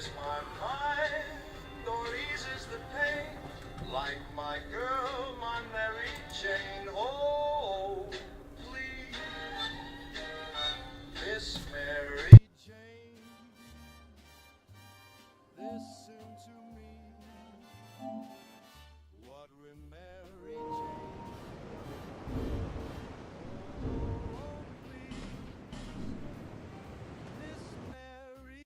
eases my mind or eases the pain, like my girl, my Mary Jane. Oh, please, Miss Mary Jane, listen to me. What will Mary Jane? Oh, please, Miss Mary.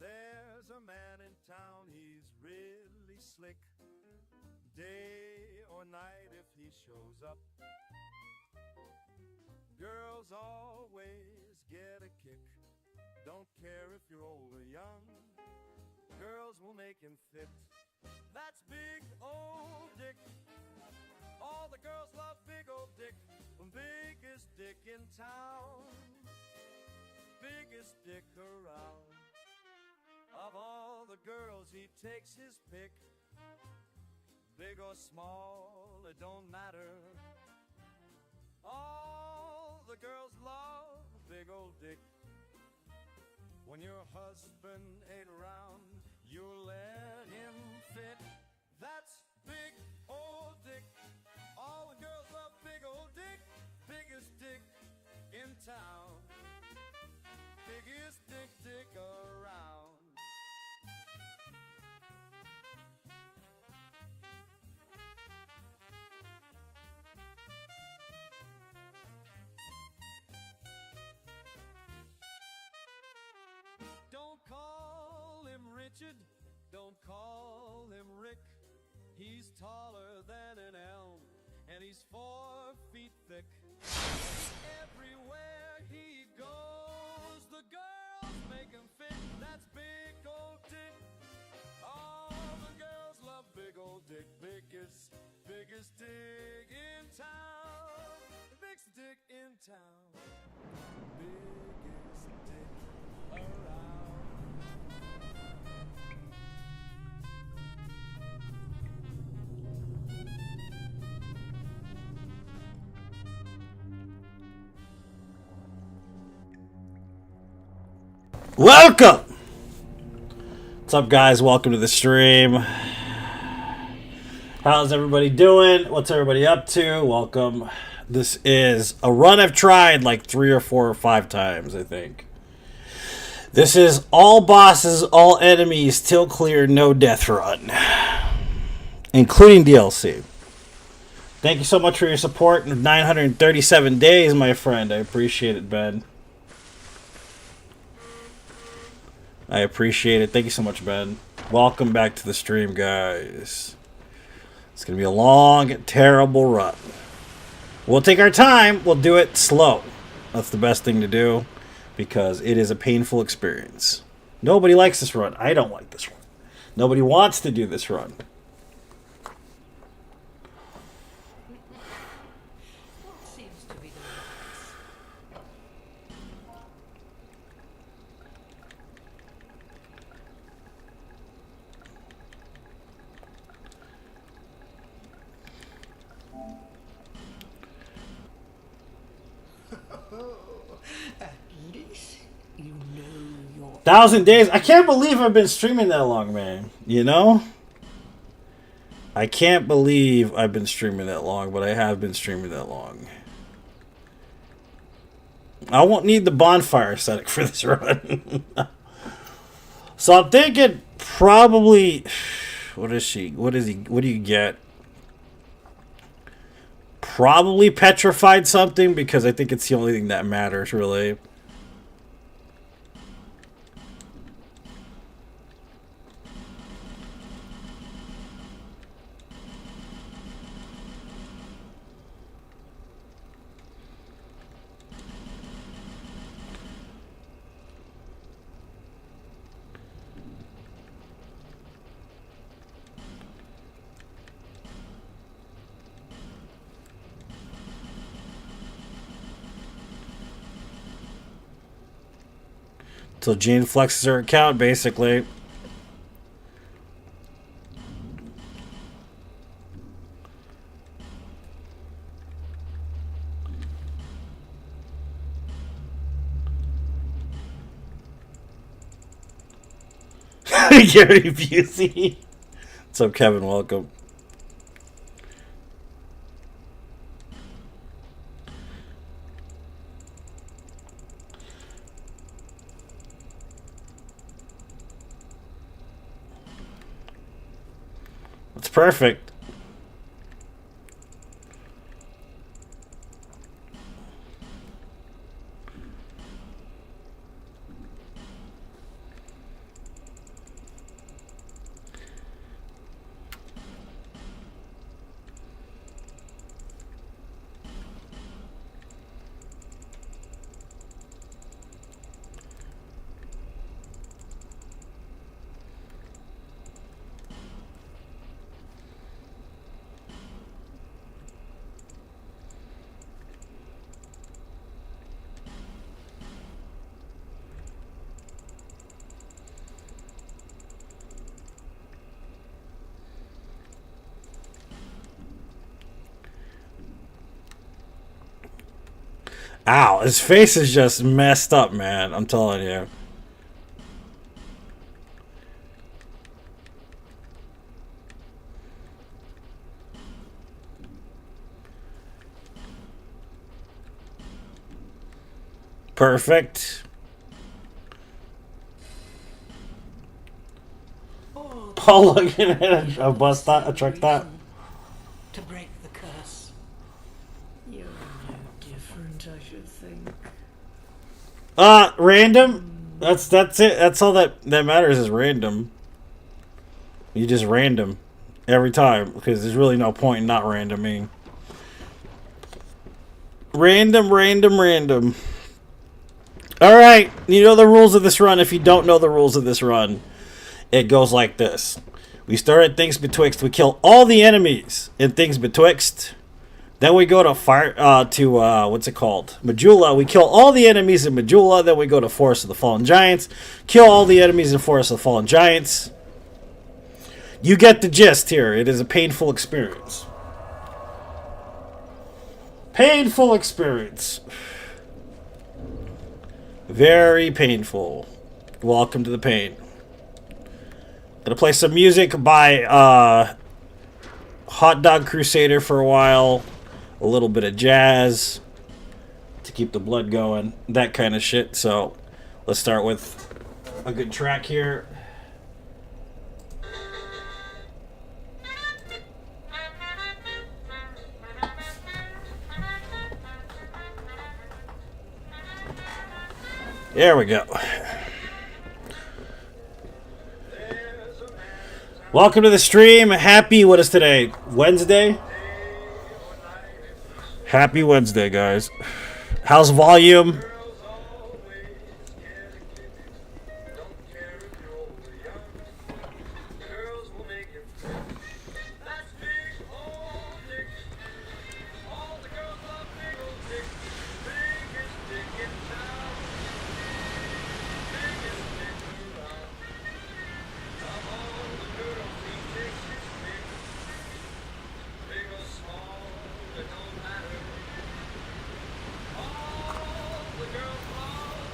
There's a man in town, he's really slick. Day or night if he shows up, girls always get a kick. Don't care if you're old or young, girls will make him fit. That's big old Dick. All the girls love big old Dick. Biggest dick in town, biggest dick around. Of all the girls he takes his pick. Big or small, it don't matter. All the girls love big old Dick. When your husband ain't around, you let him fit. That's big old Dick. All the girls love big old Dick. Biggest dick in town, biggest dick around. Don't call him Richard, don't call him Rick. He's taller than an elm, and he's 4 feet thick. Everywhere he goes, the girls make him fit. That's big old Dick. All the girls love big old Dick. Biggest dick in town. Biggest dick in town. Biggest dick around. Welcome! What's up, guys? Welcome to the stream. How's everybody doing? What's everybody up to? Welcome. This is a run I've tried like 3 or 4 or 5 times, I think. This is all bosses, all enemies, till clear, no death run. Including DLC. Thank you so much for your support in 937 days, my friend. I appreciate it, Ben. I appreciate it. Thank you so much, Ben. Welcome back to the stream, guys. It's going to be a long, terrible run. We'll take our time. We'll do it slow. That's the best thing to do because it is a painful experience. Nobody likes this run. I don't like this run. Nobody wants to do this run. At least you know your 1,000 days. I can't believe I've been streaming that long, man. You know? I can't believe I've been streaming that long, but I have been streaming that long. I won't need the bonfire aesthetic for this run. So I'm thinking probably... What is she? What is he? What do you get? Probably petrified something because I think it's the only thing that matters, really. So Jean flexes her account, basically. Gary Busey. What's up, Kevin? Welcome. It's perfect. Ow, his face is just messed up, man. I'm telling you. Perfect. Paul looking at a bus stop, a truck stop. To break the curse. You're no different, I should think. Random. That's it. That's all that matters is random. You just random every time because there's really no point in not randoming. Random. All right, you know the rules of this run. If you don't know the rules of this run, it goes like this. We start at Things Betwixt. We kill all the enemies in Things Betwixt. Then we go to what's it called? Majula. We kill all the enemies in Majula. Then we go to Forest of the Fallen Giants. Kill all the enemies in Forest of the Fallen Giants. You get the gist here. It is a painful experience. Painful experience. Very painful. Welcome to the pain. Gonna play some music by Hot Dog Crusader for a while. A little bit of jazz to keep the blood going. That kind of shit. So let's start with a good track here. There we go. Welcome to the stream. Happy, what is today? Wednesday? Happy Wednesday, guys. How's volume?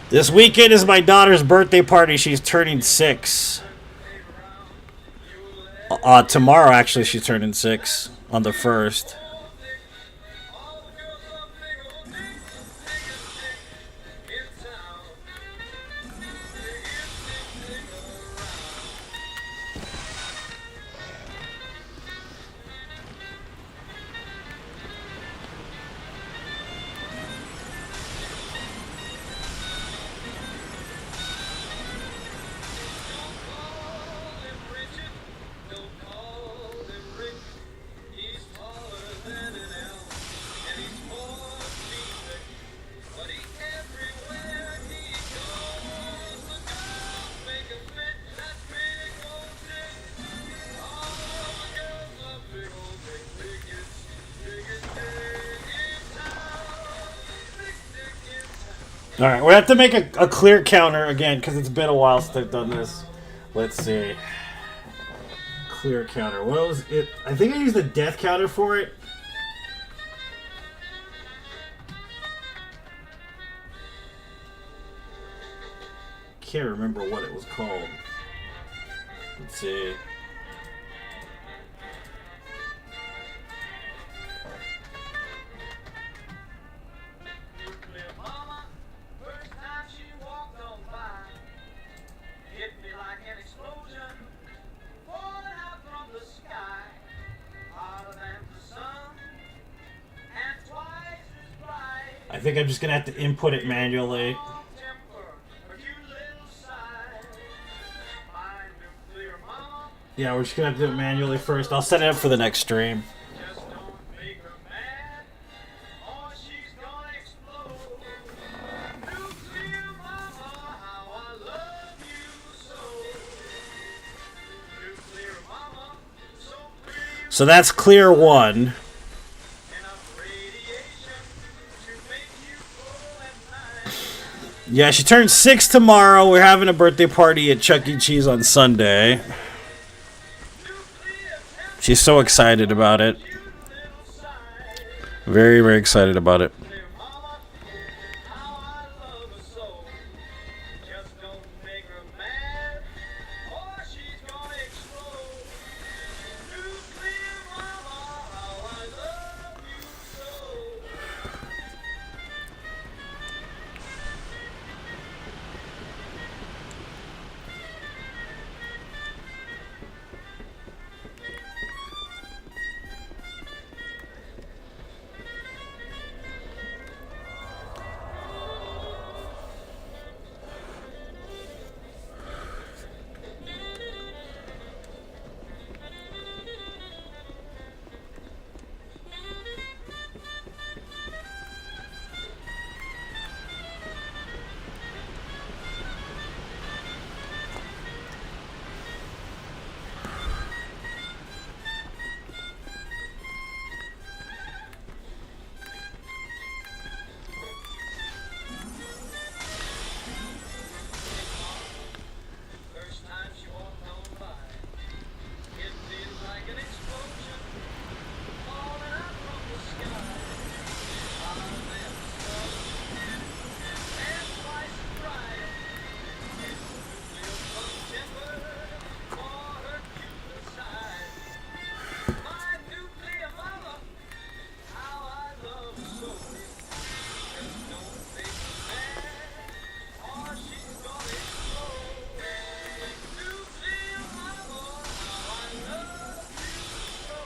This weekend is my daughter's birthday party. She's turning 6. Tomorrow, actually, she's turning 6 on the 1st. Alright, we have to make a clear counter again because it's been a while since I've done this. Let's see. Clear counter. What was it? I think I used the death counter for it. Can't remember what it was called. Let's see. Nuclear mama, first time she walked on by, hit me like an explosion, falling out from the sky, hotter than the sun, and twice as bright. I think I'm just gonna have to input it manually. Long temper, a cute little side. My nuclear mama, Yeah, we're just gonna have to do it manually first. I'll set it up for the next stream. just don't make her mad, or she's gonna explode. Nuclear mama, how I love you so. Nuclear mama, so pretty. So that's clear 1. Enough radiation to make you full at night. Yeah, she turns 6 tomorrow. We're having a birthday party at Chuck E. Cheese on Sunday. Nuclear She's so excited about it. cute little side. Very, very excited about it. Nuclear mama, how I love her so. Just don't make her mad, or she's gonna explode. Nuclear mama, how I love you so. First time she walked on by, it feels like an explosion, falling out from the sky, hotter than the sun, and twice as bright. Nuclear fun temper for her cute side. My nuclear mama, how I love her so. Just don't make her mad, or she's gonna explode. Nuclear mama, how I love you so.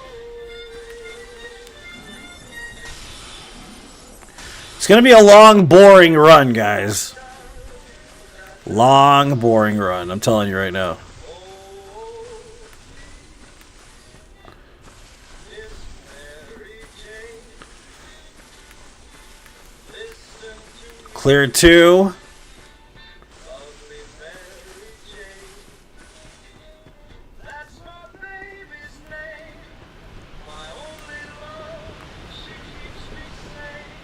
It's gonna be a long, boring run, guys. Long, boring run. I'm telling you right now. Miss Mary Jane, listen to me, Clear 2. lovely Mary Jane. That's my baby's name, my only love, she keeps me sane.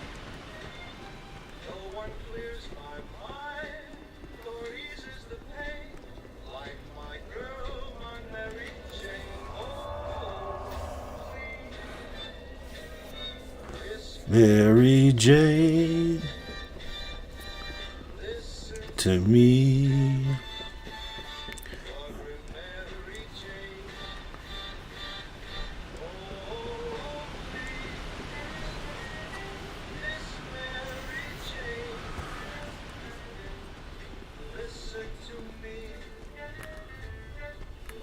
No one clears my mind or eases the pain like my girl, my Mary Jane. Oh, please, Mary Jane listen to me. lovely Mary Jane. Oh, Miss Mary Jane, listen to me,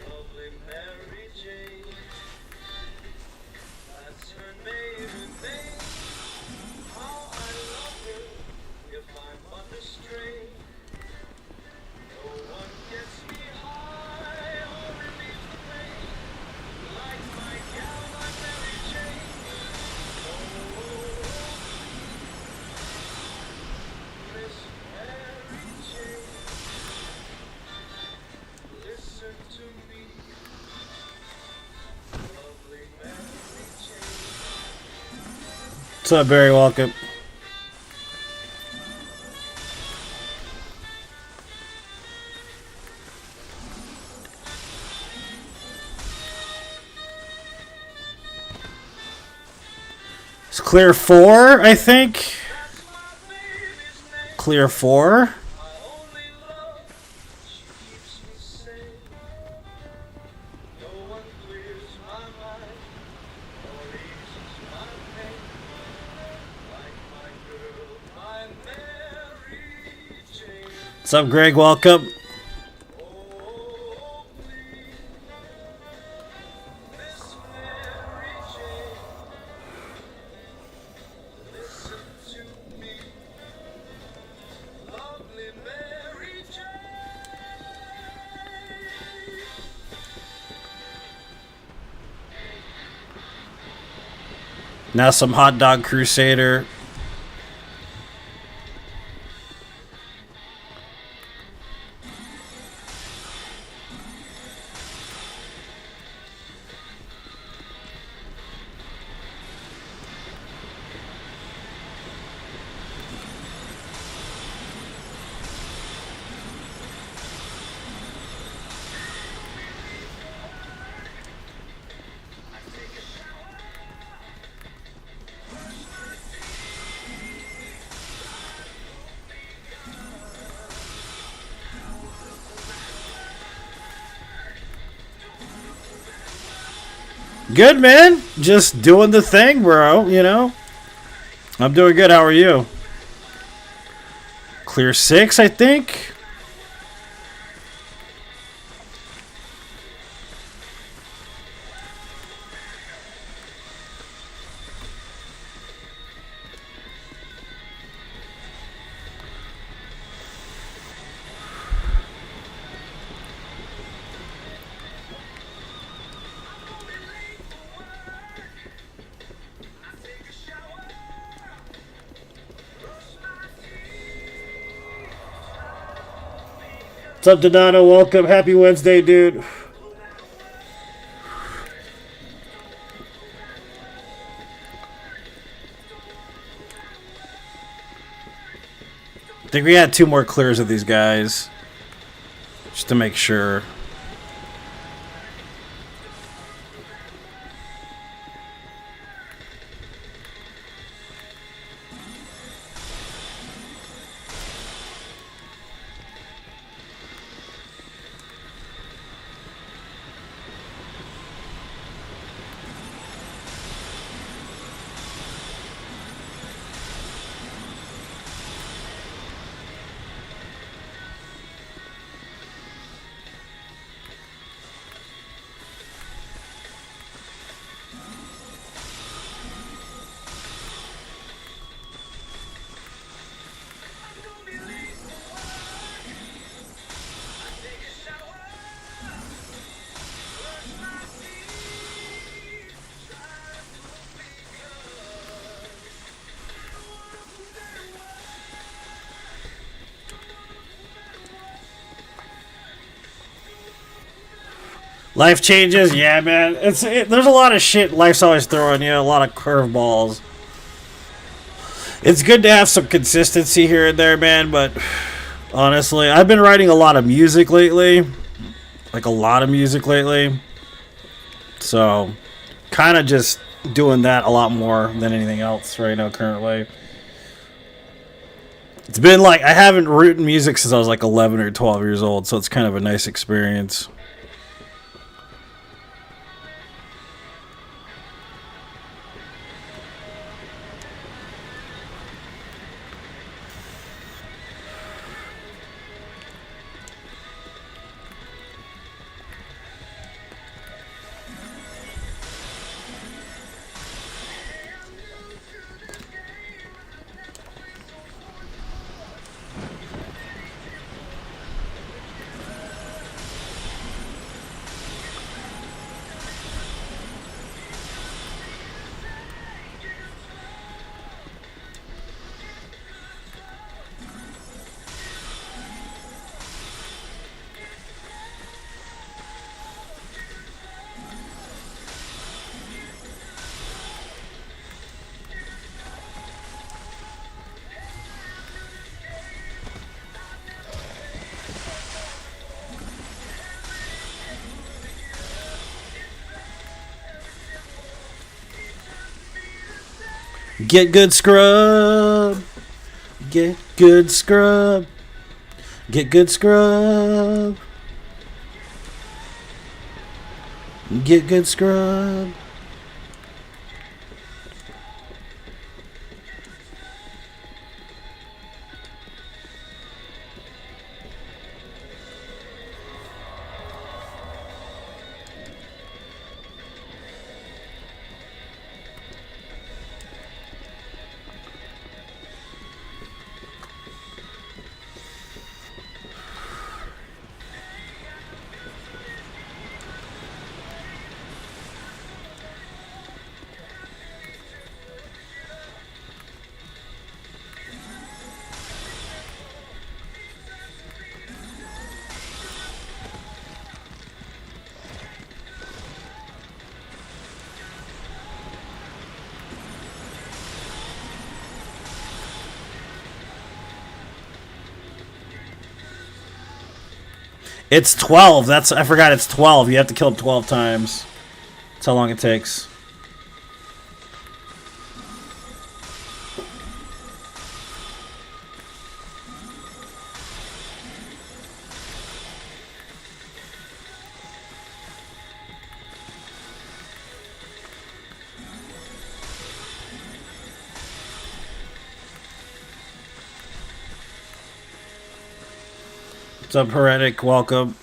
lovely Mary Jane. That's her maiden name. How I love her if I'm under strain. No one gets me high or relieves the pain like my gal, my Mary Jane. Miss Mary Jane, listen to me, lovely Mary Jane. What's up, Barry? Welcome. It's clear 4, I think. That's my baby's name, Clear 4. my only love, she keeps me sane. What's up, Greg? Welcome. Now some Hot Dog Crusader. Good, man. Just doing the thing, bro, you know? I'm doing good. How are you? Clear 6, I think. What's up, Donato? Welcome. Happy Wednesday, dude. I think we had 2 more clears of these guys. Just to make sure. Life changes, yeah, man. There's a lot of shit life's always throwing you, a lot of curveballs. It's good to have some consistency here and there, man, but honestly, I've been writing a lot of music lately. Like a lot of music lately. So, kind of just doing that a lot more than anything else right now currently. It's been like, I haven't written music since I was like 11 or 12 years old, so it's kind of a nice experience. Get good, scrub. Get good, scrub. Get good, scrub. Get good scrub. It's 12. I forgot it's 12. You have to kill him 12 times. That's how long it takes. What's up, Heretic? Welcome.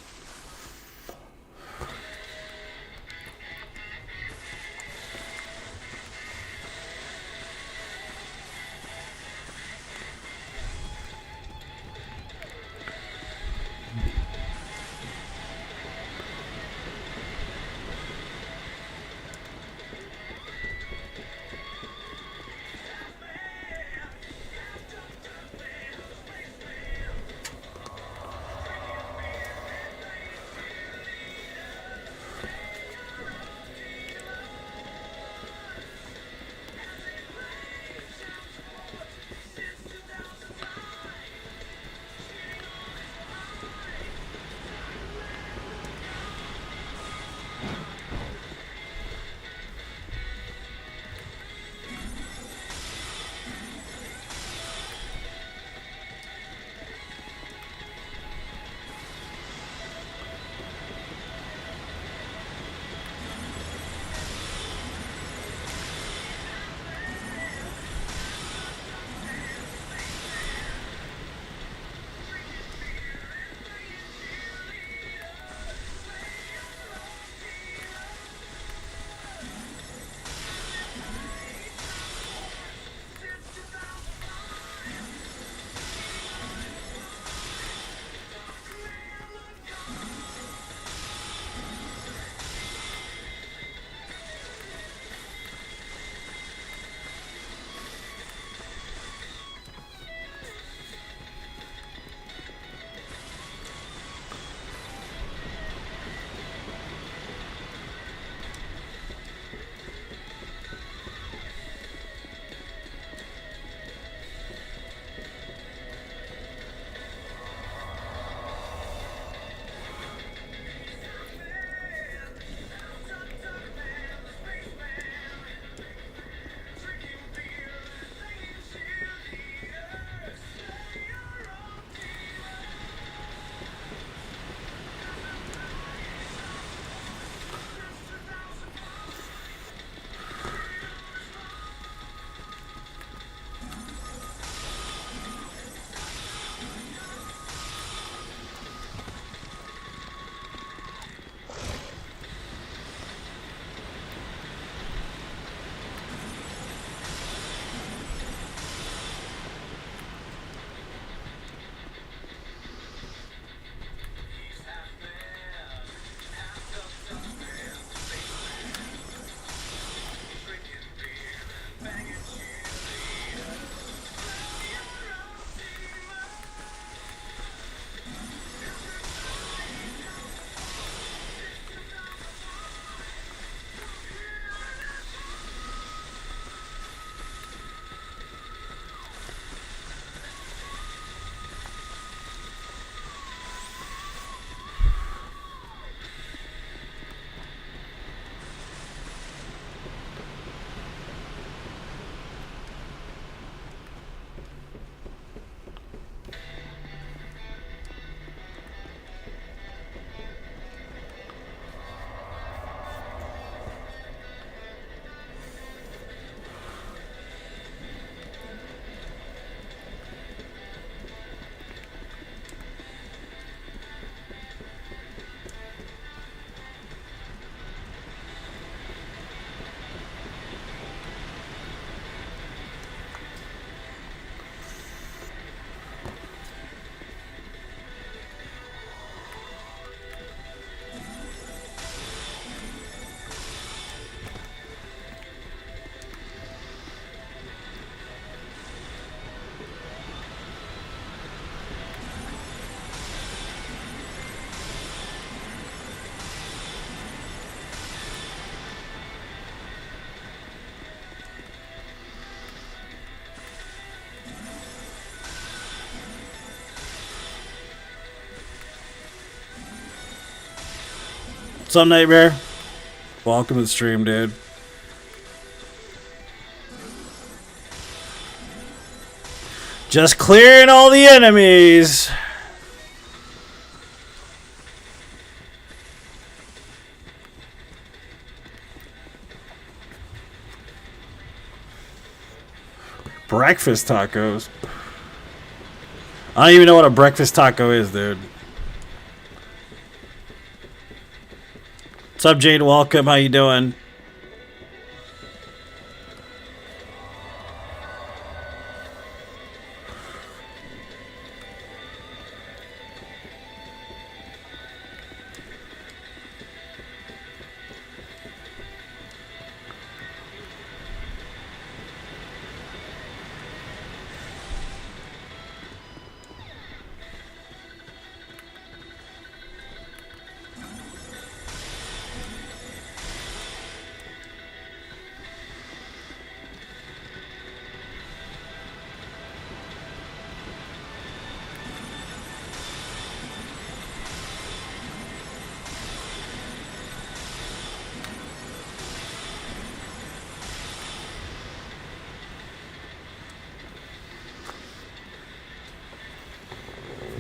What's up, Nightmare? Welcome to the stream, dude. Just clearing all the enemies. Breakfast tacos. I don't even know what a breakfast taco is, dude. What's up, Jade? Welcome. How you doing?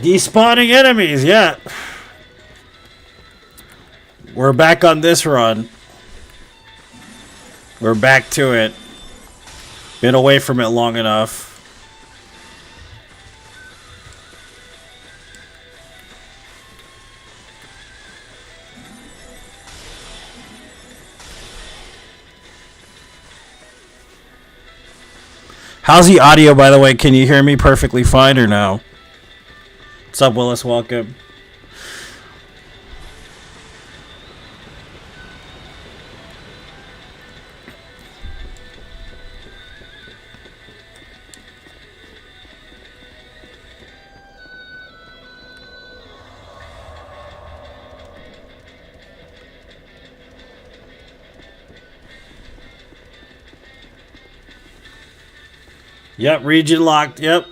Despawning enemies, yeah. We're back on this run. We're back to it. Been away from it long enough. How's the audio, by the way? Can you hear me perfectly fine or no? What's up, Willis? Welcome. Yep, region locked. Yep.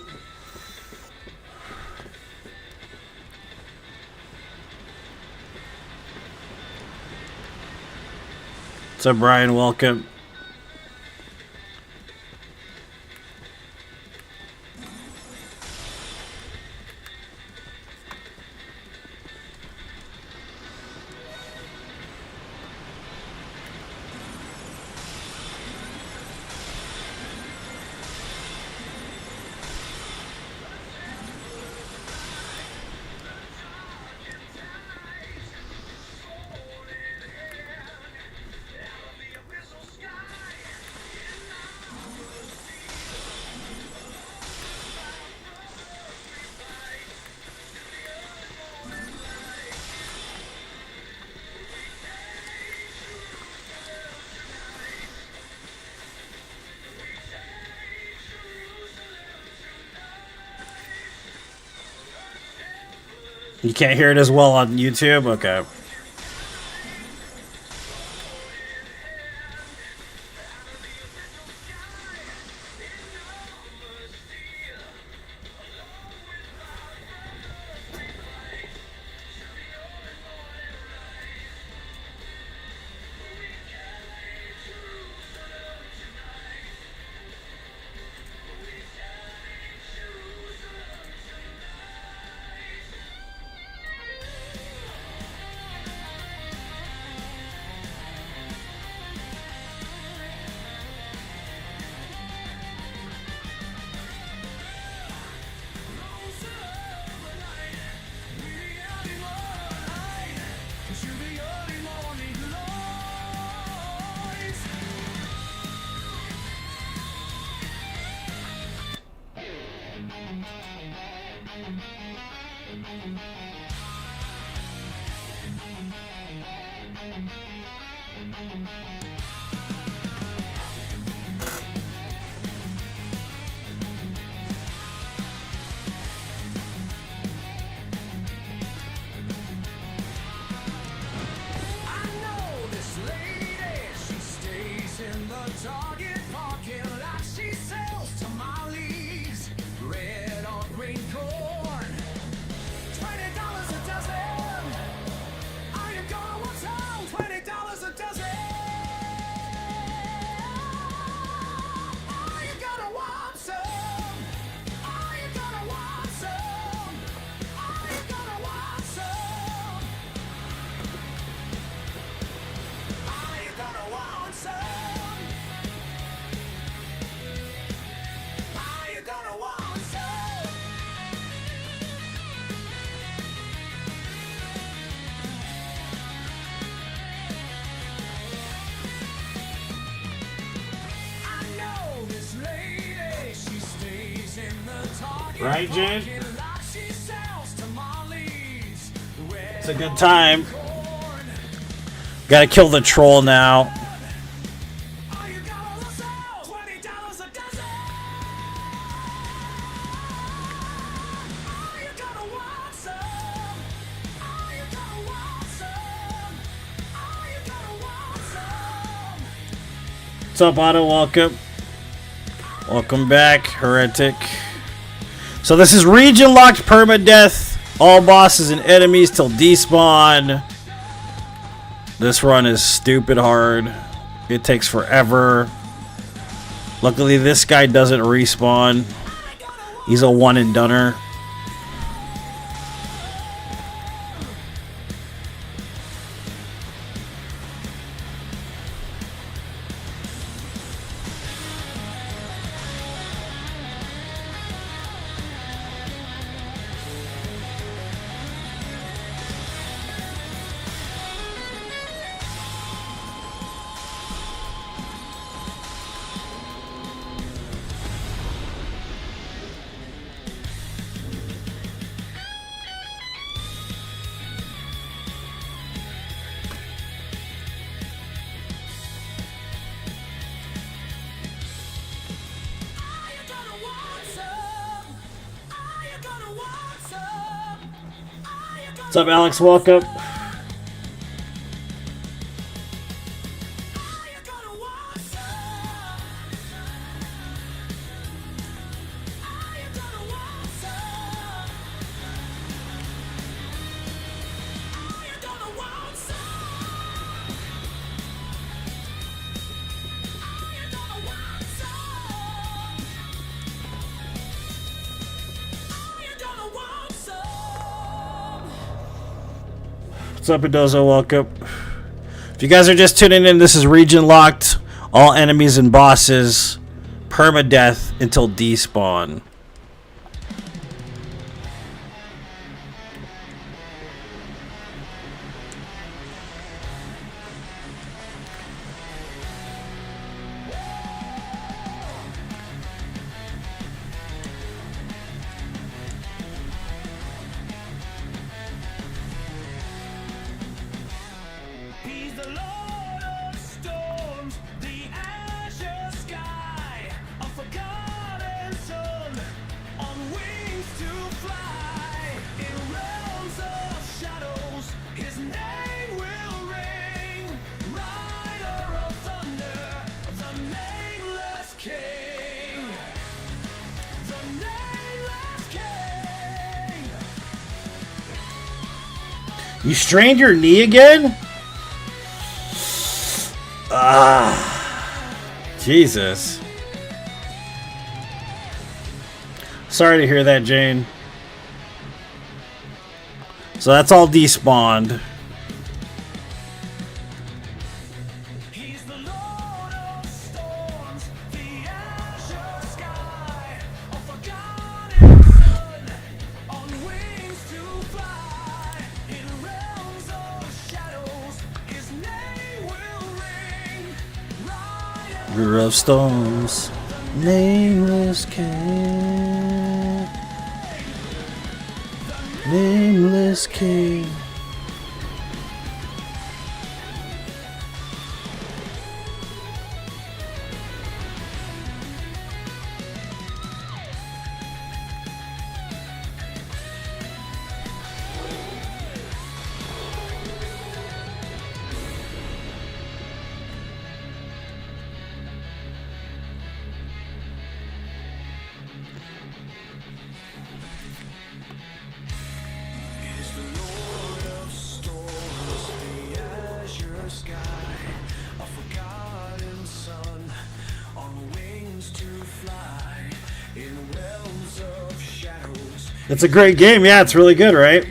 What's up, Brian? Welcome. You can't hear it as well on YouTube? Okay. $20 a dozen. Are you gonna want some? Right, Jane? It's a good time. Gotta kill the troll now. What's up, Otto? Welcome. Welcome back, Heretic. So this is region locked permadeath. All bosses and enemies till despawn. This run is stupid hard. It takes forever. Luckily, this guy doesn't respawn. He's a one and doneer. What's up, Alex? Welcome. What's up, Adozo? Welcome. If you guys are just tuning in, this is region locked. All enemies and bosses. Permadeath until despawn. You strained your knee again? Jesus. Sorry to hear that, Jane. So that's all despawned. River of Storms, nameless king, nameless king. It's a great game. Yeah, it's really good, right?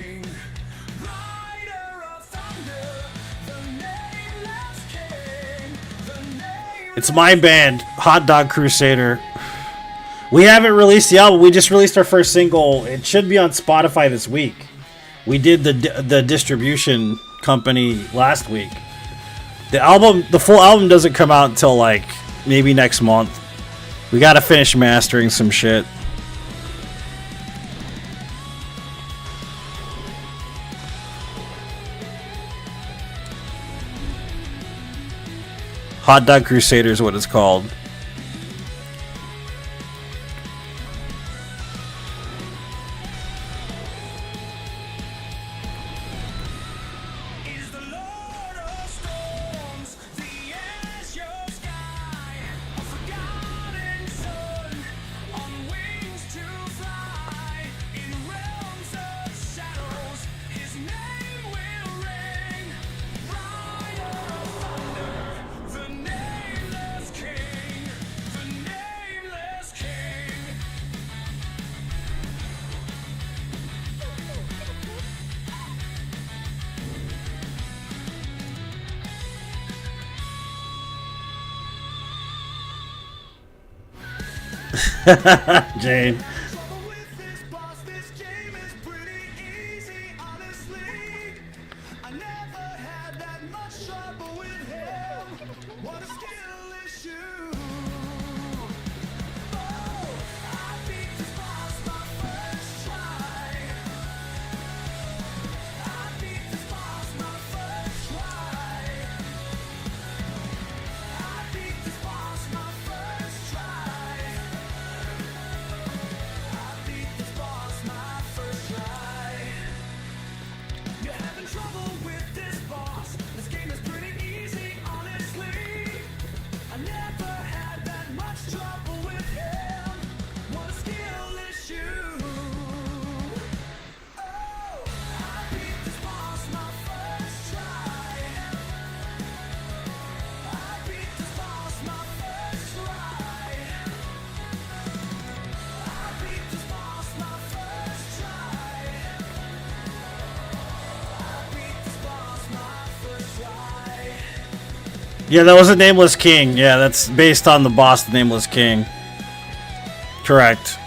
It's my band, Hot Dog Crusader. We haven't released the album. We just released our first single. It should be on Spotify this week. We did the distribution company last week. The full album doesn't come out until like maybe next month. We gotta finish mastering some shit. Hot Dog Crusader is what it's called. Is the Lord of Storms, the azure sky, a forgotten son, on wings to fly, in realms of shadows, his name will ring, brighter thunder, the nameless king, the nameless king. Jane. Trouble with this boss, this game is pretty easy, honestly. I never had that much trouble with him. What a skill issue. Oh, I beat this boss my first try. I beat this boss my first try. I beat this boss my first try. I beat this boss my first try. You're having trouble with this boss. This game is pretty easy, honestly. I never had that much trouble with him. What a skill issue. Oh, I beat this boss my first try. I beat this boss my first try. I beat this boss my first try. I beat this boss my first try. Yeah, that was a Nameless King. Yeah, that's based on the boss, the Nameless King. Correct.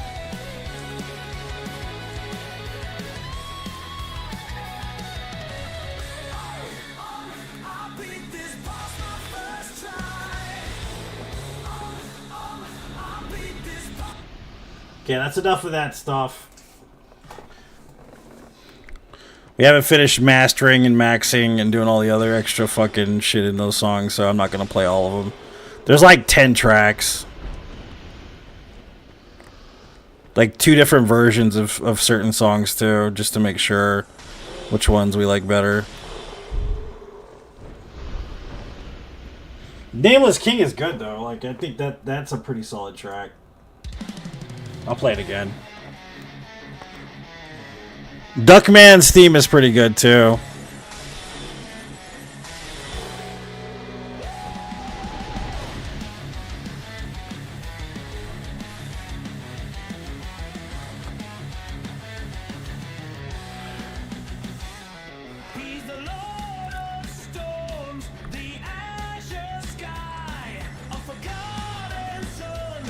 I beat this boss my first try. I beat this boss. Okay, that's enough of that stuff. We haven't finished mastering and maxing and doing all the other extra fucking shit in those songs, so I'm not gonna play all of them. There's like 10 tracks. Like 2 different versions of certain songs too, just to make sure which ones we like better. Nameless King is good though. Like I think that's a pretty solid track. I'll play it again. Duckman's theme is pretty good too. He's the Lord of Storms, the azure sky, a forgotten son,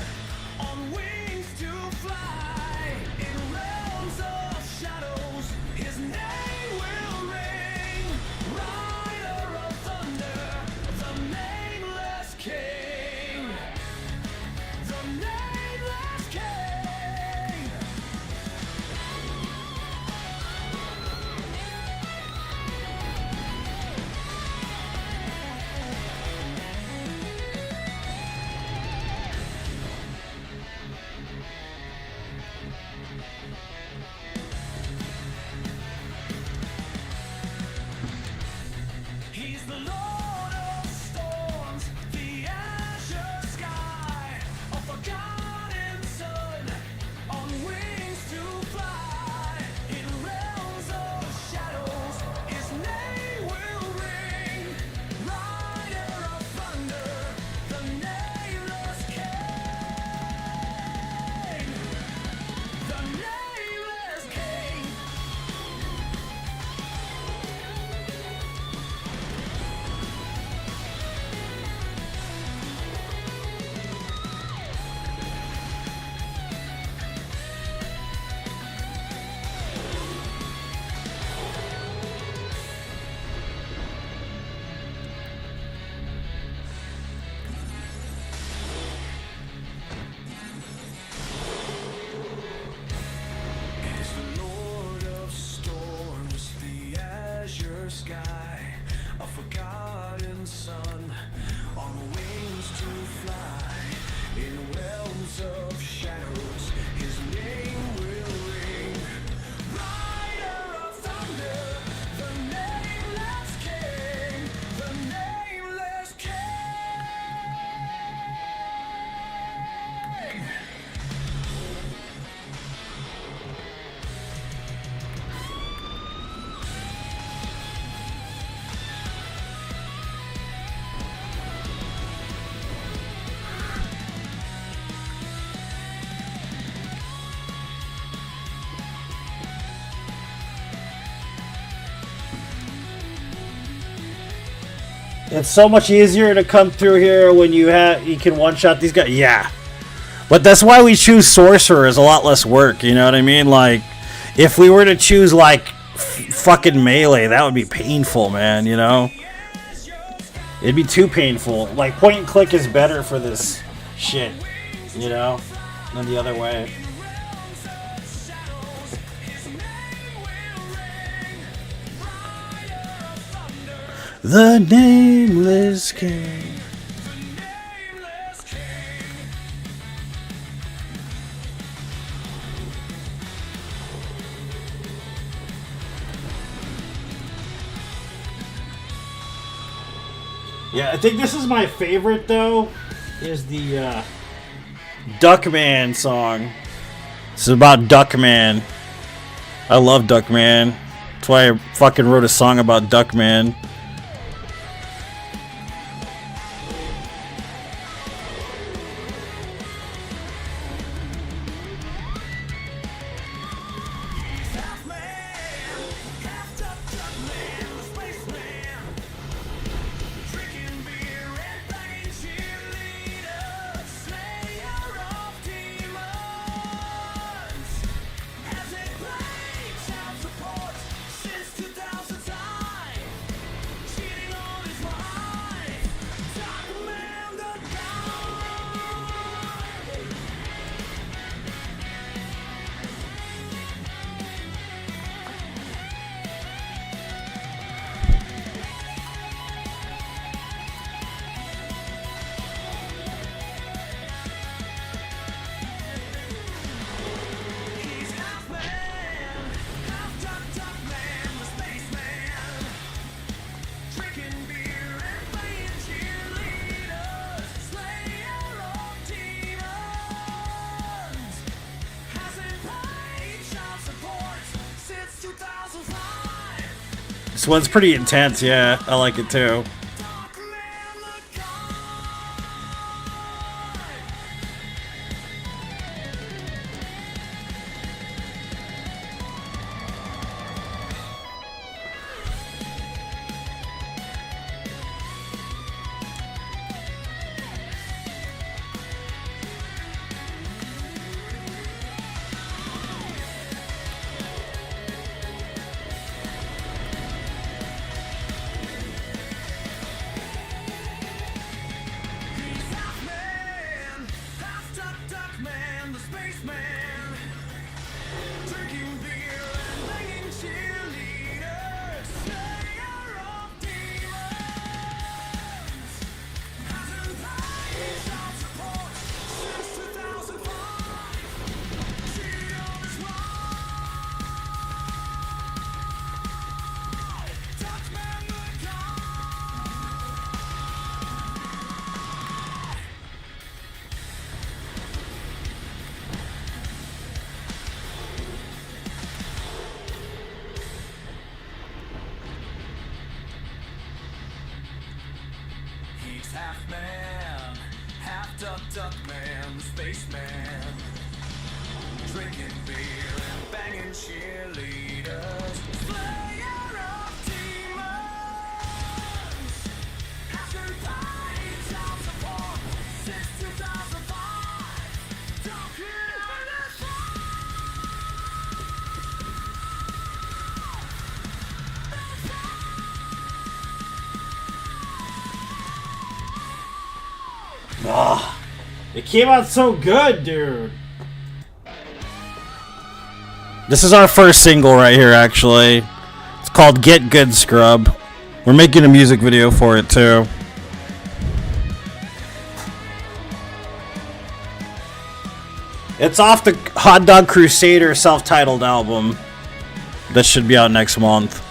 on wings to fly, in realms of shadows, his name will ring. It's so much easier to come through here when you can one shot these guys. Yeah, but that's why we choose sorcerer is a lot less work. You know what I mean? Like, if we were to choose like fucking melee, that would be painful, man. You know, it'd be too painful. Like, point and click is better for this shit. You know, than the other way. The Nameless King. Yeah, I think this is my favorite though. Is the Duckman song. This is about Duckman. I love Duckman. That's why I fucking wrote a song about Duckman. This one's pretty intense, yeah. I like it too. Half man, half duck man, the spaceman. Drinking beer and banging cheerleaders. Slayer of demons. Hasn't paid child support since 2005. Don't hear Ah, it came out so good, dude. This is our first single right here, actually. It's called Get Good Scrub. We're making a music video for it, too. It's off the Hot Dog Crusader self-titled album. That should be out next month.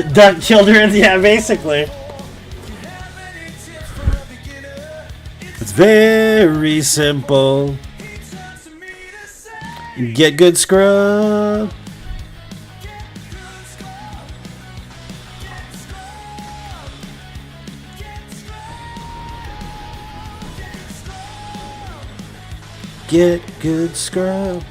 Duck children, yeah, basically. It's very simple. Get good scrub. Get good scrub.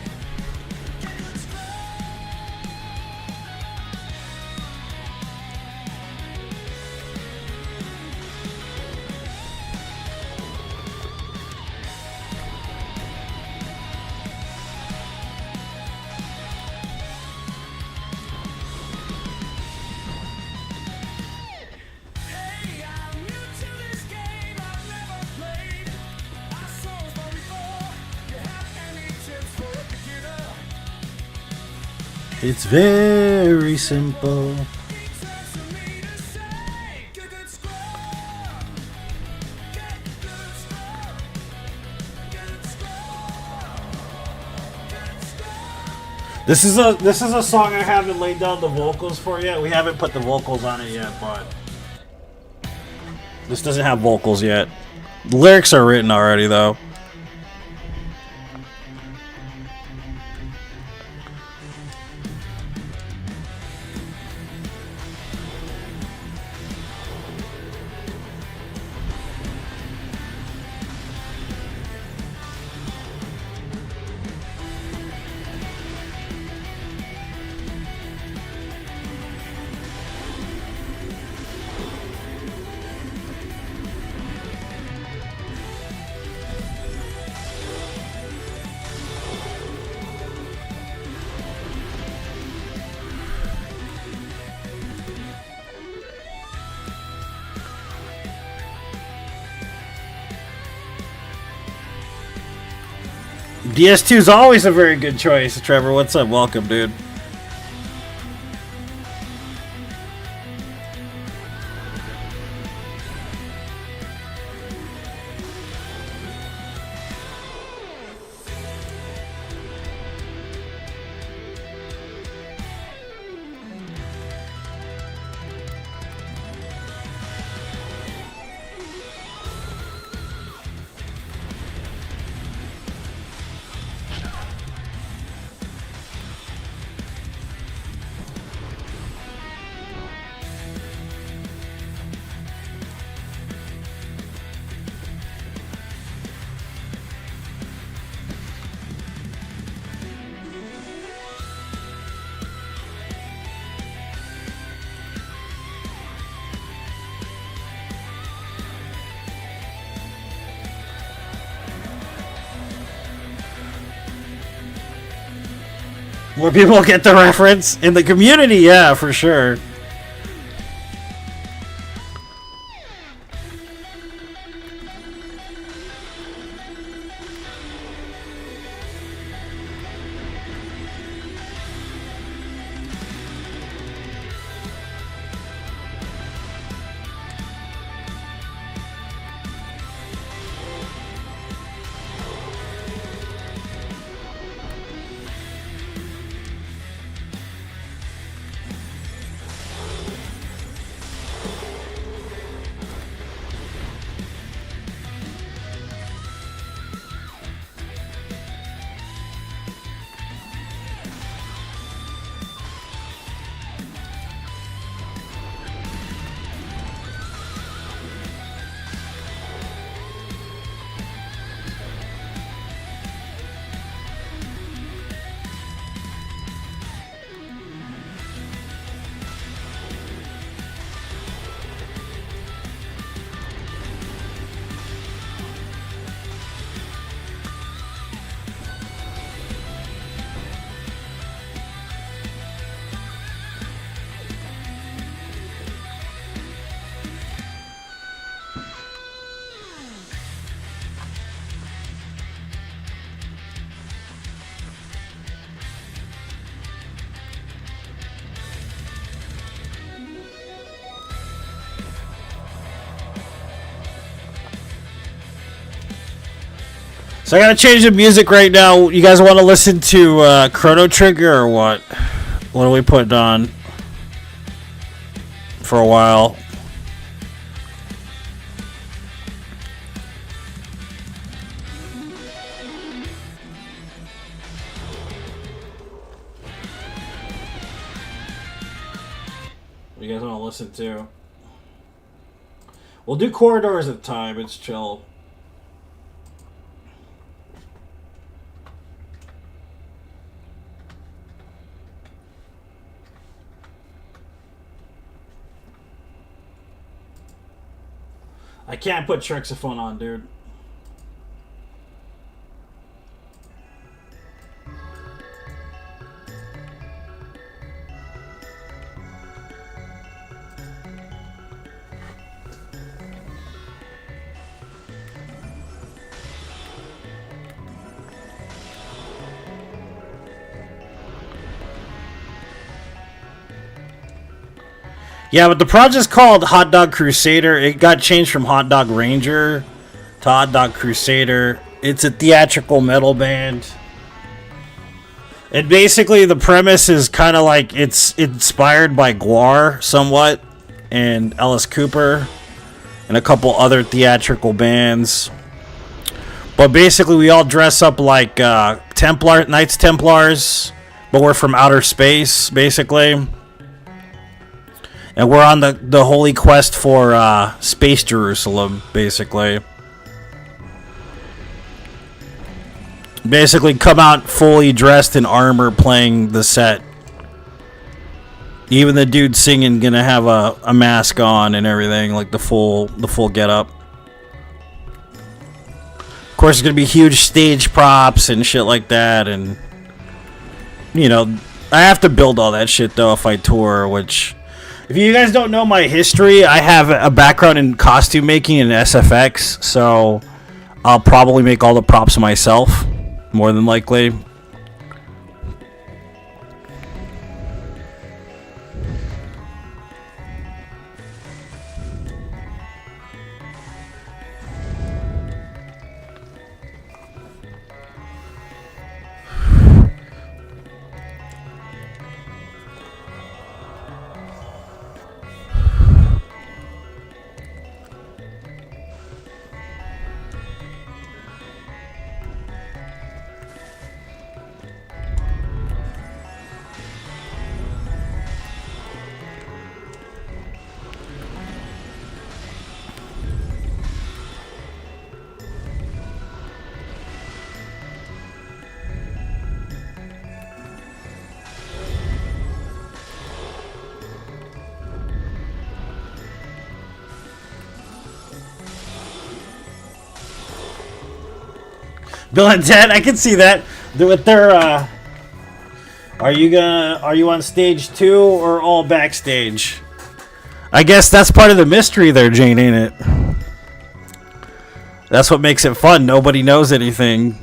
It's very simple. This is a song I haven't laid down the vocals for yet. We haven't put the vocals on it yet, but this doesn't have vocals yet. The lyrics are written already though. DS2 is always a very good choice. Trevor, what's up? Welcome, dude. Where people get the reference in the community, yeah, for sure. So I gotta change the music right now. You guys want to listen to Chrono Trigger or what? What are we putting on? for a while. You guys want to listen to? We'll do Corridors at a time. It's chill. I can't put Trixophone on, dude. Yeah, but the project's called Hot Dog Crusader. It got changed from Hot Dog Ranger to Hot Dog Crusader. It's a theatrical metal band. And basically the premise is kind of like it's inspired by Gwar somewhat and Alice Cooper and a couple other theatrical bands. But basically we all dress up like Knights Templars, but we're from outer space, basically. And we're on the holy quest for Space Jerusalem, basically. Basically, come out fully dressed in armor playing the set. Even the dude singing gonna have a mask on and everything, like the full getup. Of course, it's gonna be huge stage props and shit like that, and you know, I have to build all that shit though if I tour, which. If you guys don't know my history, I have a background in costume making and SFX, so I'll probably make all the props myself, more than likely. Bill and Ted, I can see that. With their, are you on stage 2 or all backstage? I guess that's part of the mystery there, Jane, ain't it? That's what makes it fun. Nobody knows anything.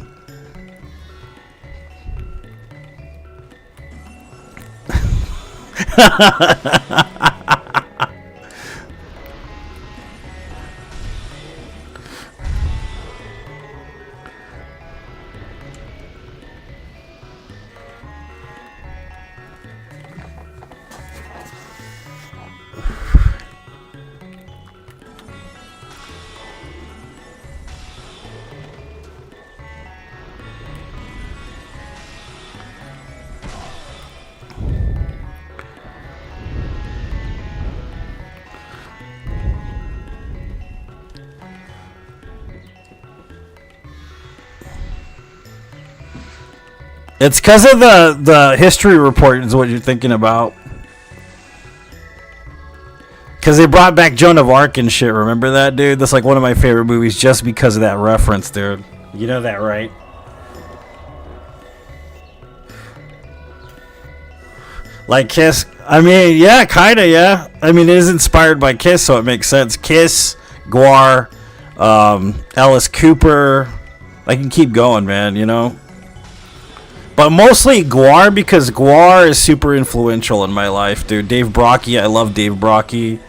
It's because of the history report is what you're thinking about. Because they brought back Joan of Arc and shit. Remember that, dude? That's like one of my favorite movies just because of that reference, dude. You know that, right? Like Kiss. I mean, yeah, kind of, yeah. I mean, it is inspired by Kiss, so it makes sense. Kiss, Gwar, Alice Cooper. I can keep going, man, you know? But mostly Gwar, because Gwar is super influential in my life, dude. Dave Brockie, I love Dave Brockie.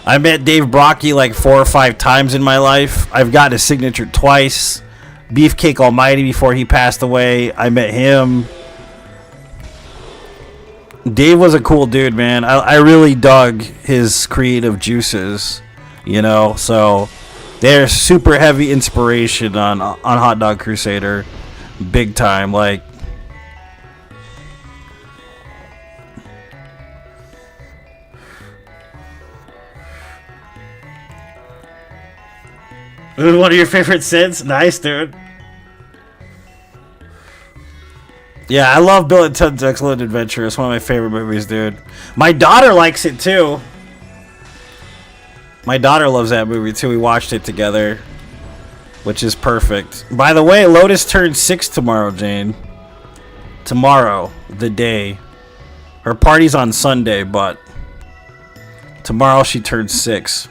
I met Dave Brockie like 4 or 5 times in my life. I've got his signature twice. Beefcake Almighty before he passed away, I met him. Dave was a cool dude, man. I really dug his creative juices, you know. So they're super heavy inspiration on Hot Dog Crusader, big time. Like, one of your favorite sins? Nice, dude. Yeah, I love Bill and Ted's Excellent Adventure. It's one of my favorite movies, dude. My daughter likes it too. My daughter loves that movie too. We watched it together, which is perfect. By the way, Lotus turns 6 tomorrow, Jane. Tomorrow, the day. Her party's on Sunday, but tomorrow she turns 6.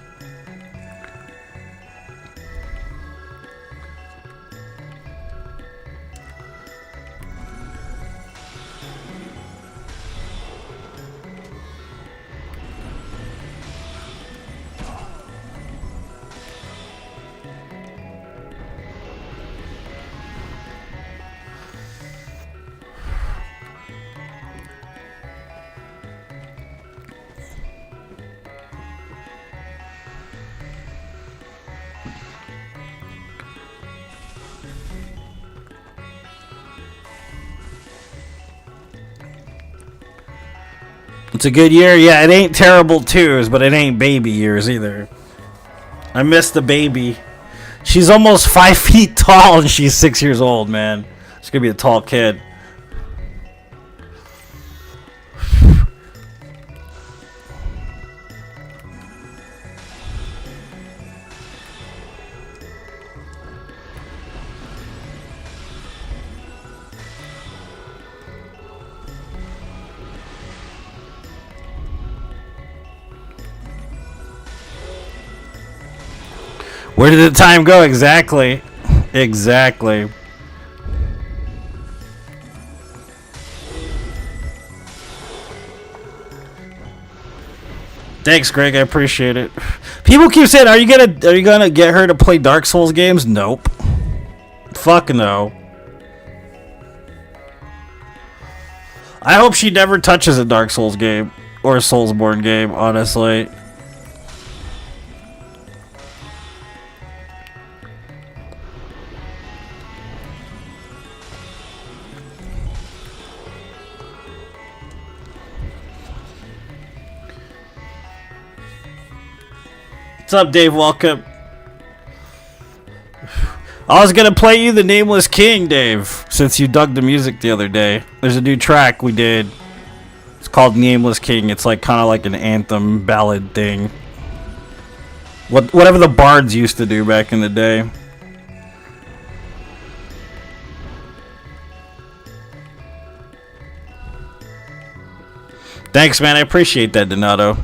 It's a good year. Yeah, it ain't terrible twos, but it ain't baby years either. I miss the baby. She's almost 5 feet tall and she's 6 years old, man. She's gonna be a tall kid. Where did the time go? Exactly. Exactly. Thanks, Greg. I appreciate it. People keep saying, "Are you gonna get her to play Dark Souls games?" Nope. Fuck no. I hope she never touches a Dark Souls game or a Soulsborne game, honestly. What's up, Dave? Welcome. I was gonna play you the Nameless King, Dave, since you dug the music the other day. There's a new track we did. It's called Nameless King. It's like kind of like an anthem ballad thing. Whatever the bards used to do back in the day. Thanks, man. I appreciate that, Donato.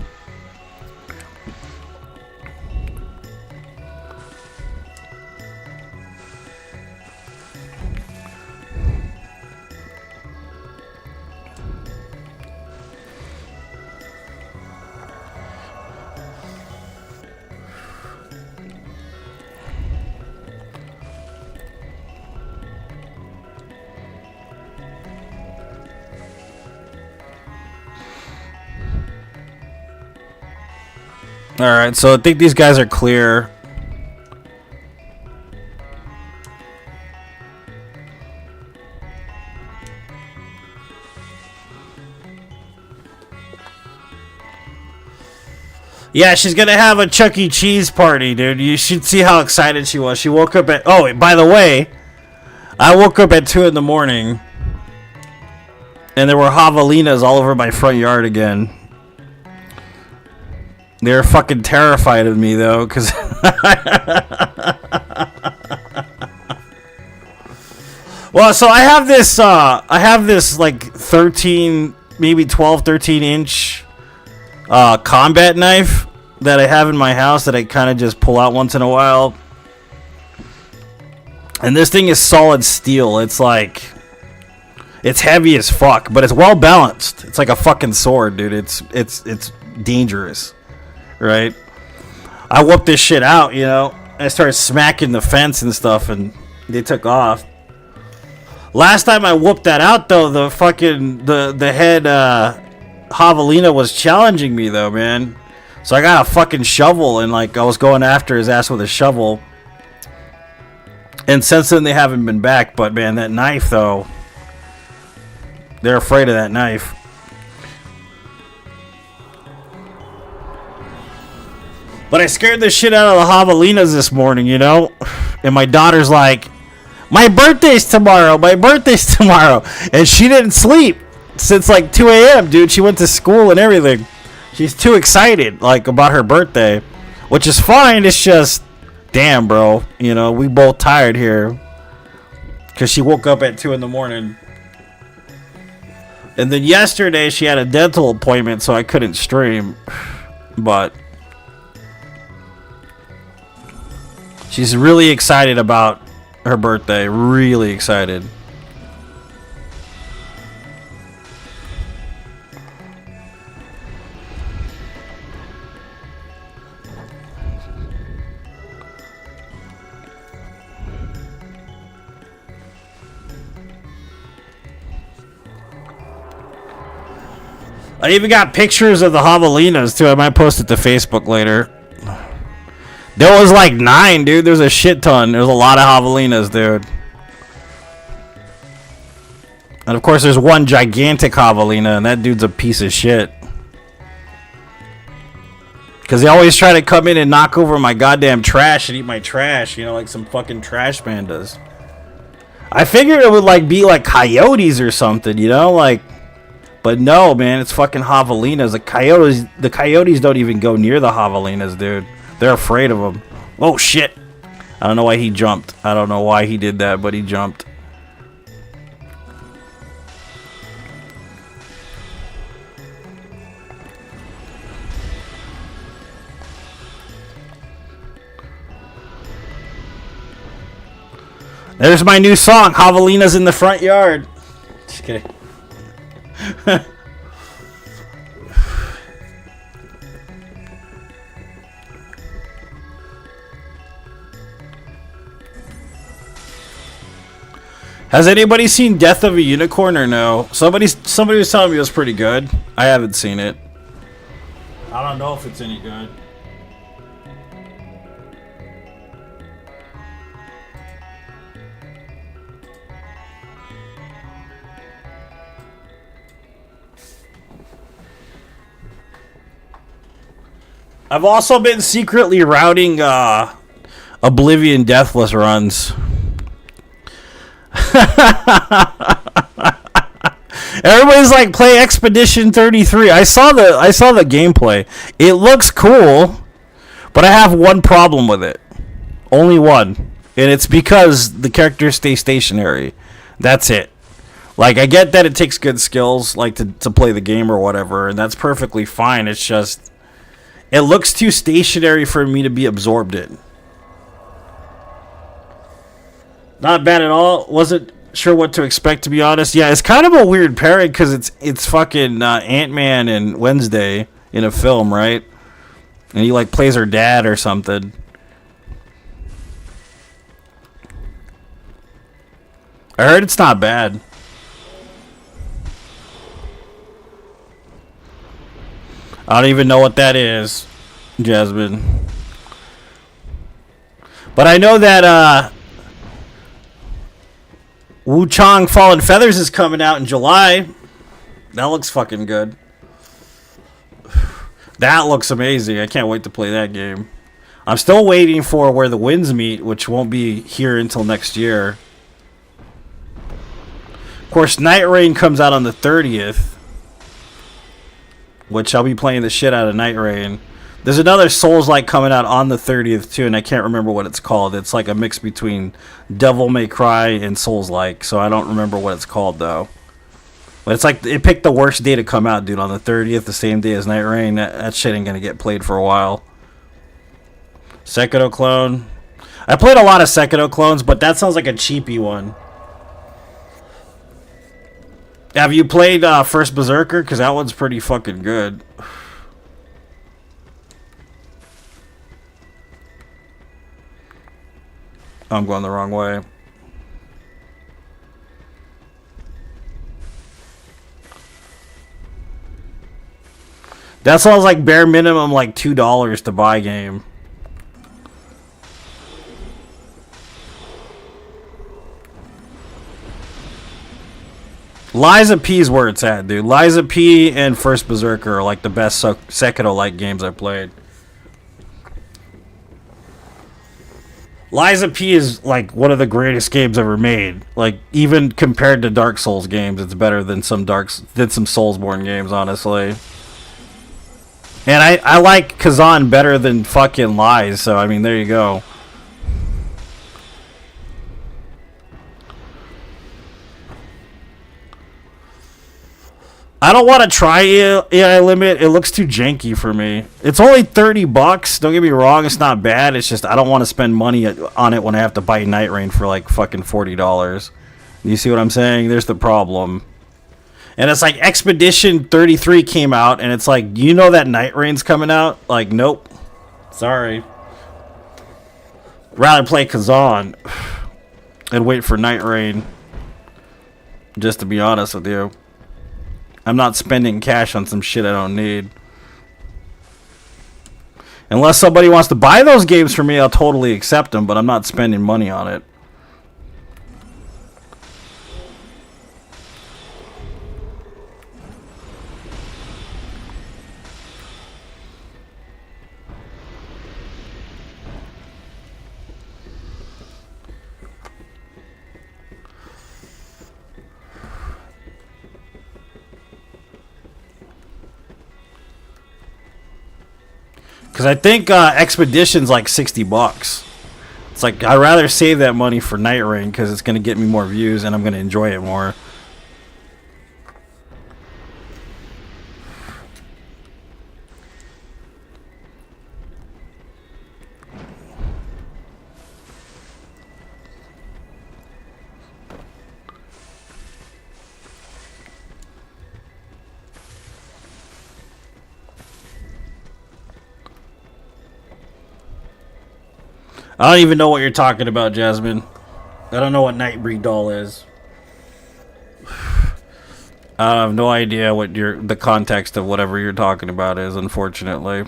Alright, so I think these guys are clear. Yeah, she's gonna have a Chuck E. Cheese party, dude. You should see how excited she was. She woke up at... Oh, by the way, I woke up at 2 in the morning, and there were javelinas all over my front yard again. They're fucking terrified of me, though, because... Well, so I have this, like, 13, maybe 12, 13-inch combat knife that I have in my house that I kind of just pull out once in a while. And this thing is solid steel. It's like... It's heavy as fuck, but it's well balanced. It's like a fucking sword, dude. It's dangerous. Right? I whooped this shit out, you know. I started smacking the fence and stuff, and they took off. Last time I whooped that out, though, the fucking the head Javelina was challenging me though, man. So I got a fucking shovel and like I was going after his ass with a shovel. And since then they haven't been back, but man, that knife though. They're afraid of that knife. But I scared the shit out of the Javelinas this morning, you know? And my daughter's like, my birthday's tomorrow, And she didn't sleep since like 2 a.m., dude. She went to school and everything. She's too excited, like, about her birthday. Which is fine, it's just, damn, bro. You know, we both tired here. Because she woke up at 2 in the morning. And then yesterday, she had a dental appointment, so I couldn't stream. But she's really excited about her birthday. Really excited. I even got pictures of the Javelinas too. I might post it to Facebook later. There was like 9, dude. There's a shit ton. There's a lot of Javelinas, dude. And of course, there's one gigantic Javelina, and that dude's a piece of shit. Because they always try to come in and knock over my goddamn trash and eat my trash, you know, like some fucking trash man does. I figured it would like be like coyotes or something, you know, like. But no, man, it's fucking Javelinas. The coyotes don't even go near the Javelinas, dude. They're afraid of them. Oh, shit. I don't know why he jumped. I don't know why he did that, but he jumped. There's my new song, Javelinas in the Front Yard. Just kidding. Has anybody seen Death of a Unicorn or no? Somebody was telling me it was pretty good. I haven't seen it. I don't know if it's any good. I've also been secretly routing Oblivion Deathless runs. Everybody's like, play Expedition 33. I saw the gameplay. It looks cool, but I have one problem with it. Only one. And it's because the characters stay stationary. That's it. Like, I get that it takes good skills, like, to play the game or whatever, and that's perfectly fine. It's just, it looks too stationary for me to be absorbed in. Not bad at all. Wasn't sure what to expect, to be honest. Yeah, it's kind of a weird pairing because it's fucking Ant-Man and Wednesday in a film, right? And he like plays her dad or something. I heard it's not bad. I don't even know what that is, Jasmine. But I know that Wu Chang Fallen Feathers is coming out in July. That looks fucking good. That looks amazing. I can't wait to play that game. I'm still waiting for Where the Winds Meet, which won't be here until next year. Of course, Night Rain comes out on the 30th, which I'll be playing the shit out of Night Rain. There's another Souls-like coming out on the 30th, too, and I can't remember what it's called. It's like a mix between Devil May Cry and Souls-like, so I don't remember what it's called, though. But it's like, it picked the worst day to come out, dude, on the 30th, the same day as Night Rain. That shit ain't gonna get played for a while. Sekiro clone. I played a lot of Sekiro clones, but that sounds like a cheapy one. Have you played First Berserker? Because that one's pretty fucking good. I'm going the wrong way. That sounds like bare minimum like $2 to buy game. Liza P's where it's at, dude. Liza P and First Berserker are like the best Sekiro-like games I've played. Liza P is like one of the greatest games ever made. Like even compared to Dark Souls games, it's better than some Soulsborne games, honestly. And I like Kazan better than fucking Lies, so I mean there you go. I don't want to try AI Limit. It looks too janky for me. It's only $30. Don't get me wrong. It's not bad. It's just I don't want to spend money on it when I have to buy Night Rain for like fucking $40. You see what I'm saying? There's the problem. And it's like Expedition 33 came out, and it's like, you know that Night Rain's coming out? Like, nope. Sorry. Rather play Kazan and wait for Night Rain. Just to be honest with you. I'm not spending cash on some shit I don't need. Unless somebody wants to buy those games for me, I'll totally accept them, but I'm not spending money on it. Because I think Expedition's like $60. It's like, I'd rather save that money for Night Rain because it's going to get me more views and I'm going to enjoy it more. I don't even know what you're talking about, Jasmine. I don't know what Nightbreed Doll is. I have no idea what the context of whatever you're talking about is, unfortunately.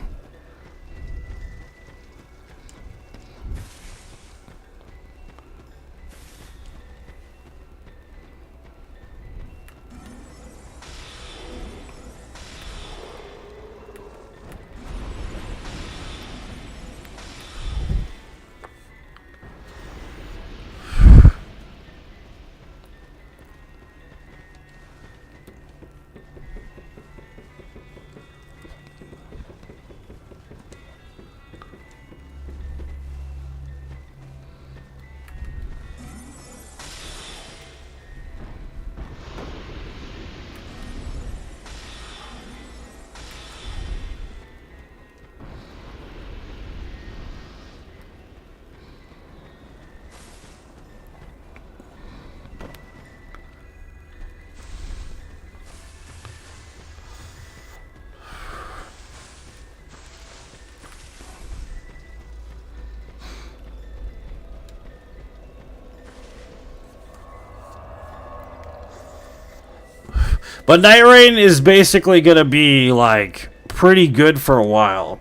But Night Rain is basically going to be, like, pretty good for a while.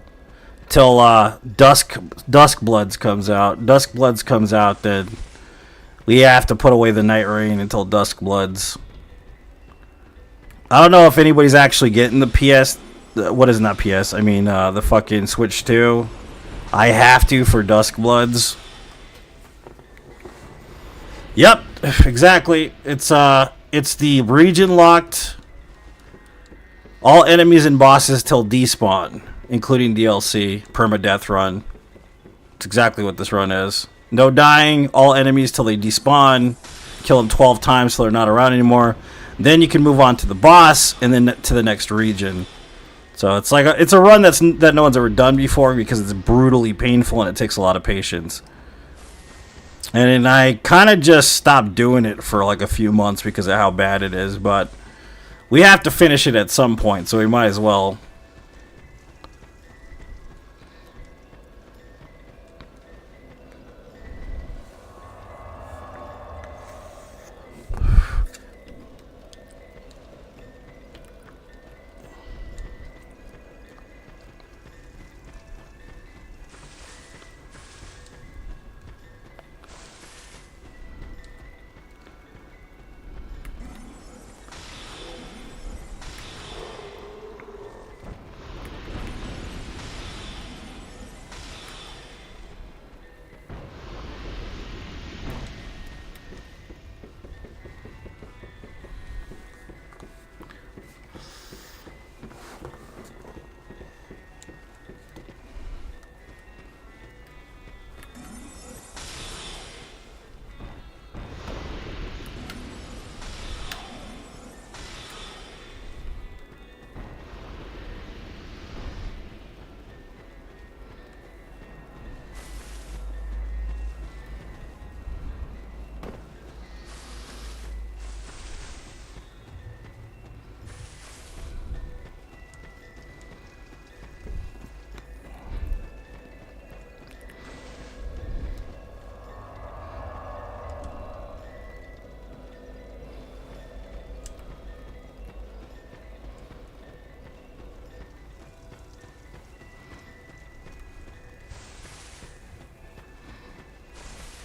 Till Duskbloods comes out. Duskbloods comes out, then we have to put away the Night Rain until Duskbloods. I don't know if anybody's actually getting the PS... What is not PS? I mean, the fucking Switch 2. I have to for Duskbloods. Yep, exactly. It's the region-locked, all enemies and bosses till despawn, including DLC, permadeath run. It's exactly what this run is. No dying, all enemies till they despawn, kill them 12 times till they're not around anymore. Then you can move on to the boss, and then to the next region. So it's like it's a run that no one's ever done before because it's brutally painful and it takes a lot of patience. And then I kind of just stopped doing it for like a few months because of how bad it is. But we have to finish it at some point, so we might as well.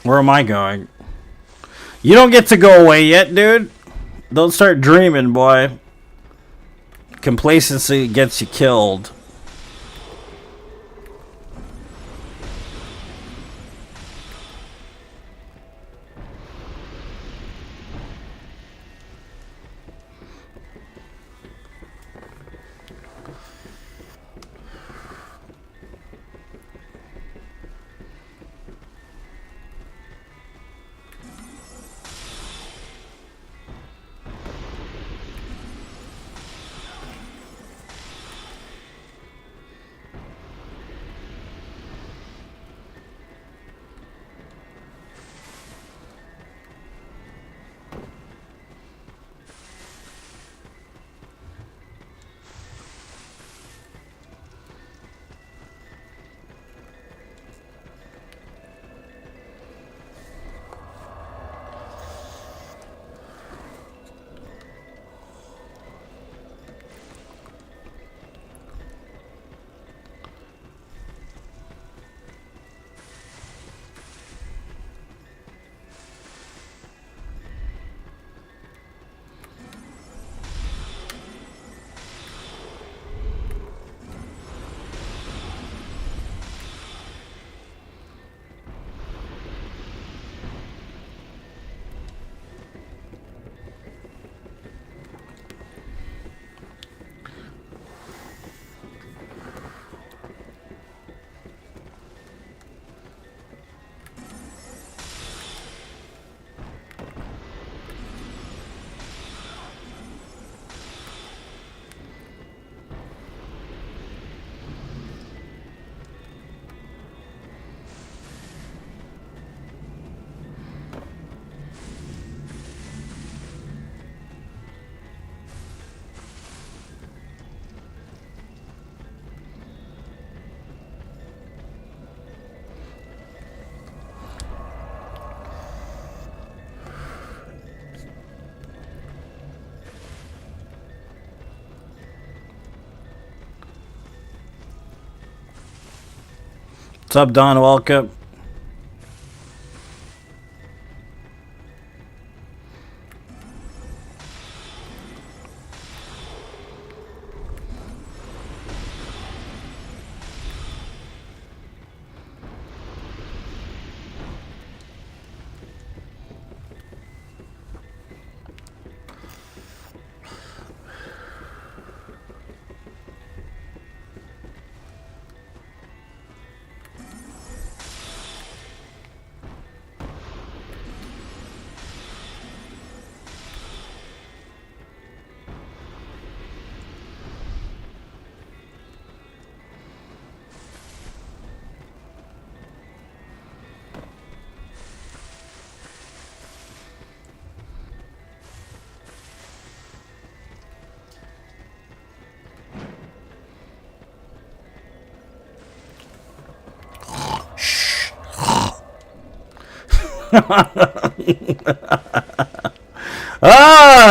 Where am I going? You don't get to go away yet, dude. Don't start dreaming, boy. Complacency gets you killed. What's up, Don? Welcome.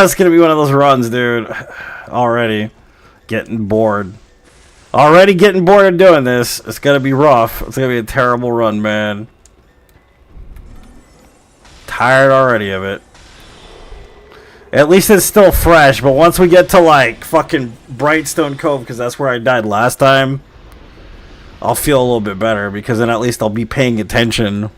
It's gonna be one of those runs, dude. Already getting bored. Already getting bored of doing this. It's gonna be rough. It's gonna be a terrible run, man. Tired already of it. At least it's still fresh, but once we get to like fucking Brightstone Cove, because that's where I died last time, I'll feel a little bit better, because then at least I'll be paying attention.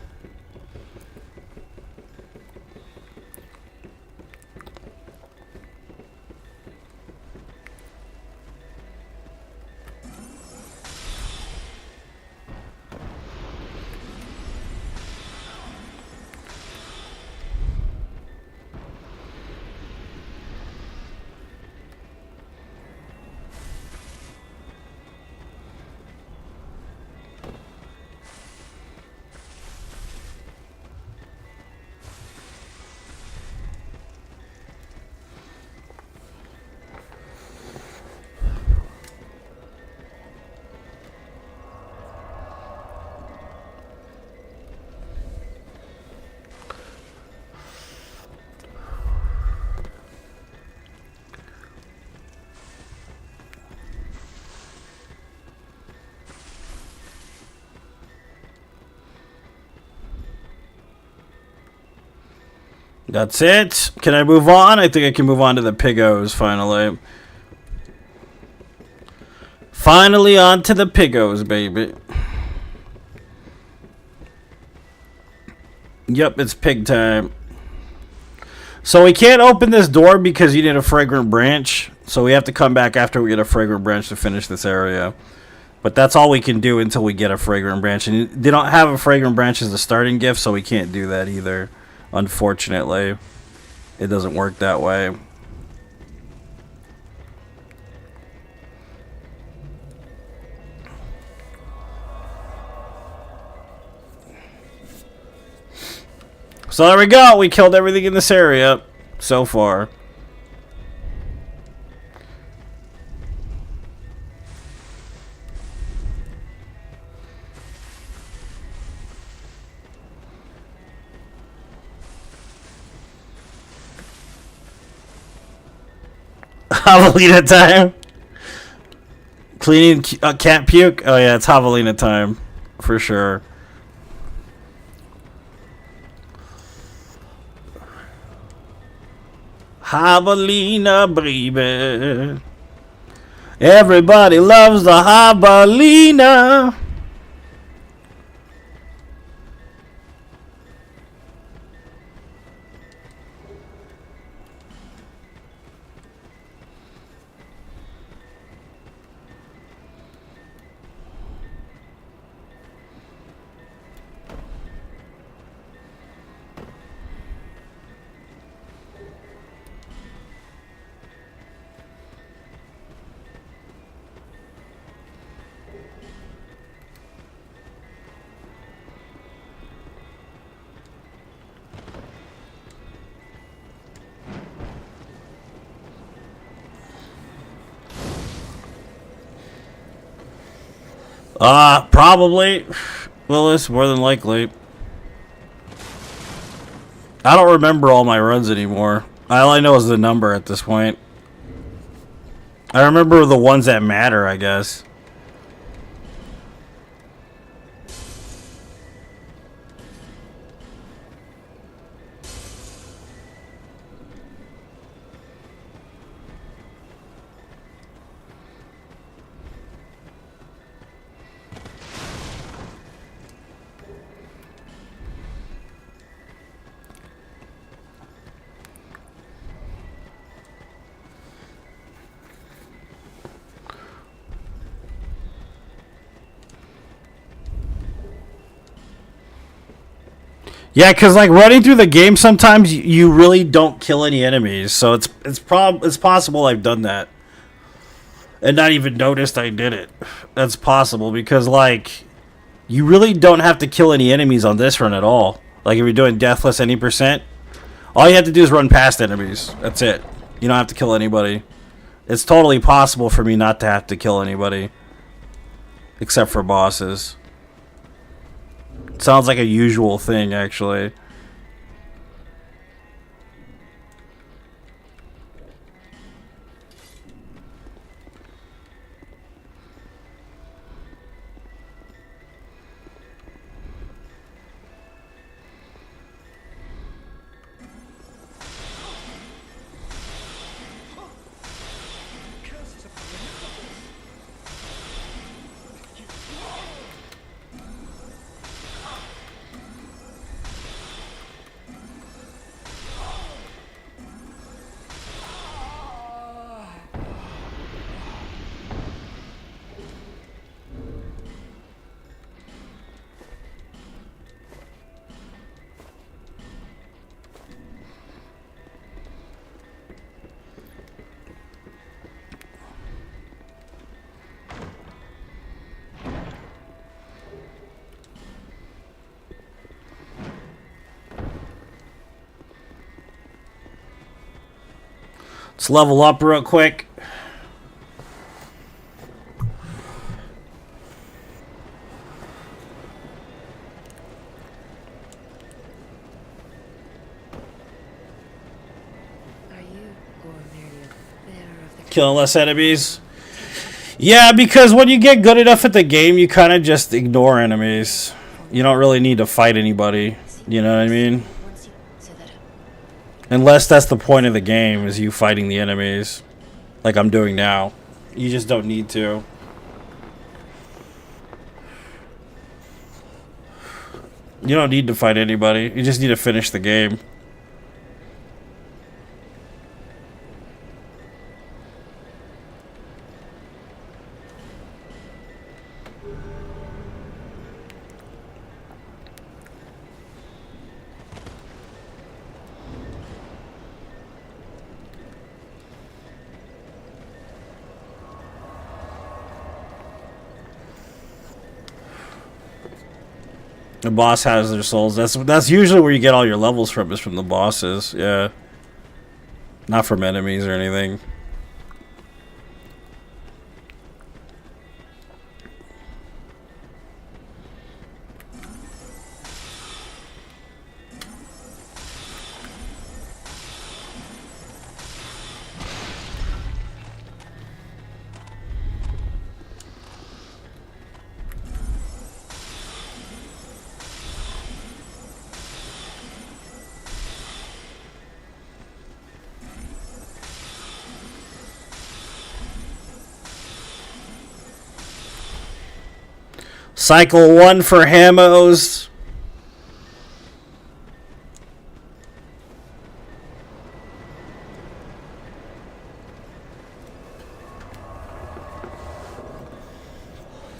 That's it. Can I move on? I think I can move on to the Piggos finally. Finally on to the Piggos, baby. Yep, it's pig time. So we can't open this door because you need a fragrant branch. So we have to come back after we get a fragrant branch to finish this area. But that's all we can do until we get a fragrant branch. And they don't have a fragrant branch as a starting gift, so we can't do that either. Unfortunately, it doesn't work that way. So there we go. We killed everything in this area so far. Javelina time. Cleaning cat puke. Oh yeah, it's javelina time for sure. Javelina, baby. Everybody loves the javelina. Probably. Willis, more than likely. I don't remember all my runs anymore. All I know is the number at this point. I remember the ones that matter, I guess. Yeah, because like running through the game, sometimes you really don't kill any enemies. So it's possible I've done that and not even noticed I did it. That's possible because like you really don't have to kill any enemies on this run at all. Like if you're doing deathless any percent, all you have to do is run past enemies. That's it. You don't have to kill anybody. It's totally possible for me not to have to kill anybody, except for bosses. Sounds like a usual thing, actually. Let's level up real quick. Killing less enemies. Yeah, because when you get good enough at the game, you kind of just ignore enemies. You don't really need to fight anybody. You know what I mean? Unless that's the point of the game, is you fighting the enemies. Like I'm doing now. You just don't need to. You don't need to fight anybody. You just need to finish the game. The boss has their souls. That's usually where you get all your levels from, is from the bosses. Yeah. Not from enemies or anything. Cycle 1 for Hamos.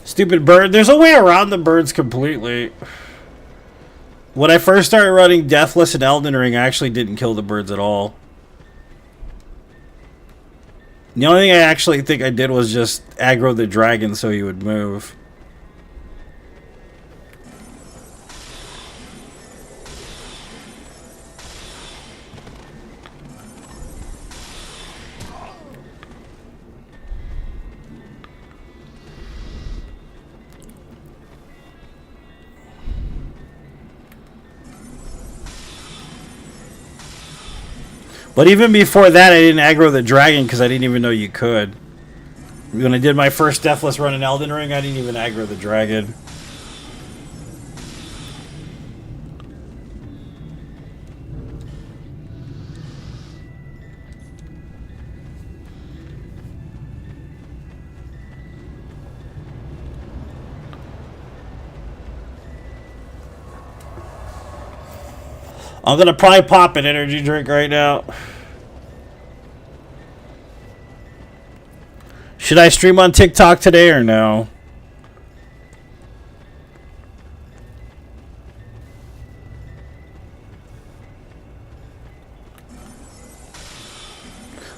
Stupid bird. There's a way around the birds completely. When I first started running Deathless and Elden Ring, I actually didn't kill the birds at all. The only thing I actually think I did was just aggro the dragon so he would move. But even before that, I didn't aggro the dragon because I didn't even know you could. When I did my first Deathless run in Elden Ring, I didn't even aggro the dragon. I'm gonna probably pop an energy drink right now. Should I stream on TikTok today or no?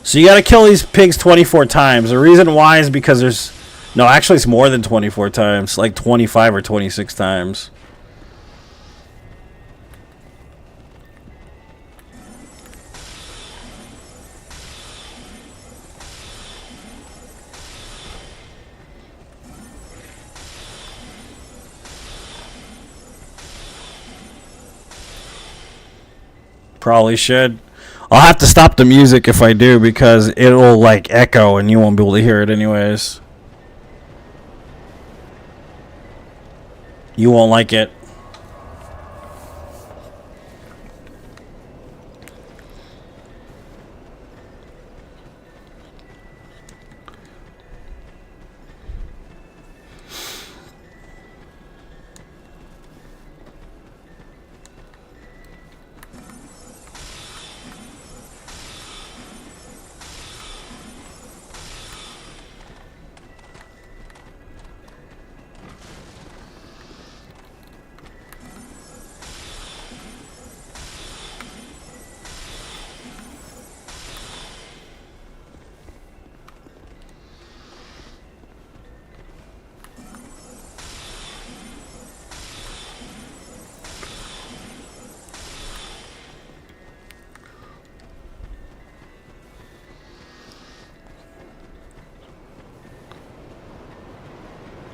So you gotta kill these pigs 24 times. The reason why is because there's... No, actually it's more than 24 times. Like 25 or 26 times. Probably should. I'll have to stop the music if I do because it'll like echo and you won't be able to hear it anyways. You won't like it.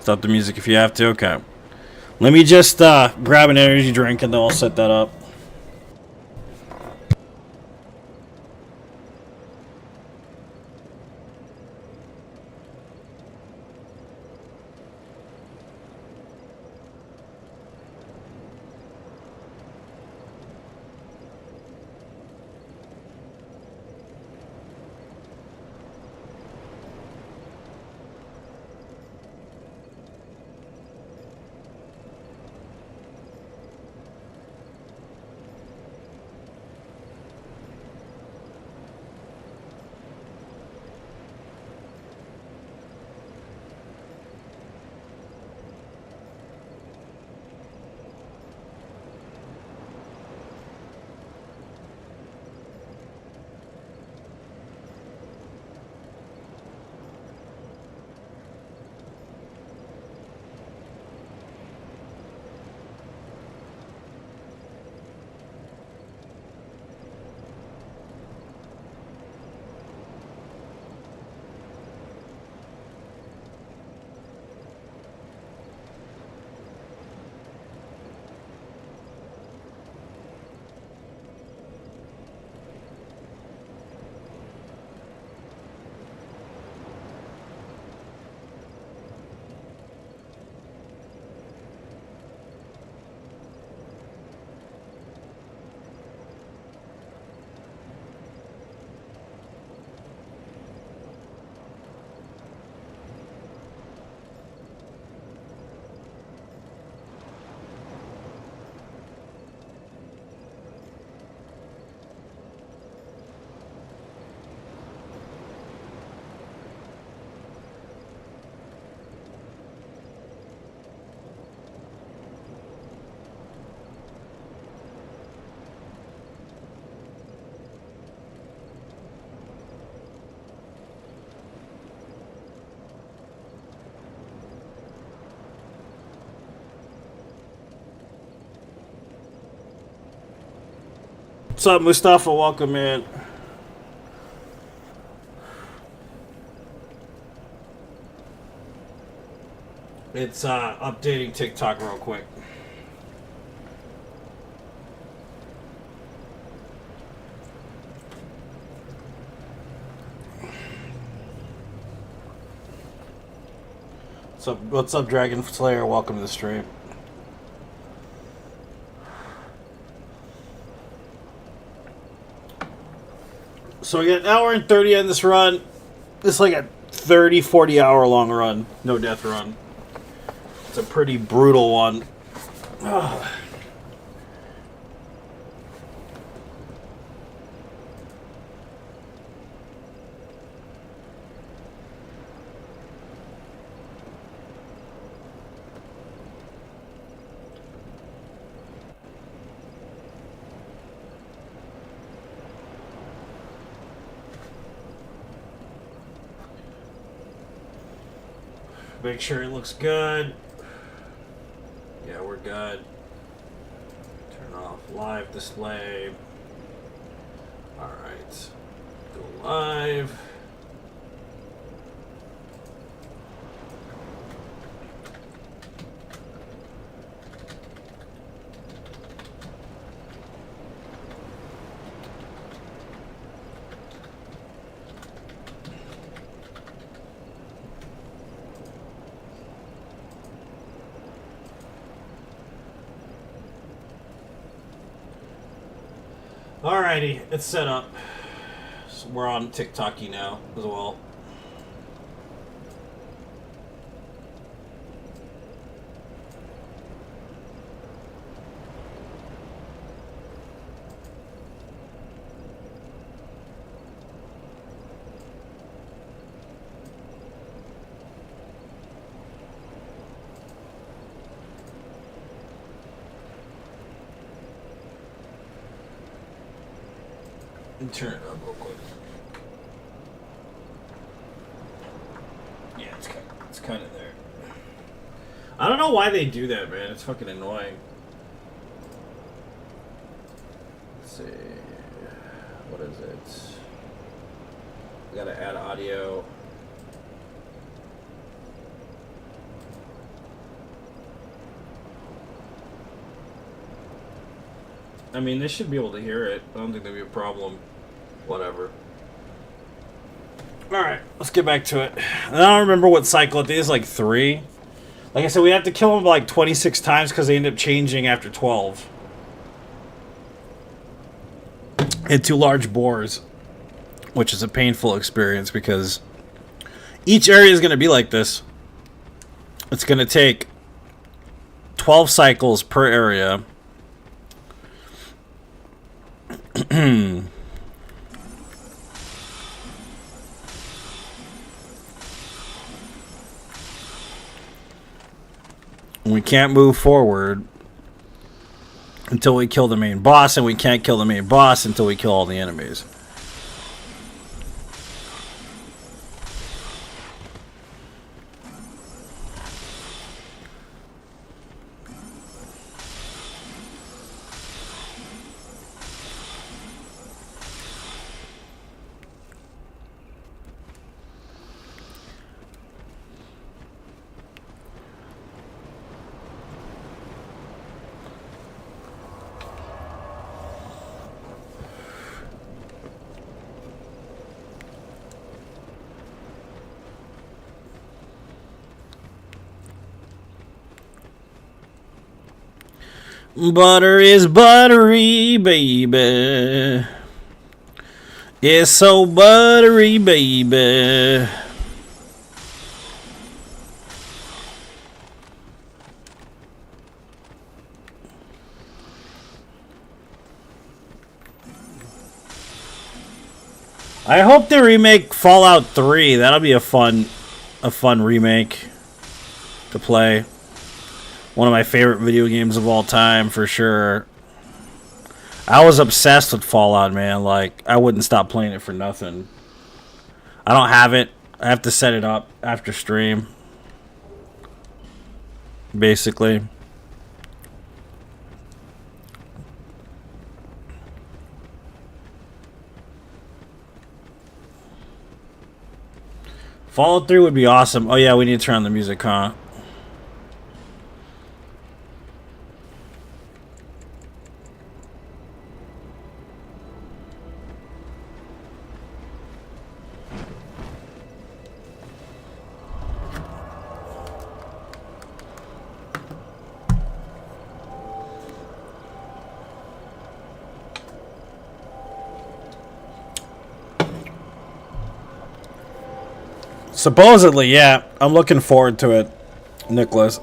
Stop the music if you have to. Okay. Let me just grab an energy drink and then I'll set that up. What's up, Mustafa? Welcome in. It's updating TikTok real quick. What's up, Dragon Slayer? Welcome to the stream. So we got an hour and 30 on this run. This is like a 30, 40 hour long run. No death run. It's a pretty brutal one. Ugh. Make sure it looks good. Yeah, we're good. Turn off live display. Alright. Go live. Alrighty, it's set up. So we're on TikToky now as well. Turn it up real quick. Yeah, it's kind of there. I don't know why they do that, man. It's fucking annoying. Let's see. What is it? I gotta add audio. I mean, they should be able to hear it. I don't think there'd be a problem. Whatever. Alright, let's get back to it. I don't remember what cycle it is, like 3. Like I said, we have to kill them like 26 times because they end up changing after 12. And 2 large boars, which is a painful experience because each area is going to be like this. It's going to take 12 cycles per area. We can't move forward until we kill the main boss, and we can't kill the main boss until we kill all the enemies. Butter is buttery, baby. It's so buttery, baby. I hope they remake Fallout 3. That'll be a fun remake to play. One of my favorite video games of all time, for sure. I was obsessed with Fallout, man. Like, I wouldn't stop playing it for nothing. I don't have it. I have to set it up after stream. Basically. Fallout 3 would be awesome. Oh yeah, we need to turn on the music, huh? Supposedly, yeah. I'm looking forward to it, Nicholas.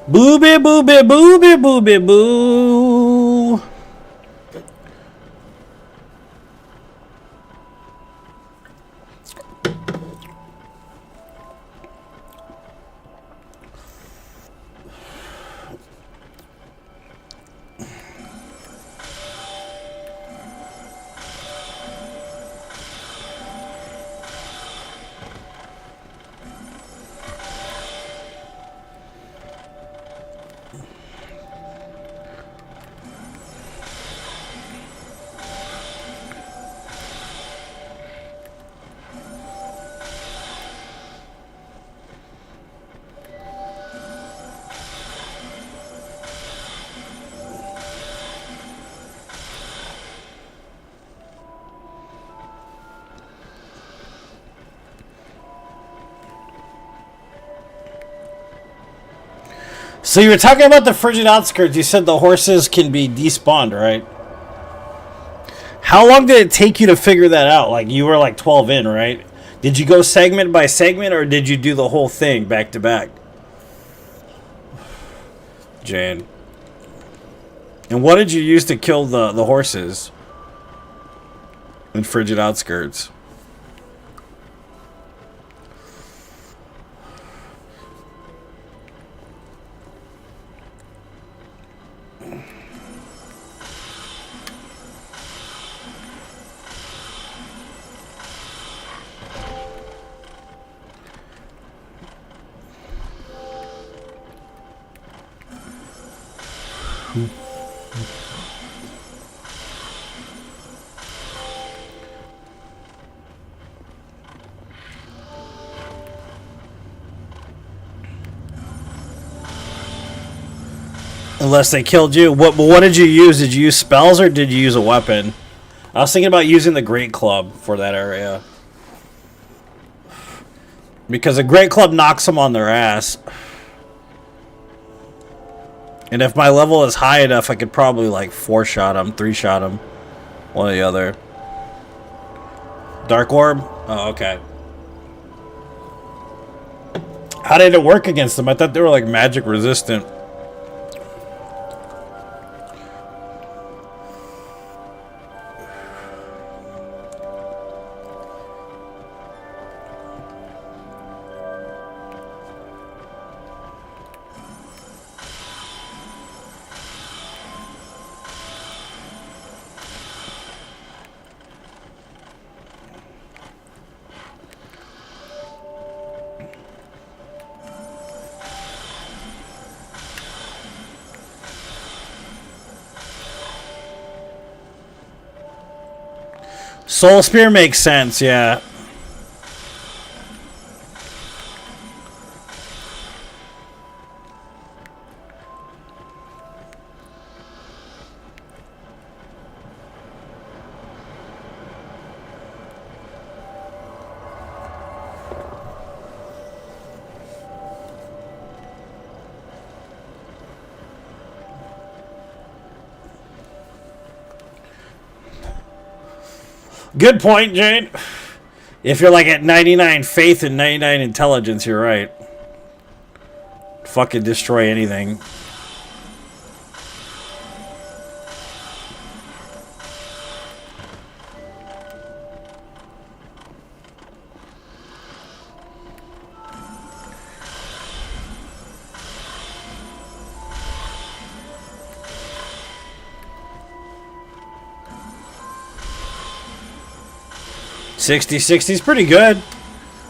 Booby booby booby booby boo. So you were talking about the frigid outskirts. You said the horses can be despawned, right? How long did it take you to figure that out? Like, you were like 12 in, right? Did you go segment by segment, or did you do the whole thing back to back? Jane. And what did you use to kill the horses in frigid outskirts? Unless they killed you. What did you use? Did you use spells or did you use a weapon? I was thinking about using the Great Club for that area. Because a Great Club knocks them on their ass. And if my level is high enough, I could probably like 4-shot them, 3-shot them. One or the other. Dark Orb? Oh, okay. How did it work against them? I thought they were like magic resistant. Soul Spear makes sense, yeah. Good point, Jane. If you're like at 99 faith and 99 intelligence, you're right. Fucking destroy anything. $60 is pretty good.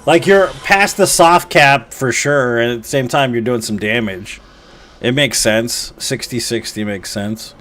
Like, you're past the soft cap for sure, and at the same time you're doing some damage. It makes sense. 60-60 makes sense.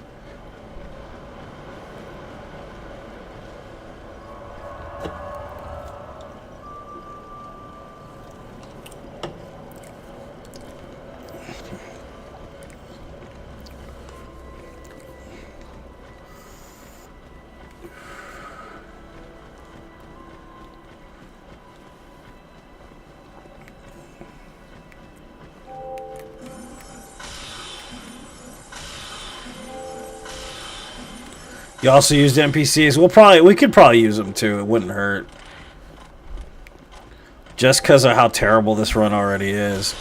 You also used NPCs. We could probably use them too. It wouldn't hurt. Just because of how terrible this run already is.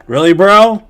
Really, bro?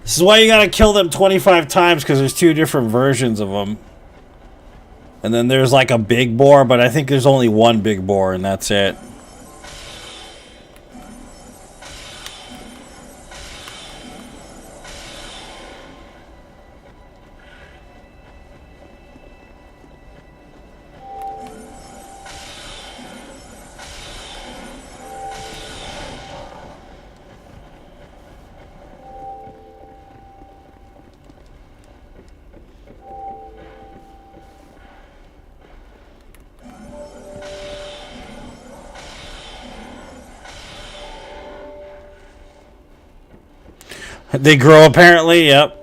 This is why you gotta kill them 25 times, because there's two different versions of them. And then there's like a big boar, but I think there's only one big boar and that's it. They grow apparently, yep.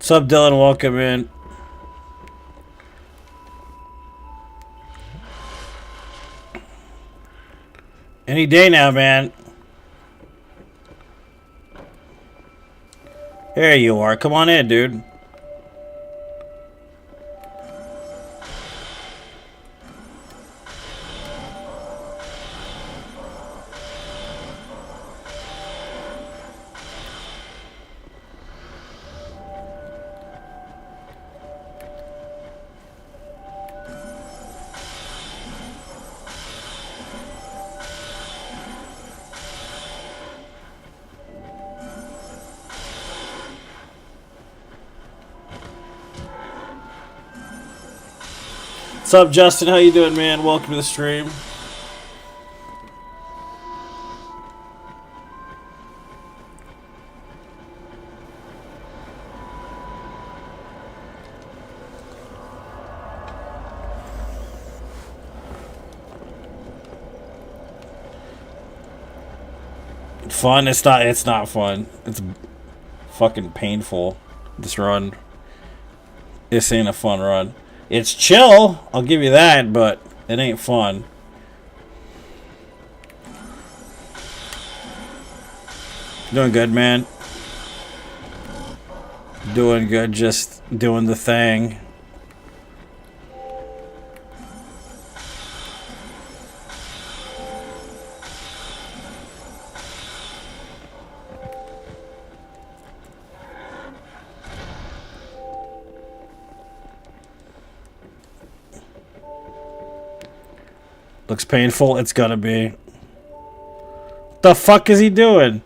What's up, Dylan? Welcome in. Any day now, man. There you are. Come on in, dude. What's up, Justin? How you doing, man? Welcome to the stream. Fun? It's not. It's not fun. It's fucking painful. This run. This ain't a fun run. It's chill, I'll give you that, but it ain't fun. Doing good, man. Doing good, just doing the thing. Looks painful. It's gonna be. What the fuck is he doing?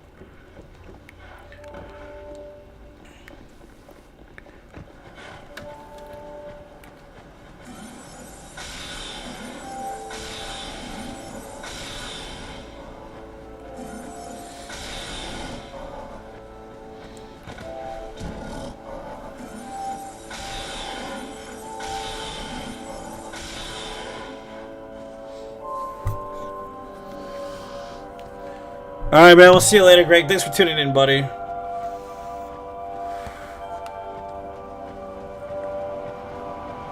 Alright, man. We'll see you later, Greg. Thanks for tuning in, buddy.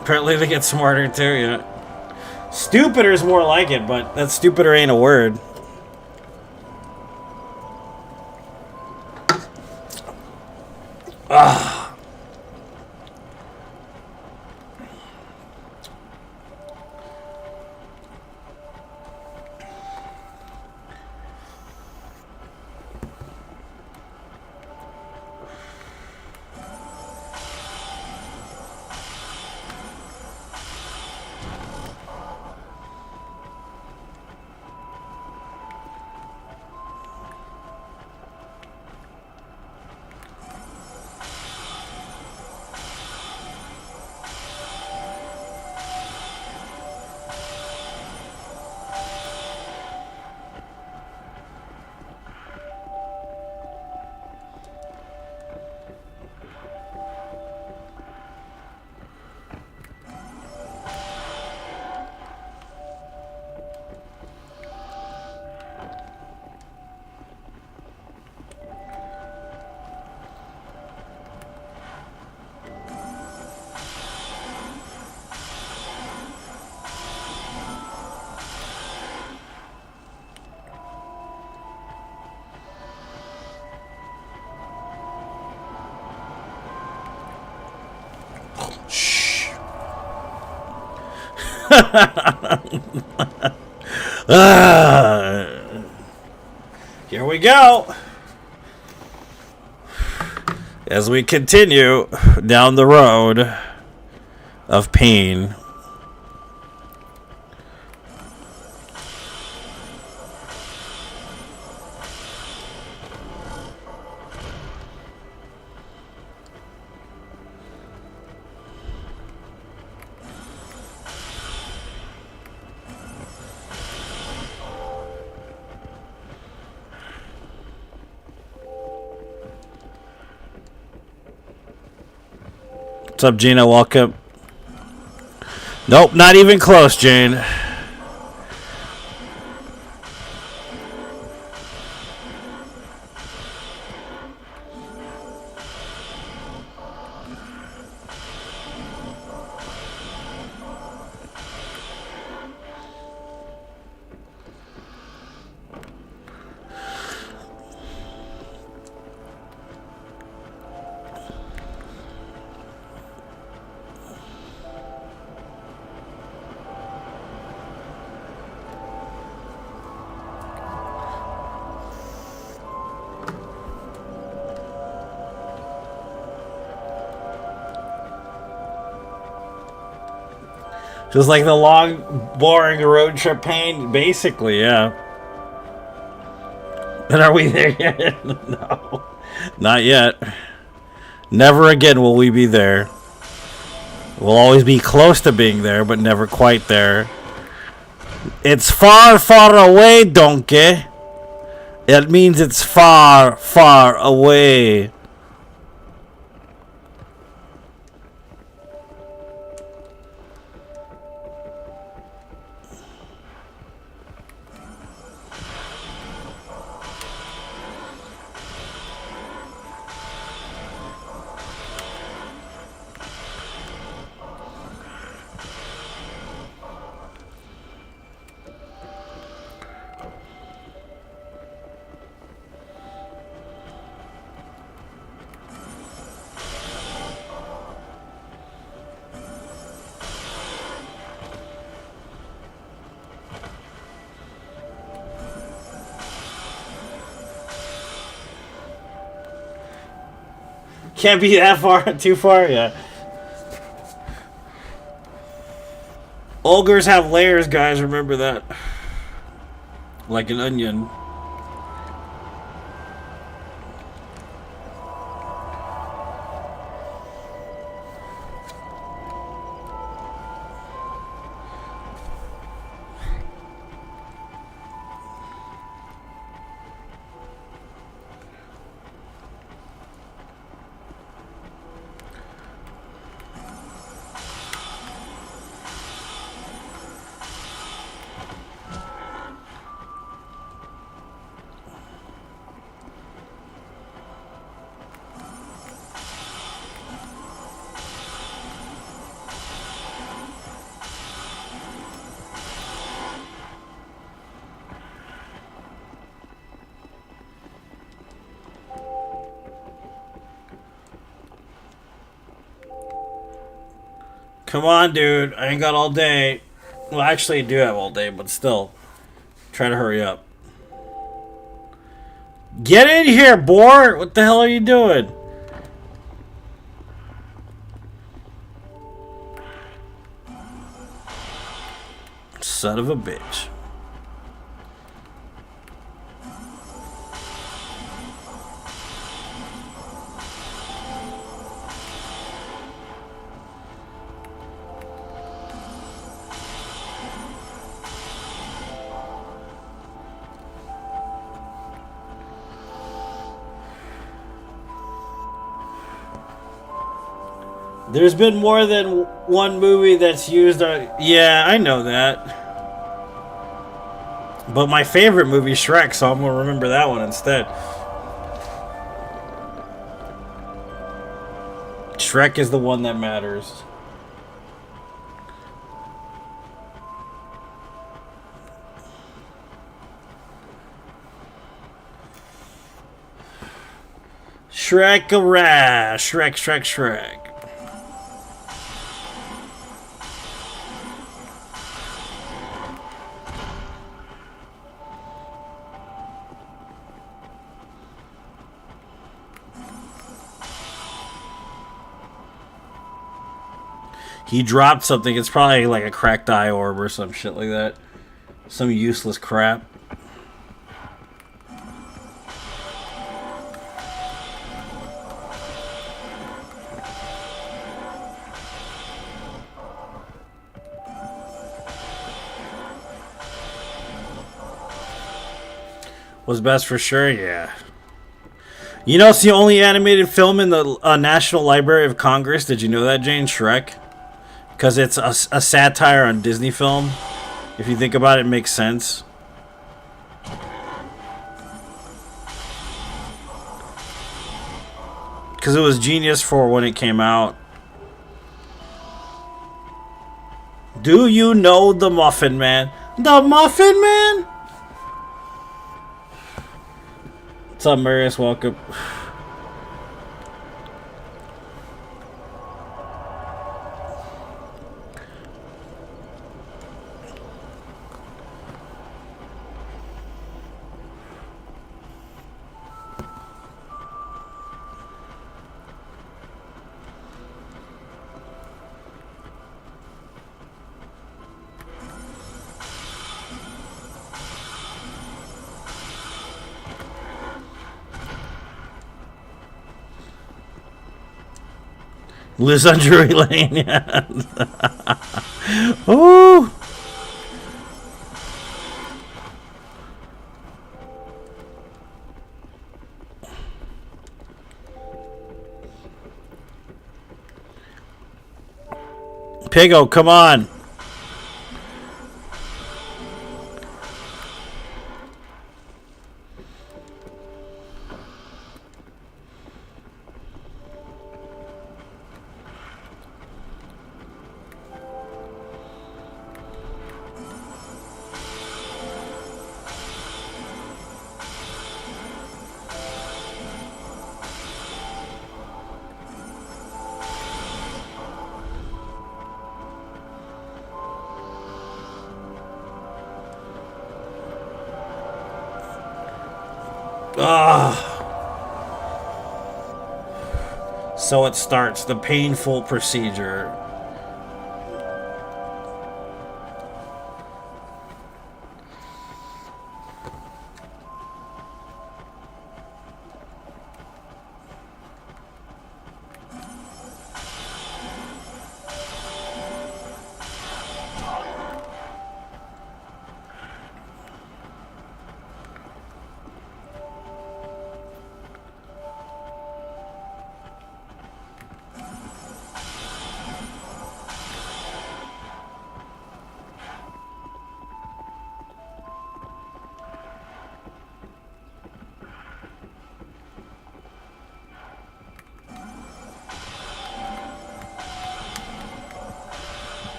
Apparently they get smarter, too, yeah. Stupider is more like it, but that stupider ain't a word. Ah. Here we go. As we continue down the road of pain. What's up, Gina? Welcome. Nope, not even close, Jane. Just like the long, boring road trip pain, basically, yeah. And are we there yet? No. Not yet. Never again will we be there. We'll always be close to being there, but never quite there. It's far, far away, donkey. It means it's far, far away. Can't be that far, too far, yeah. Ogres have layers, guys, remember that. Like an onion. Come on, dude. I ain't got all day. Well, actually, I do have all day, but still. Try to hurry up. Get in here, boar! What the hell are you doing? Son of a bitch. There's been more than one movie that's used our... Yeah, I know that. But my favorite movie is Shrek, so I'm going to remember that one instead. Shrek is the one that matters. Shrek-a-ra! Shrek, Shrek, Shrek. He dropped something. It's probably like a cracked eye orb or some shit like that. Some useless crap. Was best for sure, yeah. You know, it's the only animated film in the National Library of Congress. Did you know that, Jane? Shrek? Because it's a satire on Disney film. If you think about it, it makes sense. Because it was genius for when it came out. Do you know the Muffin Man? The Muffin Man? What's up, Marius? Welcome. Liz on Drury Lane, yeah. Ooh. Pigo, come on. So it starts the painful procedure.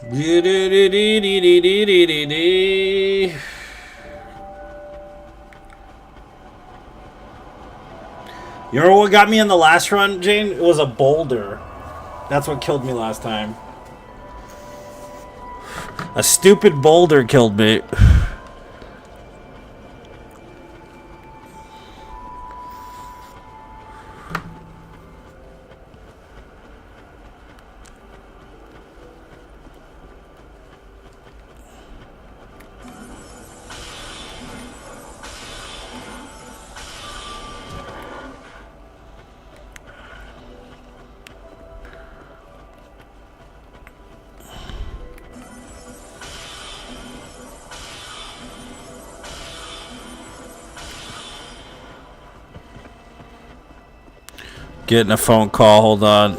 You remember what got me in the last run, Jane? It was a boulder. That's what killed me last time. A stupid boulder killed me. Getting a phone call, hold on.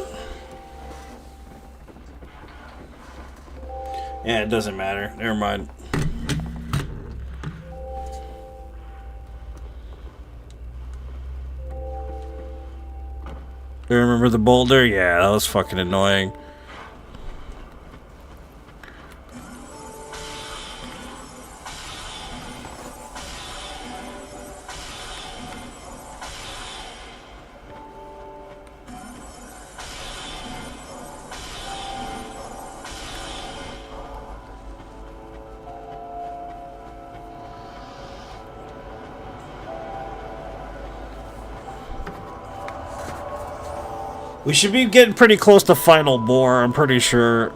Yeah, it doesn't matter. Never mind. You remember the boulder? Yeah, that was fucking annoying. We should be getting pretty close to final boar, I'm pretty sure.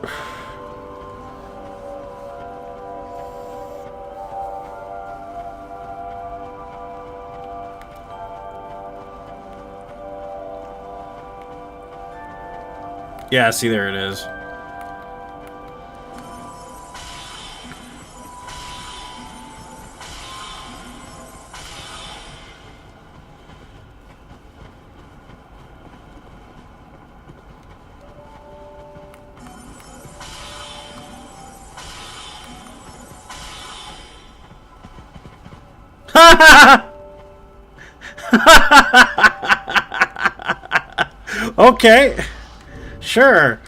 Yeah, see, there it is. Okay. Sure.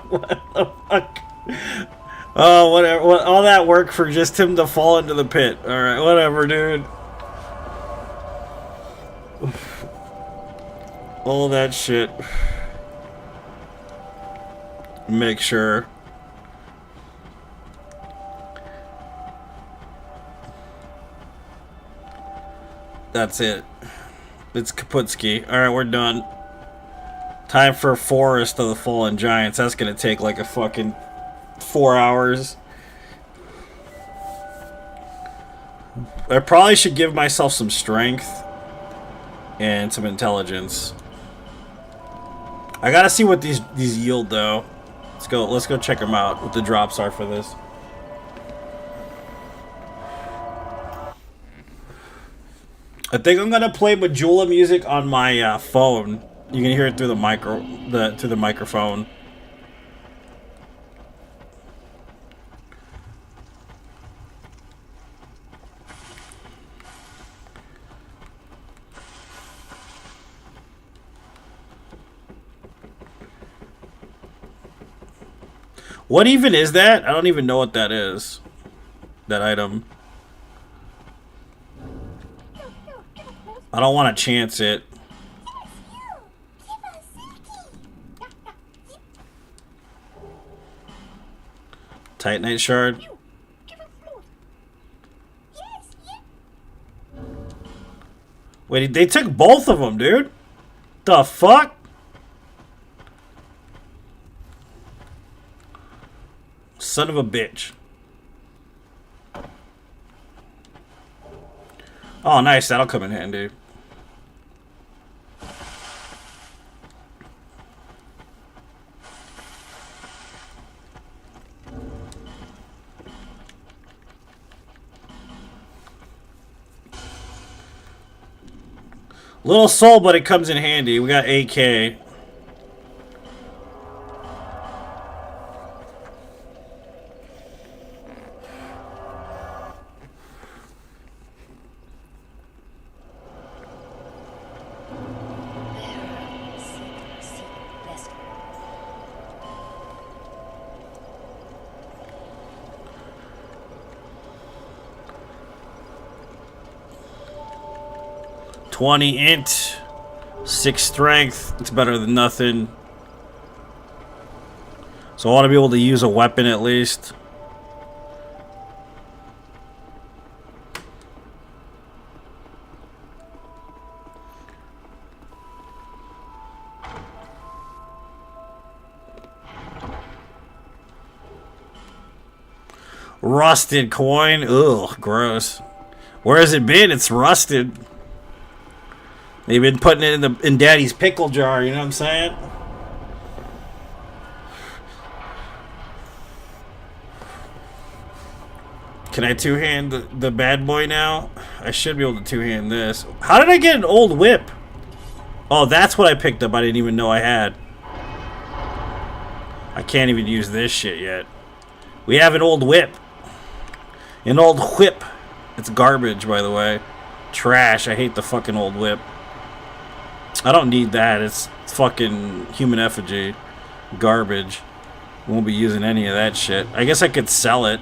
What the fuck? Oh, whatever. All that work for just him to fall into the pit. Alright, whatever, dude. All that shit. Make sure. That's it. It's Kaputski. Alright, we're done. Time for Forest of the Fallen Giants. That's gonna take like a fucking 4 hours. I probably should give myself some strength and some intelligence. I gotta see what these yield though. Let's go check them out. What the drops are for this. I think I'm gonna play Majula music on my phone. You can hear it through the microphone. What even is that? I don't even know what that is. That item. I don't want to chance it. Titanite shard. Wait, they took both of them, dude. The fuck? Son of a bitch. Oh, nice. That'll come in handy. Little soul, but it comes in handy. We got AK. $20 int, 6 strength. It's better than nothing. So I want to be able to use a weapon at least. Rusted coin. Ugh, gross. Where has it been? It's rusted. They've been putting it in Daddy's pickle jar, you know what I'm saying? Can I two-hand the bad boy now? I should be able to two-hand this. How did I get an old whip? Oh, that's what I picked up I didn't even know I had. I can't even use this shit yet. We have an old whip. An old whip. It's garbage, by the way. Trash. I hate the fucking old whip. I don't need that. It's fucking human effigy. Garbage. Won't be using any of that shit. I guess I could sell it.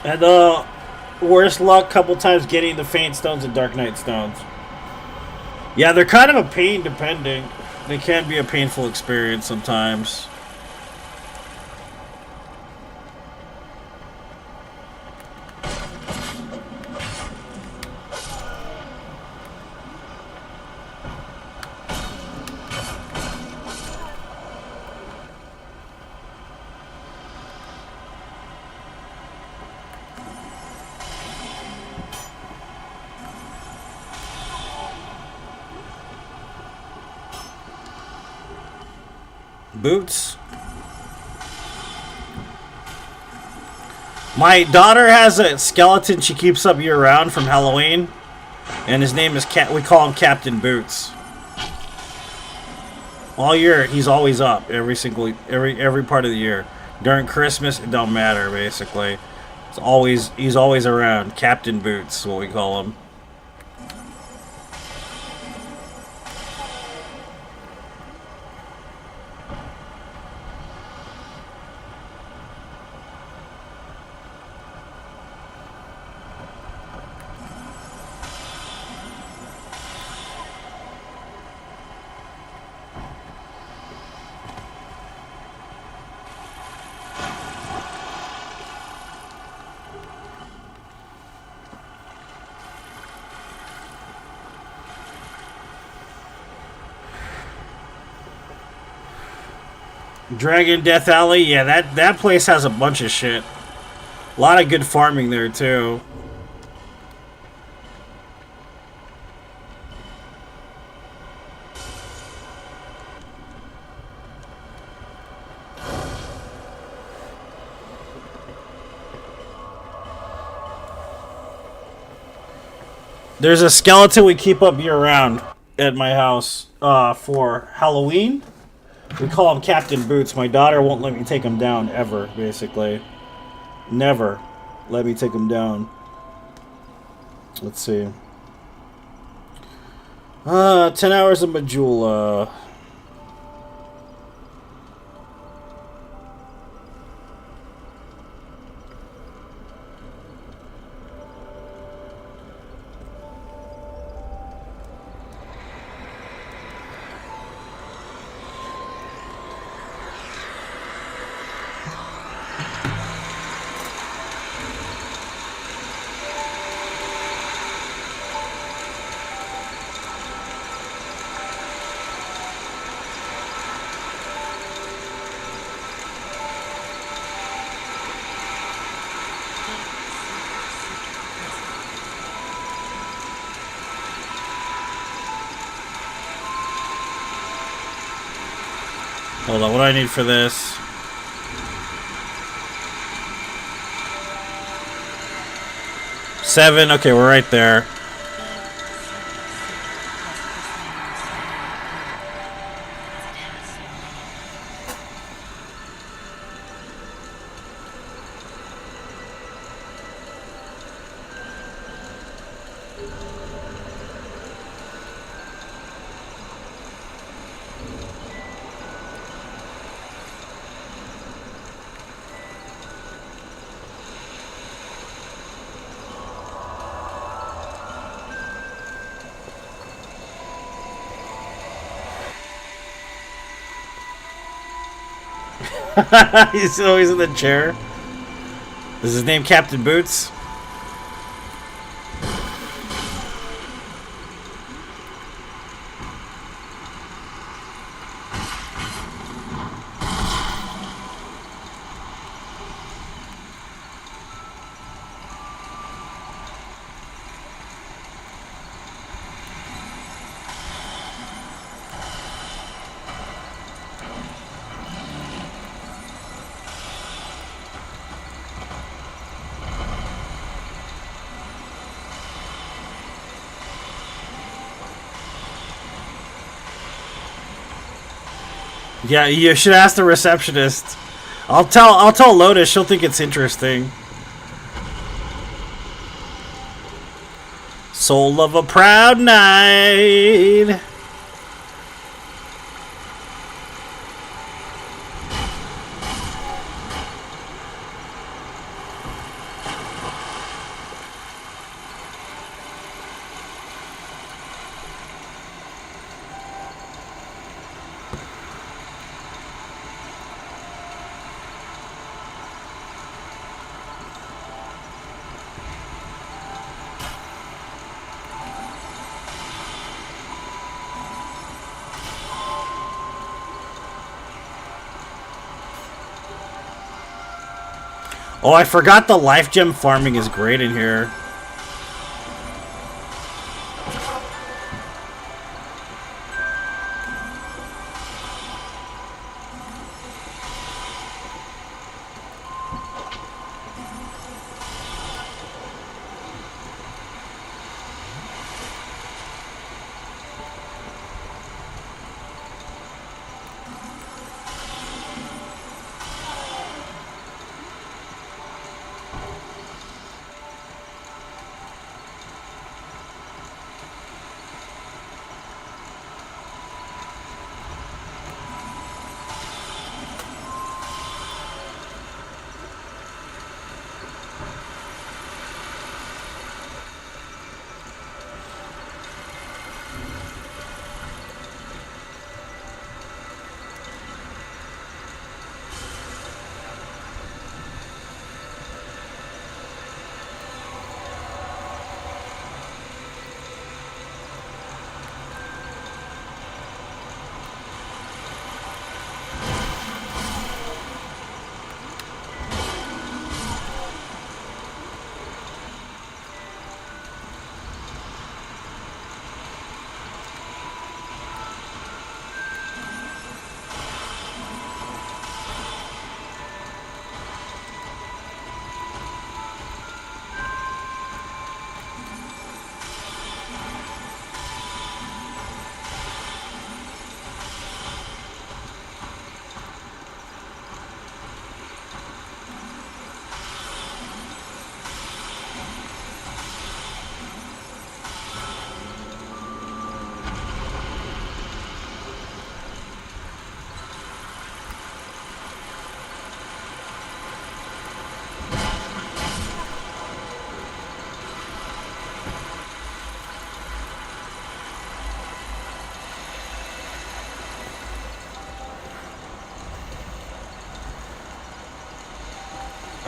And worst luck couple times getting the Faint Stones and Dark Knight Stones. Yeah, they're kind of a pain depending. They can be a painful experience sometimes. Boots. My daughter has a skeleton she keeps up year-round from Halloween, and his name is we call him Captain Boots. All year, he's always up. Every part of the year. During Christmas, it don't matter. Basically, he's always around. Captain Boots, is what we call him. Dragon Death Alley, yeah, that place has a bunch of shit. A lot of good farming there, too. There's a skeleton we keep up year-round at my house for Halloween. We call him Captain Boots. My daughter won't let me take him down ever, basically. Never let me take him down. Let's see. 10 hours of Majula. Hold on, what do I need for this? Seven, okay, we're right there. He's always in the chair. Is his name Captain Boots? Yeah, you should ask the receptionist. I'll tell Lotus. She'll think it's interesting. Soul of a proud knight. Oh, I forgot the life gem farming is great in here.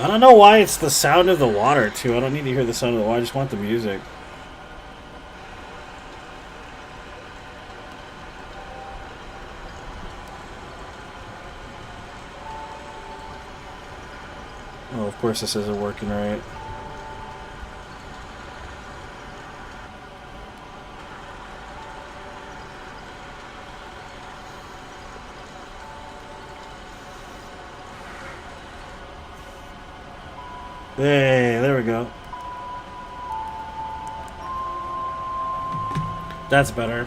I don't know why it's the sound of the water, too. I don't need to hear the sound of the water. I just want the music. Oh, of course this isn't working right. Hey, there we go. That's better.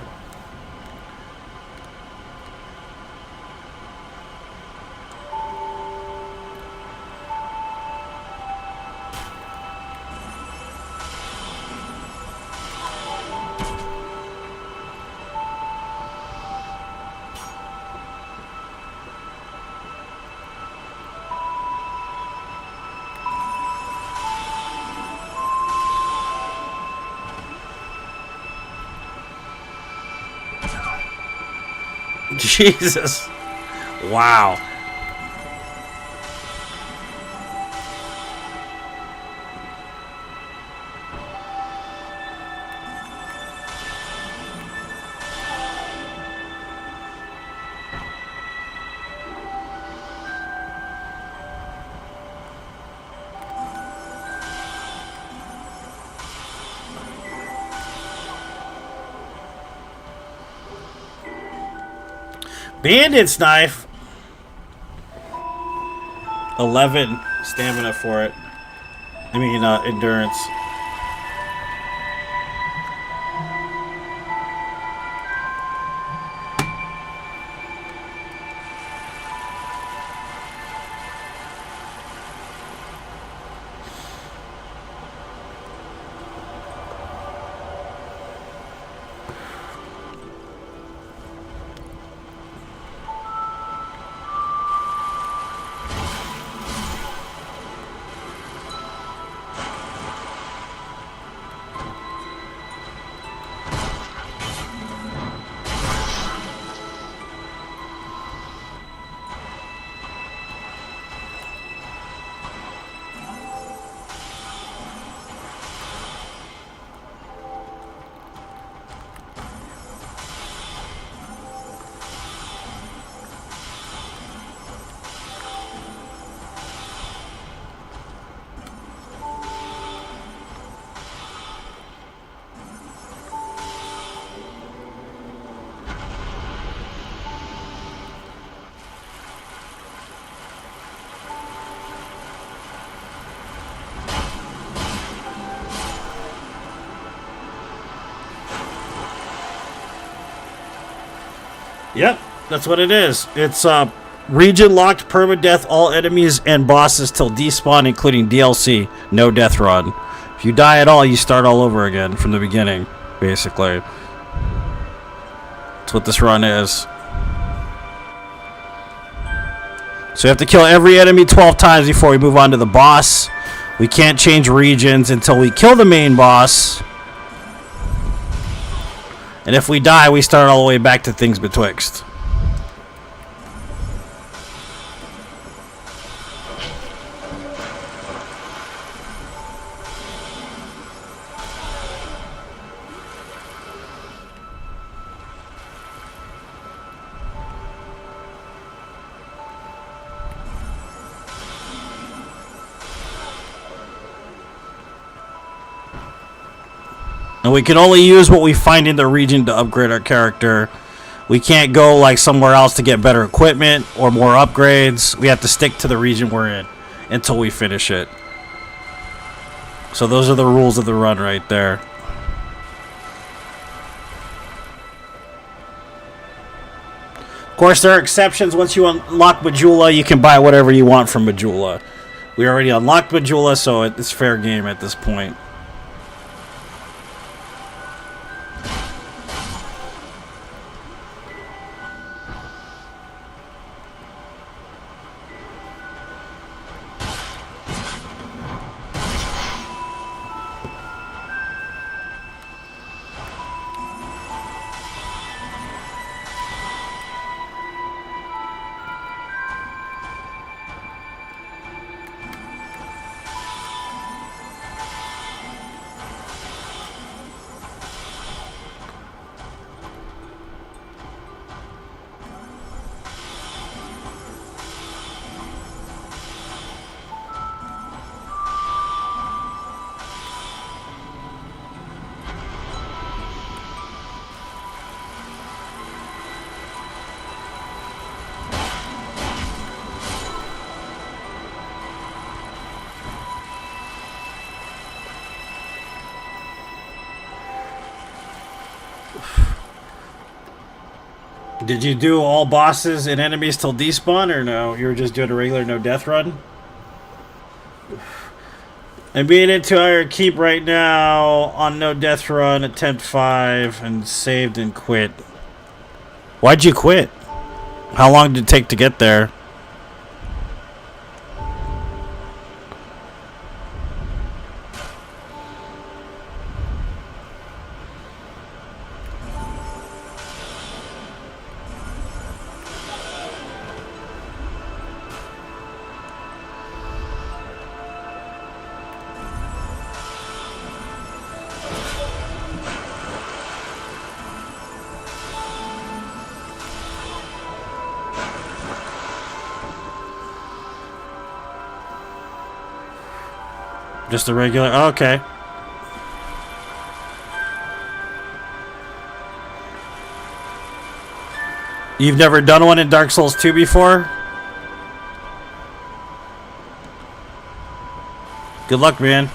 Jesus. Wow. Bandit's knife. 11 stamina for it. I mean, endurance. Yep, that's what it is. It's region locked permadeath all enemies and bosses till despawn, including DLC. No death run. If you die at all, you start all over again from the beginning, basically. That's what this run is. So you have to kill every enemy 12 times before we move on to the boss. We can't change regions until we kill the main boss. And if we die, we start all the way back to things betwixt. And we can only use what we find in the region to upgrade our character. We can't go like somewhere else to get better equipment or more upgrades. We have to stick to the region we're in until we finish it. So those are the rules of the run right there. Of course, there are exceptions. Once you unlock Majula, you can buy whatever you want from Majula. We already unlocked Majula, so it's fair game at this point. Did you do all bosses and enemies till despawn, or no? You were just doing a regular no death run? I'm being into our keep right now on no death run, attempt 5, and saved and quit. Why'd you quit? How long did it take to get there? Just a regular... Oh, okay. You've never done one in Dark Souls 2 before? Good luck, man.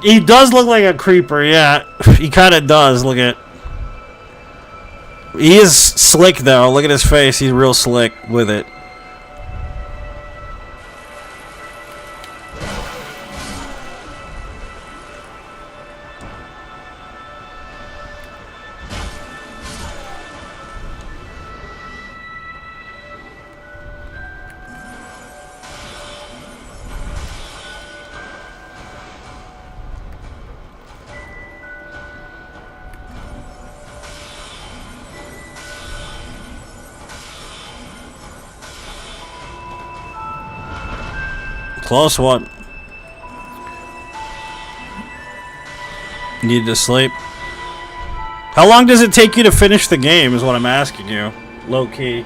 He does look like a creeper, yeah. He kind of does. Look at... He is slick, though. Look at his face. He's real slick with it. Close one. Need to sleep. How long does it take you to finish the game is what I'm asking you. Low key.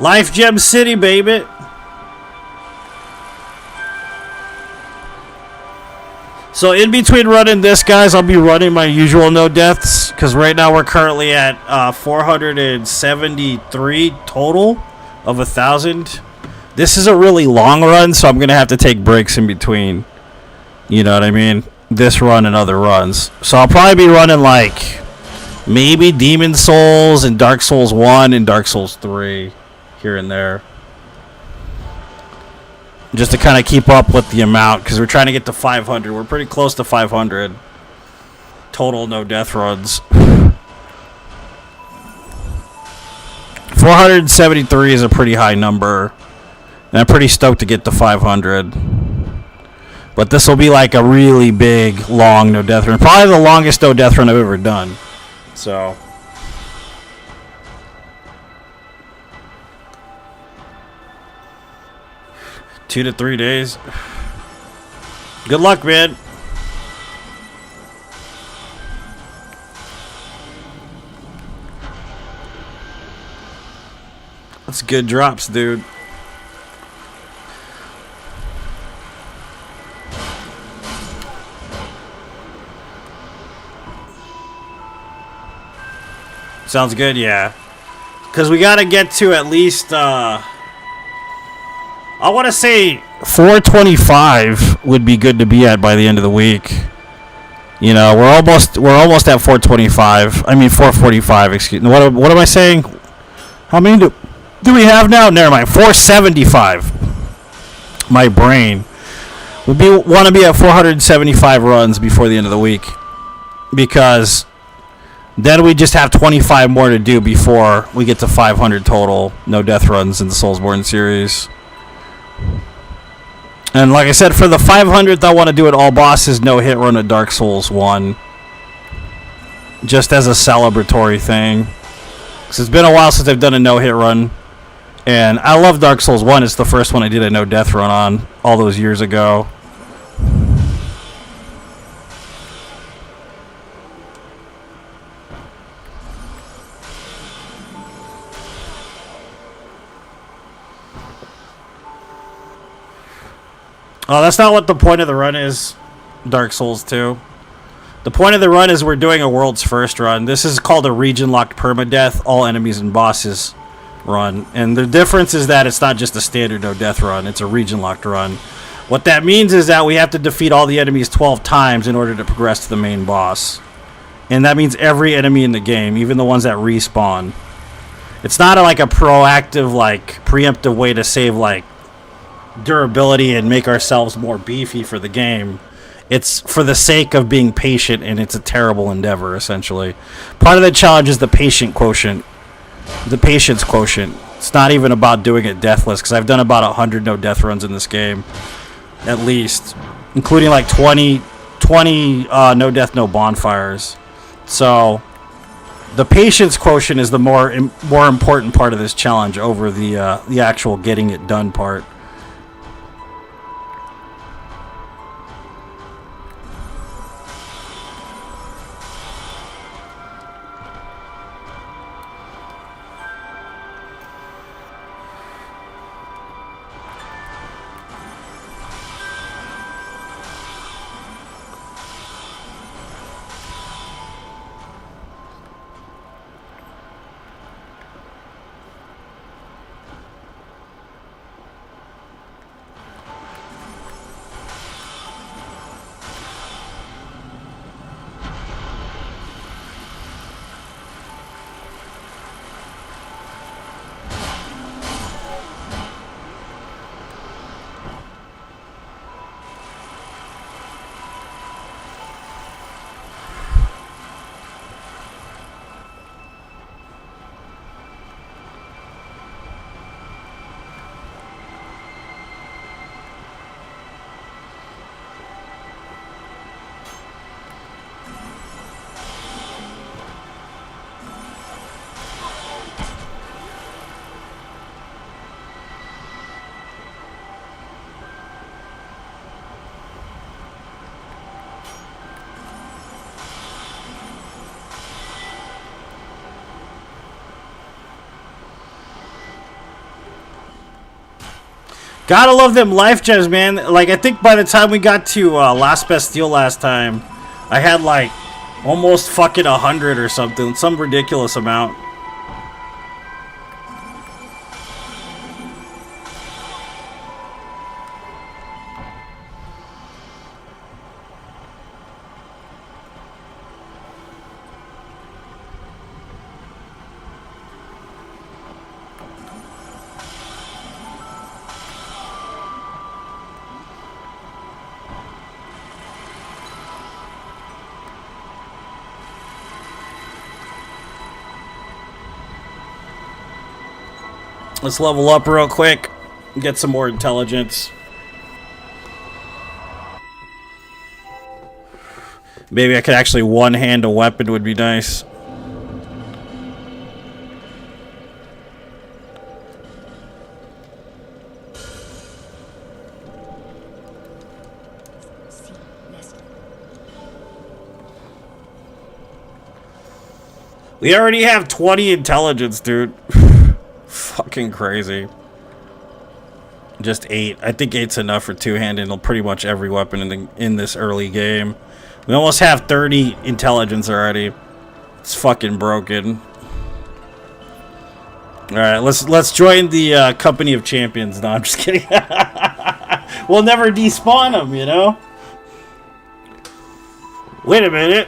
Life Gem City, baby. So in between running this, guys, I'll be running my usual no deaths, because right now we're currently at 473 total of 1,000. This is a really long run, so I'm gonna have to take breaks in between. You know what I mean? This run and other runs. So I'll probably be running like maybe Demon Souls and Dark Souls 1 and Dark Souls 3. Here and there, just to kind of keep up with the amount, because we're trying to get to 500. We're pretty close to 500 total no death runs. 473 is a pretty high number, and I'm pretty stoked to get to 500. But this will be like a really big, long no death run, probably the longest no death run I've ever done. So 2 to 3 days. Good luck, man. That's good drops, dude. Sounds good, yeah. Because we got to get to at least, I want to say 425 would be good to be at by the end of the week. You know, we're almost at 425. I mean 445. Excuse me. What am I saying? How many do we have now? Never mind. 475. My brain would want to be at 475 runs before the end of the week, because then we just have 25 more to do before we get to 500 total no death runs in the Soulsborne series. And like I said, for the 500th, I want to do it all bosses, no hit run at Dark Souls 1. Just as a celebratory thing. Because it's been a while since I've done a no hit run. And I love Dark Souls 1. It's the first one I did a no death run on all those years ago. Oh, that's not what the point of the run is, Dark Souls 2. The point of the run is we're doing a world's first run. This is called a region-locked permadeath, all enemies and bosses run. And the difference is that it's not just a standard no-death run, it's a region-locked run. What that means is that we have to defeat all the enemies 12 times in order to progress to the main boss. And that means every enemy in the game, even the ones that respawn. It's not like a proactive, like, preemptive way to save, like, durability and make ourselves more beefy for the game. It's for the sake of being patient, and it's a terrible endeavor, essentially. Part of the challenge is the patient quotient. The patience quotient. It's not even about doing it deathless, because I've done about 100 no death runs in this game. At least. Including like 20 no death, no bonfires. So the patience quotient is the more important part of this challenge over the actual getting it done part. Gotta love them life gems, man. Like, I think by the time we got to Last Bastille last time, I had like almost fucking 100 or something. Some ridiculous amount. Let's level up real quick. Get some more intelligence. Maybe I could actually one-hand a weapon would be nice. We already have 20 intelligence, dude. Fucking crazy. Just 8. I think 8's enough for two-handed on pretty much every weapon in this early game. We almost have 30 intelligence already. It's fucking broken. All right, let's join the company of champions. No, I'm just kidding. We'll never despawn them, you know. Wait a minute.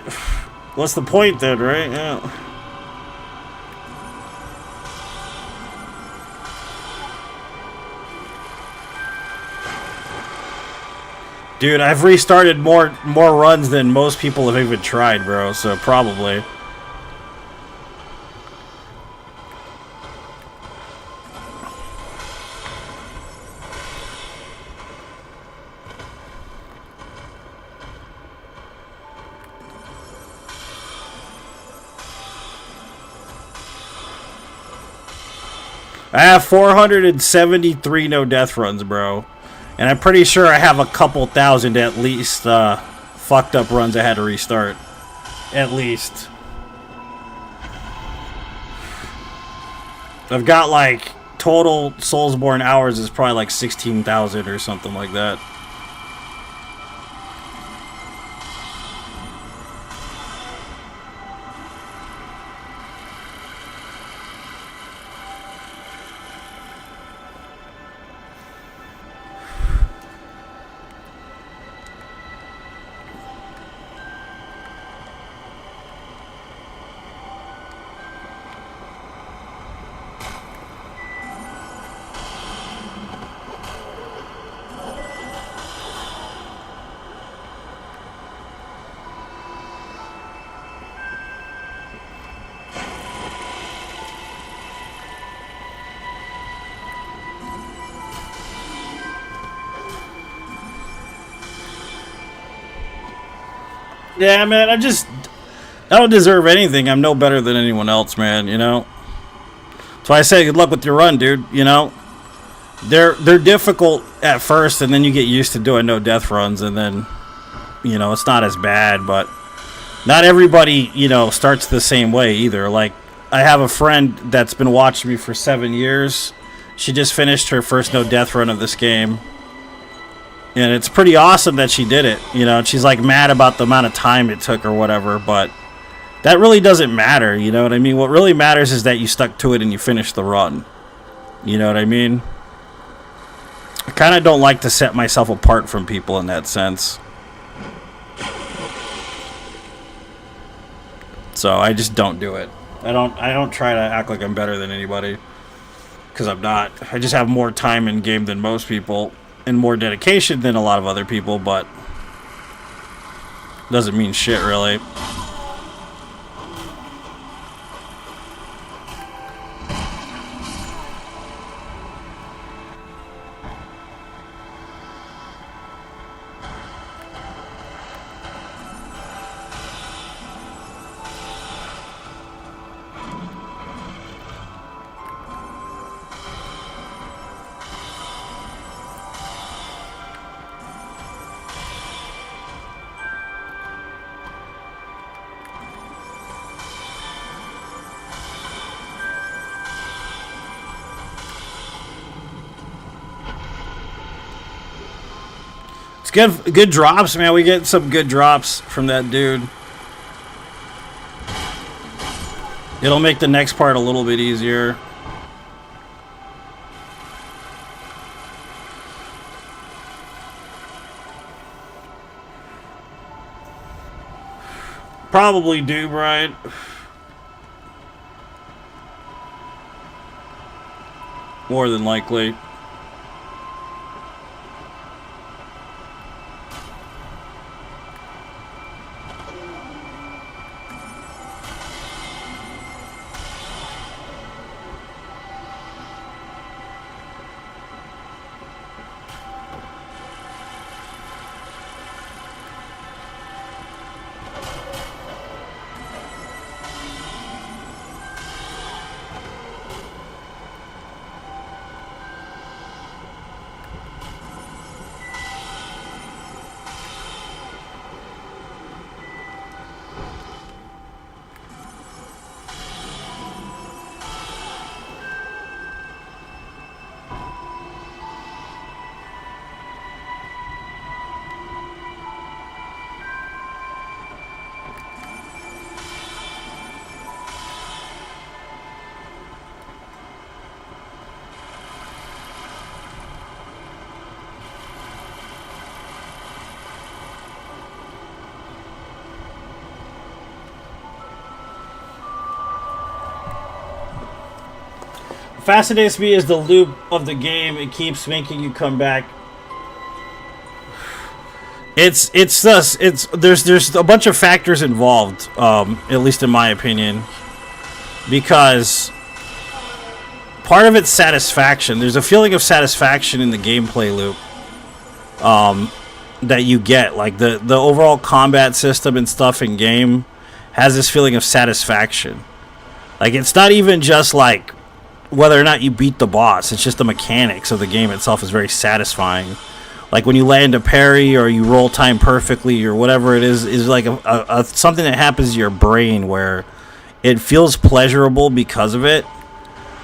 What's the point then, right? Yeah. Dude, I've restarted more runs than most people have even tried, bro. So probably. I have 473 no death runs, bro. And I'm pretty sure I have a couple thousand at least fucked up runs I had to restart. At least. I've got like total Soulsborne hours is probably like 16,000 or something like that. Yeah, man, I don't deserve anything. I'm no better than anyone else, man, you know? That's why I say good luck with your run, dude, you know? They're difficult at first, and then you get used to doing no death runs, and then, you know, it's not as bad, but not everybody, you know, starts the same way either. Like, I have a friend that's been watching me for 7 years. She just finished her first no death run of this game. And it's pretty awesome that she did it, you know. She's like mad about the amount of time it took or whatever, but that really doesn't matter, you know what I mean? What really matters is that you stuck to it and you finished the run. You know what I mean? I kind of don't like to set myself apart from people in that sense. So I just don't do it. I don't try to act like I'm better than anybody, because I'm not. I just have more time in game than most people. And more dedication than a lot of other people, but doesn't mean shit, really. It's good drops, man. We get some good drops from that dude. It'll make the next part a little bit easier. Probably do, right? More than likely. fascinates me is the loop of the game. It keeps making you come back. There's a bunch of factors involved, at least in my opinion, because part of it's satisfaction. There's a feeling of satisfaction in the gameplay loop that you get. Like the overall combat system and stuff in game has this feeling of satisfaction. Like it's not even just like whether or not you beat the boss. It's just the mechanics of the game itself is very satisfying. Like when you land a parry or you roll time perfectly or whatever it is like a something that happens to your brain where it feels pleasurable because of it.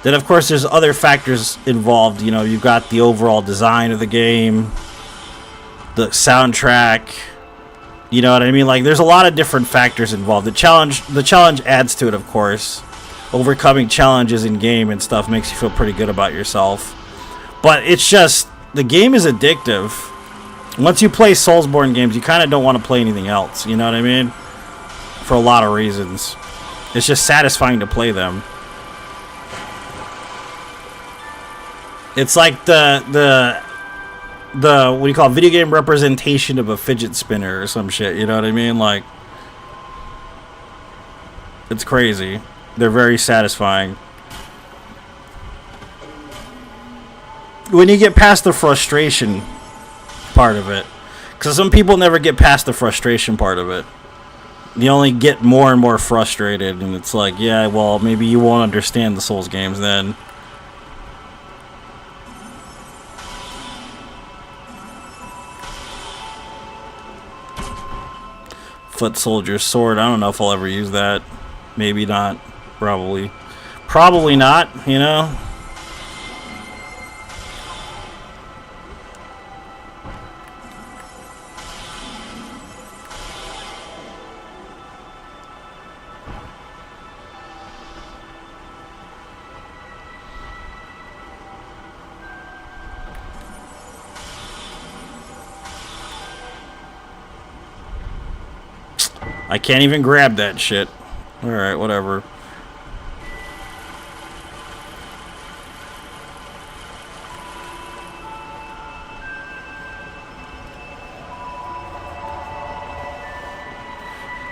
Then of course there's other factors involved. You know, you've got the overall design of the game, the soundtrack. You know what I mean? Like there's a lot of different factors involved. The challenge adds to it, of course. Overcoming challenges in game and stuff makes you feel pretty good about yourself. But it's just the game is addictive. Once you play Soulsborne games, you kind of don't want to play anything else. You know what I mean? For a lot of reasons. It's just satisfying to play them. It's like the what do you call it? Video game representation of a fidget spinner or some shit. You know what I mean? Like, it's crazy. They're very satisfying. When you get past the frustration part of it, because some people never get past the frustration part of it. You only get more and more frustrated, and it's like, yeah, well, maybe you won't understand the Souls games then. Foot Soldier's Sword, I don't know if I'll ever use that. Maybe not. Probably. Probably not, you know? I can't even grab that shit. Alright, whatever.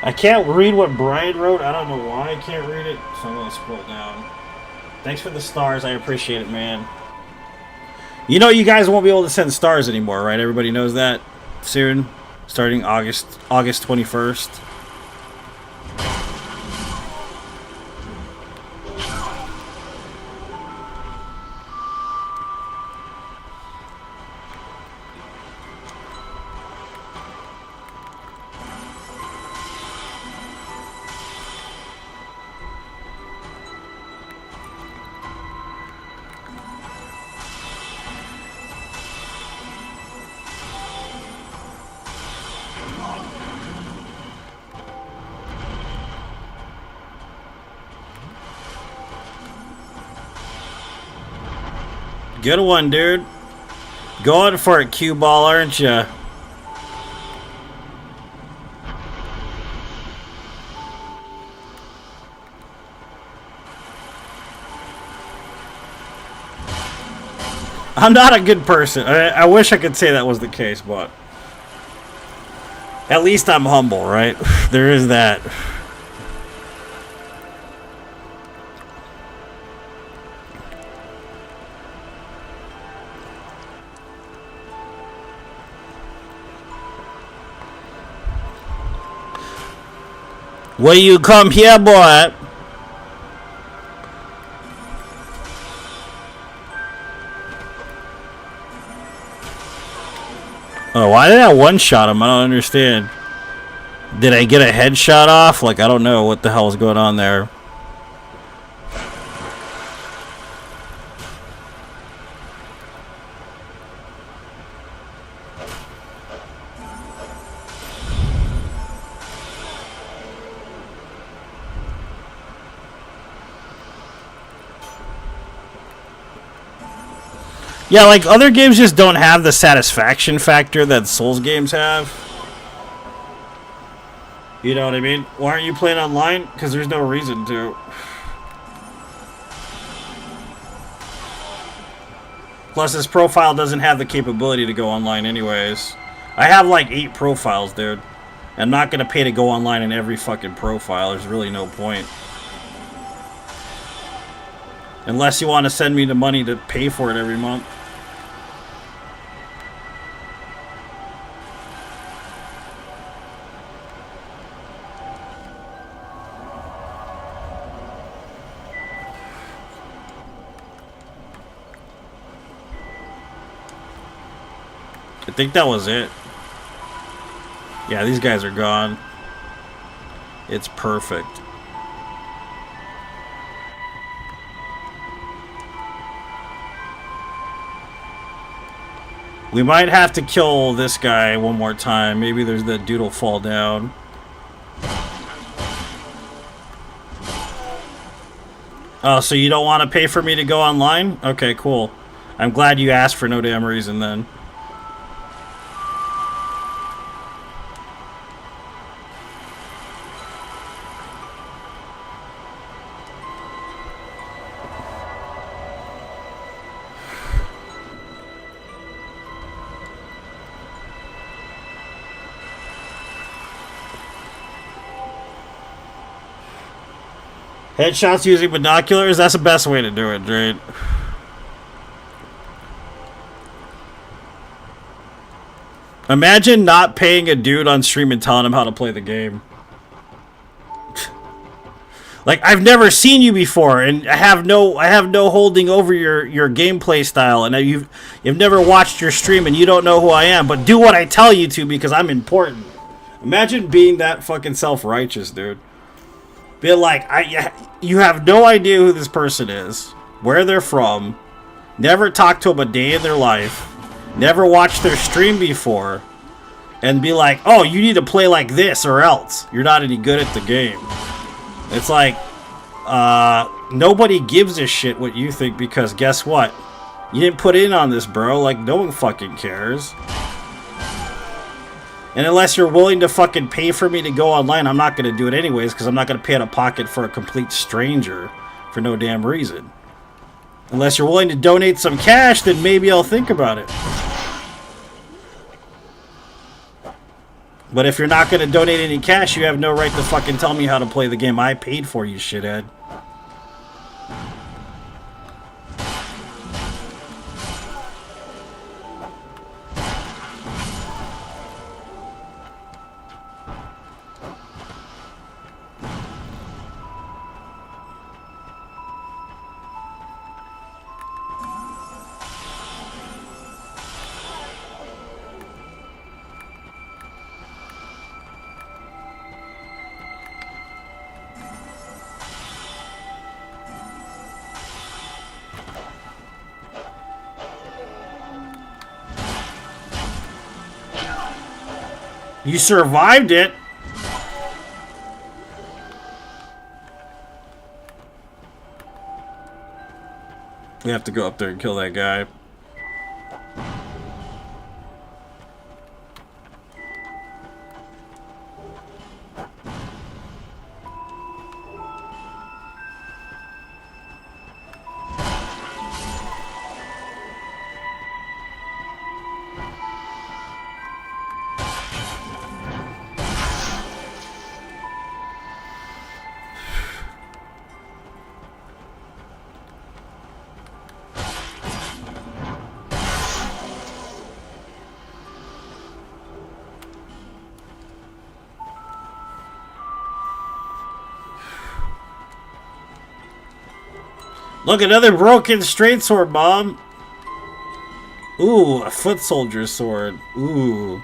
I can't read what Brian wrote. I don't know why I can't read it, so I'm going to scroll down. Thanks for the stars. I appreciate it, man. You know you guys won't be able to send stars anymore, right? Everybody knows that soon, starting August 21st. Good one, dude. Going for it, cue ball, aren't you? I'm not a good person. I wish I could say that was the case, but at least I'm humble, right? There is that. Will you come here, boy? Oh, why did I one-shot him? I don't understand. Did I get a headshot off? Like, I don't know what the hell is going on there. Yeah, like, other games just don't have the satisfaction factor that Souls games have. You know what I mean? Why aren't you playing online? Because there's no reason to. Plus, this profile doesn't have the capability to go online anyways. I have like 8 profiles, dude. I'm not gonna pay to go online in every fucking profile. There's really no point. Unless you want to send me the money to pay for it every month. I think that was it. Yeah, these guys are gone. It's perfect. We might have to kill this guy one more time. Maybe there's that dude will fall down. Oh, so you don't want to pay for me to go online? Okay, cool. I'm glad you asked for no damn reason then. Headshots using binoculars? That's the best way to do it, Drake. Imagine not paying a dude on stream and telling him how to play the game. Like, I've never seen you before, and I have no holding over your gameplay style, and you've never watched your stream, and you don't know who I am, but do what I tell you to because I'm important. Imagine being that fucking self-righteous, dude. Be like, you have no idea who this person is, where they're from, never talked to them a day in their life, never watched their stream before, and be like, oh, you need to play like this or else you're not any good at the game. It's like, nobody gives a shit what you think because guess what? You didn't put in on this, bro. Like, no one fucking cares. And unless you're willing to fucking pay for me to go online, I'm not going to do it anyways because I'm not going to pay out of pocket for a complete stranger for no damn reason. Unless you're willing to donate some cash, then maybe I'll think about it. But if you're not going to donate any cash, you have no right to fucking tell me how to play the game I paid for, you shithead. You survived it. We have to go up there and kill that guy. Look, another broken straight sword, Mom. Ooh, a foot soldier sword. Ooh.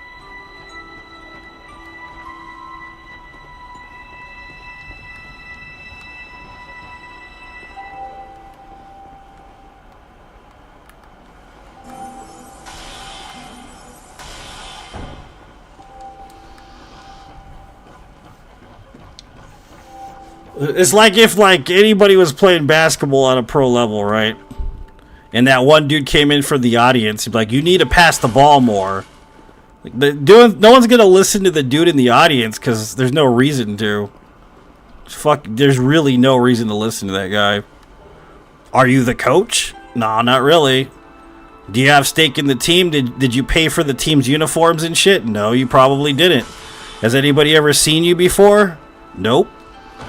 It's like if anybody was playing basketball on a pro level, right? And that one dude came in for the audience. He'd be like, you need to pass the ball more. Like, no one's going to listen to the dude in the audience because there's no reason to. There's really no reason to listen to that guy. Are you the coach? Nah, not really. Do you have stake in the team? Did you pay for the team's uniforms and shit? No, you probably didn't. Has anybody ever seen you before? Nope.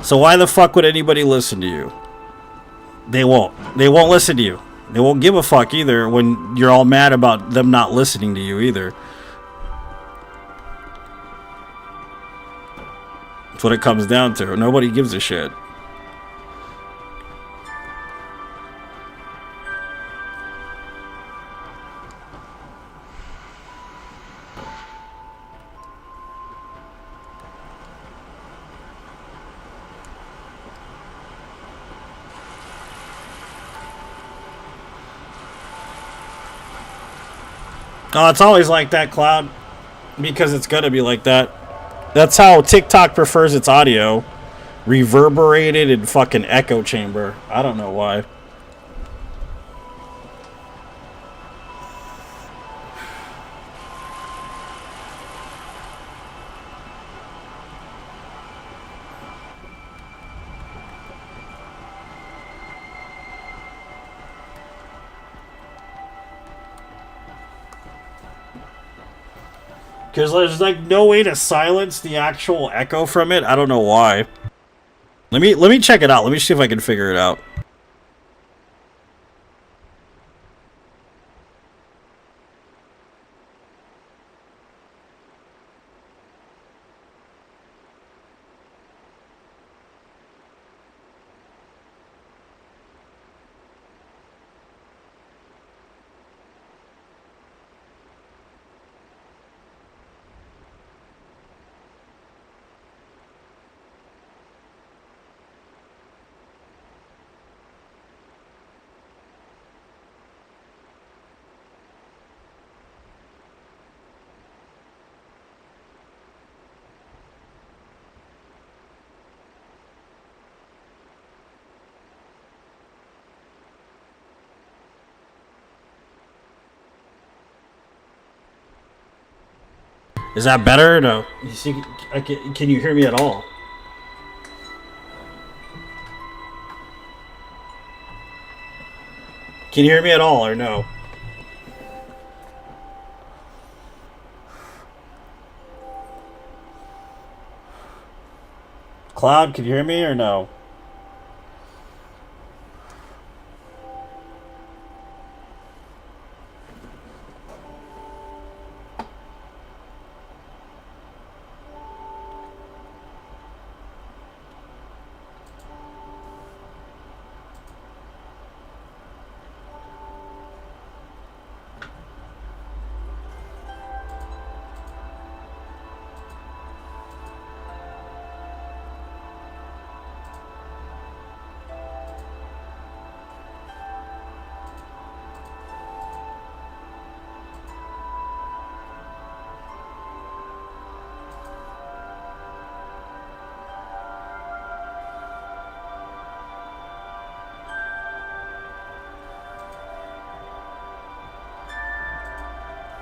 So why the fuck would anybody listen to you? They won't. They won't listen to you. They won't give a fuck either when you're all mad about them not listening to you either. That's what it comes down to. Nobody gives a shit. Oh, it's always like that, Cloud. Because it's gonna be like that. That's how TikTok prefers its audio. Reverberated and fucking echo chamber. I don't know why. Because there's like no way to silence the actual echo from it. I don't know why. Let me check it out. Let me see if I can figure it out. Is that better? No. You see, can you hear me at all? Can you hear me at all or no? Cloud, can you hear me or no?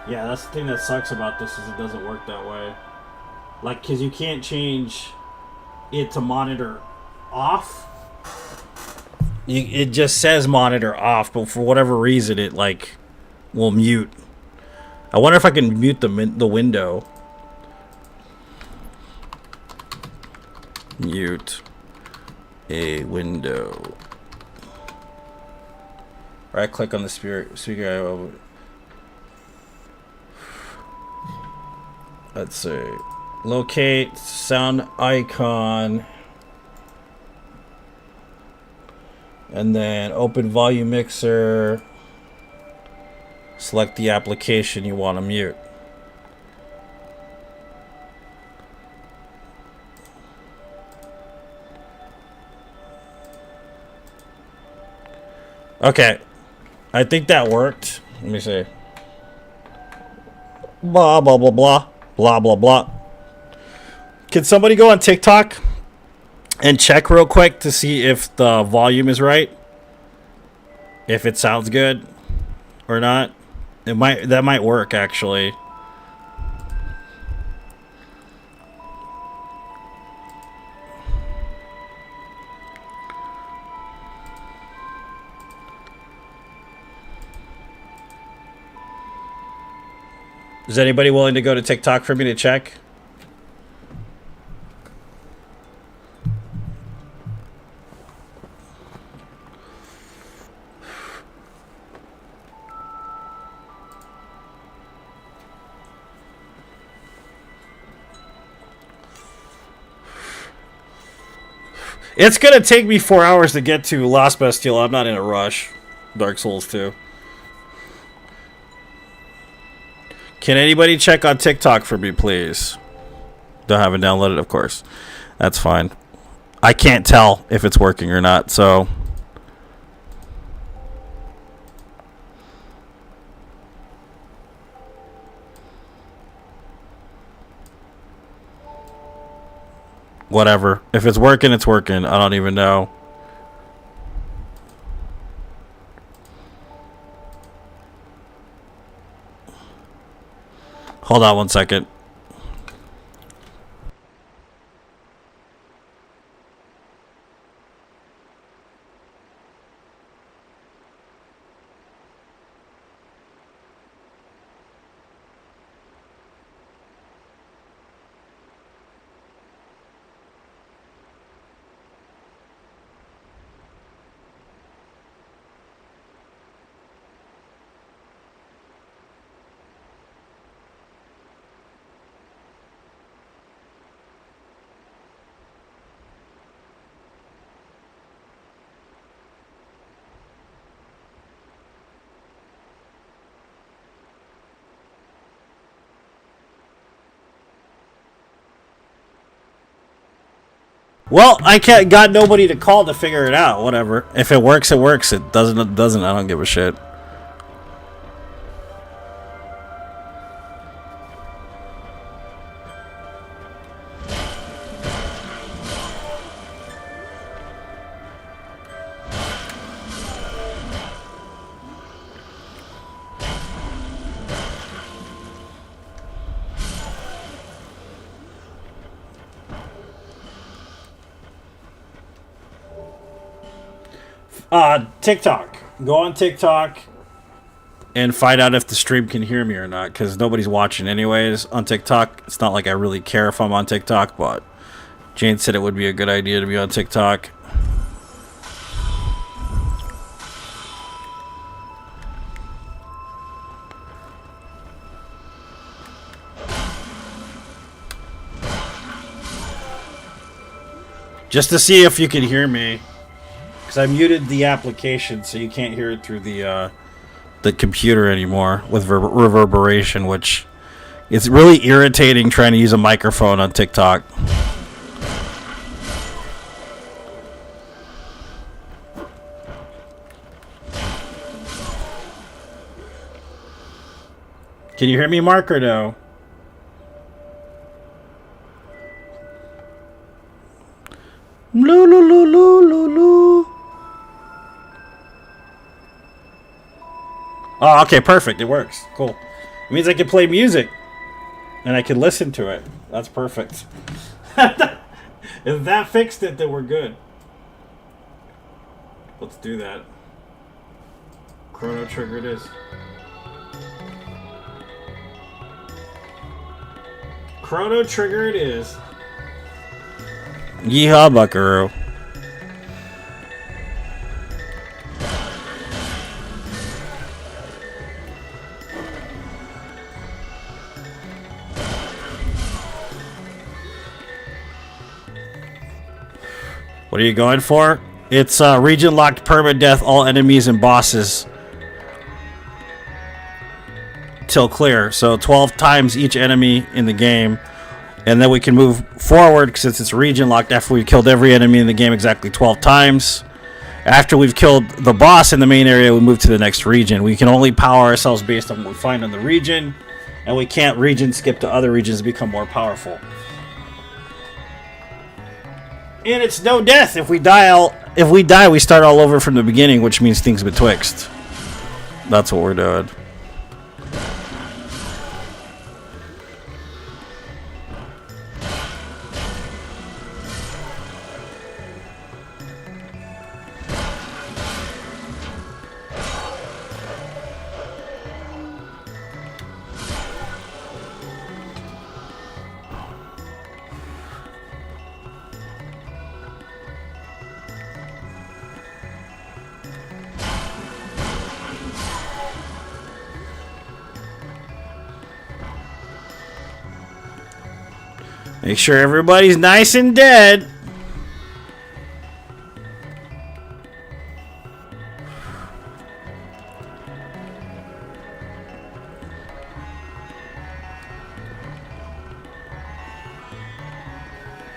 Yeah, that's the thing that sucks about this is it doesn't work that way. Like, because you can't change it to monitor off. It just says monitor off, but for whatever reason it, like, will mute. I wonder if I can mute the window. Mute a window. Right click on the speaker. Let's see. Locate sound icon. And then open volume mixer. Select the application you want to mute. Okay. I think that worked. Let me see. Blah, blah, blah, blah. Blah, blah, blah. Can somebody go on TikTok and check real quick to see if the volume is right? If it sounds good or not? That might work, actually. Is anybody willing to go to TikTok for me to check? It's gonna take me 4 hours to get to Lost Bastille. I'm not in a rush. Dark Souls 2. Can anybody check on TikTok for me, please? Don't have it downloaded, of course. That's fine. I can't tell if it's working or not, so... Whatever. If it's working, it's working. I don't even know. Hold on one second. Well, I got nobody to call to figure it out. Whatever. If it works, it works. It doesn't. It doesn't. I don't give a shit. TikTok. Go on TikTok and find out if the stream can hear me or not, because nobody's watching anyways on TikTok. It's not like I really care if I'm on TikTok, but Jane said it would be a good idea to be on TikTok. Just to see if you can hear me. Because I muted the application so you can't hear it through the computer anymore with reverberation, which is really irritating trying to use a microphone on TikTok. Can you hear me, Mark, or no? Loo, loo, loo, loo, loo, loo. Oh, okay, perfect. It works. Cool. It means I can play music. And I can listen to it. That's perfect. If that fixed it, then we're good. Let's do that. Chrono Trigger it is. Chrono Trigger it is. Yeehaw, buckaroo. What are you going for? It's region locked permadeath all enemies and bosses till clear. So 12 times each enemy in the game. And then we can move forward since it's region locked after we've killed every enemy in the game exactly 12 times. After we've killed the boss in the main area, we move to the next region. We can only power ourselves based on what we find in the region. And we can't region skip to other regions to become more powerful. And it's no death. If we die, we start all over from the beginning, which means things betwixt. That's what we're doing. Make sure everybody's nice and dead.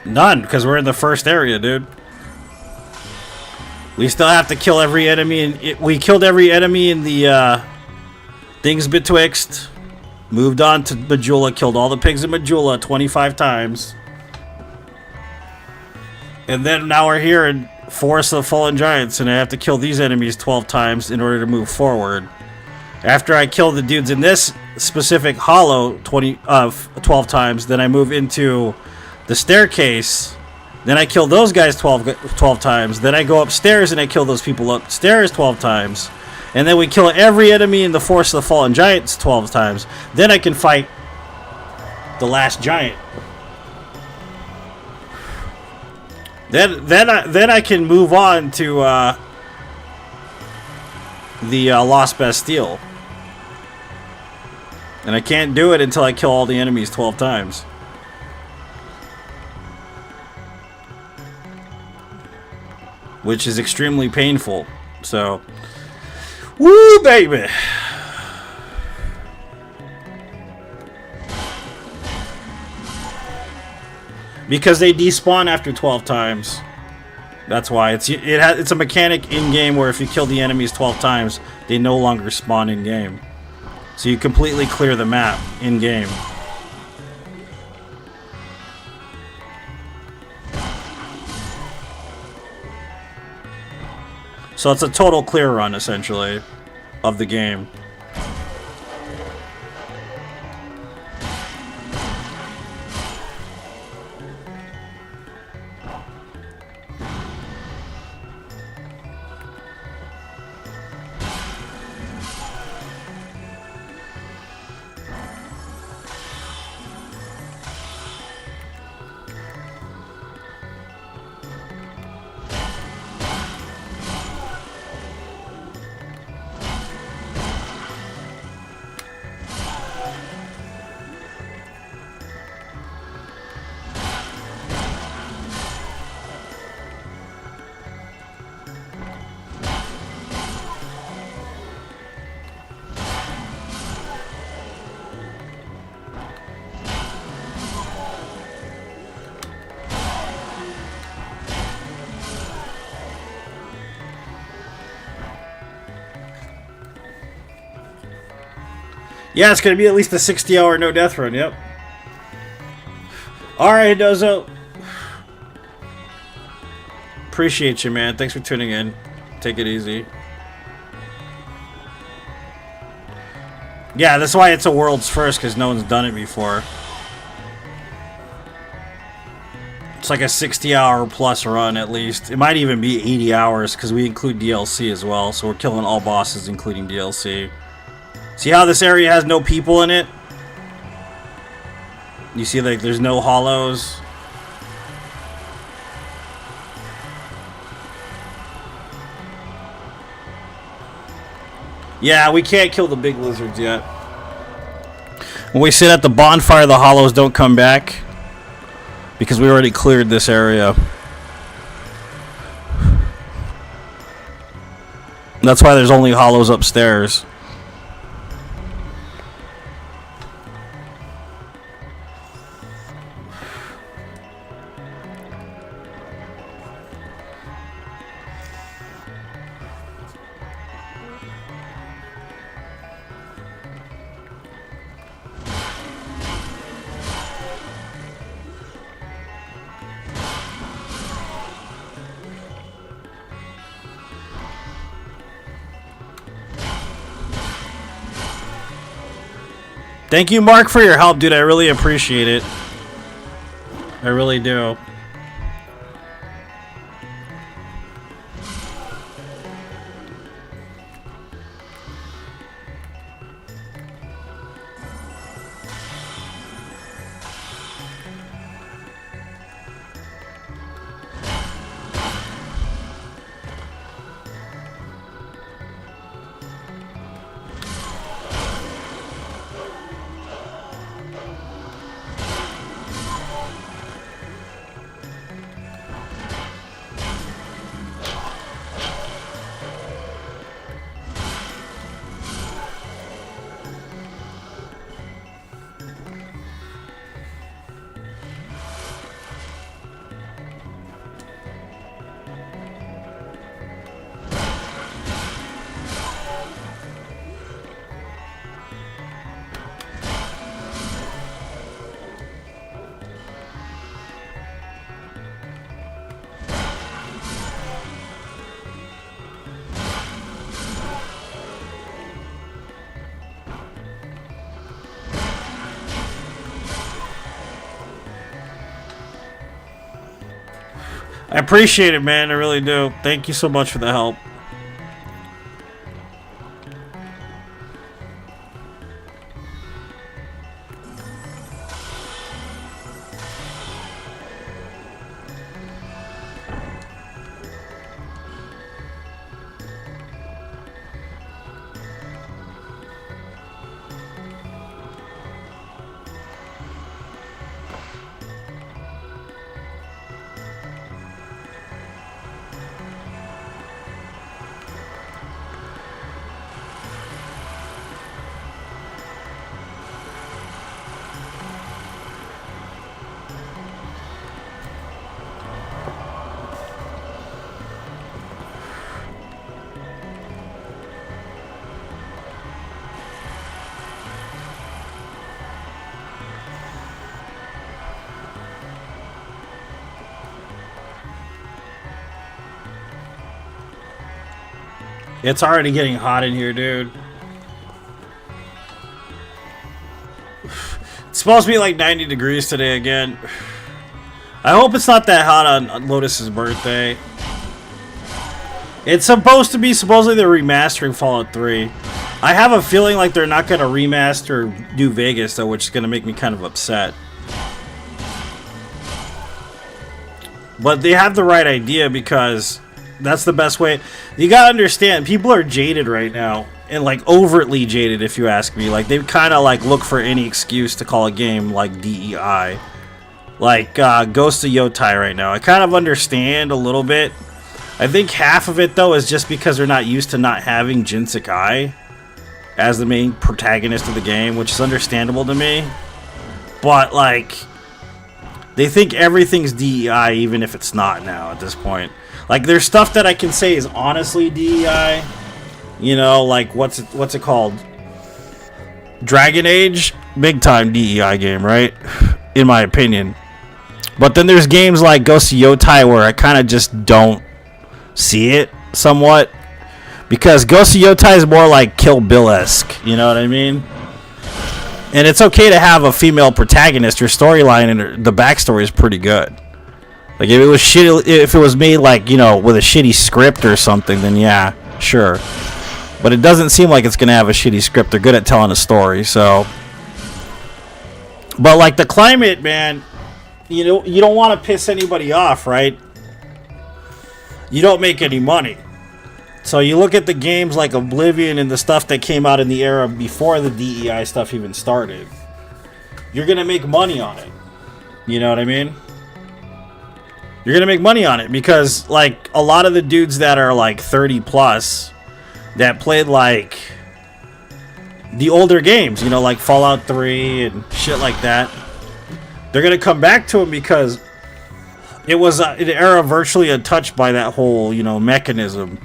None, because we're in the first area, dude. We still have to kill every enemy, and we killed every enemy in the things betwixt. Moved on to Majula, killed all the pigs in Majula 25 times. And then now we're here in Forest of the Fallen Giants, and I have to kill these enemies 12 times in order to move forward. After I kill the dudes in this specific hollow 12 times, then I move into the staircase. Then I kill those guys 12 times. Then I go upstairs and I kill those people upstairs 12 times. And then we kill every enemy in the Forest of the Fallen Giants 12 times. Then I can fight the last giant. Then I can move on to the Lost Bastille. And I can't do it until I kill all the enemies 12 times. Which is extremely painful. So, woo, baby! Because they despawn after 12 times. That's why. It's a mechanic in-game where if you kill the enemies 12 times, they no longer spawn in-game. So you completely clear the map in-game. So it's a total clear run, essentially, of the game. Yeah, it's going to be at least a 60-hour no-death run, yep. Alright, Dozo. Appreciate you, man. Thanks for tuning in. Take it easy. Yeah, that's why it's a world's first, because no one's done it before. It's like a 60-hour plus run, at least. It might even be 80 hours, because we include DLC as well, so we're killing all bosses, including DLC. See how this area has no people in it? You see, like, there's no hollows. Yeah, we can't kill the big lizards yet. When we sit at the bonfire, the hollows don't come back. Because we already cleared this area. That's why there's only hollows upstairs. Thank you, Mark, for your help, dude. I really appreciate it. I really do. I appreciate it, man. I really do. Thank you so much for the help. It's already getting hot in here, dude. It's supposed to be like 90 degrees today again. I hope it's not that hot on Lotus's birthday. It's supposed to be, supposedly they're remastering Fallout 3. I have a feeling like they're not going to remaster New Vegas, though, which is going to make me kind of upset. But they have the right idea because that's the best way. You gotta understand, people are jaded right now. And, like, overtly jaded, if you ask me. Like, they kind of, like, look for any excuse to call a game, like, DEI. Like, Ghost of Yotai right now. I kind of understand a little bit. I think half of it, though, is just because they're not used to not having Jin Sakai as the main protagonist of the game, which is understandable to me. But, like, they think everything's DEI, even if it's not now at this point. Like, there's stuff that I can say is honestly DEI. You know, like, what's it called? Dragon Age? Big time DEI game, right? In my opinion. But then there's games like Ghost of Yotai where I kind of just don't see it somewhat. Because Ghost of Yotai is more like Kill Bill-esque. You know what I mean? And it's okay to have a female protagonist. Your storyline and the backstory is pretty good. Like, if it was shitty, if it was made, like, you know, with a shitty script or something, then yeah, sure. But it doesn't seem like it's going to have a shitty script. They're good at telling a story, so. But, like, the climate, man, you know, you don't want to piss anybody off, right? You don't make any money. So you look at the games like Oblivion and the stuff that came out in the era before the DEI stuff even started. You're going to make money on it. You know what I mean? You're going to make money on it because, like, a lot of the dudes that are, like, 30 plus that played, like, the older games, you know, like Fallout 3 and shit like that, they're going to come back to them because it was an era virtually untouched by that whole, you know, mechanism.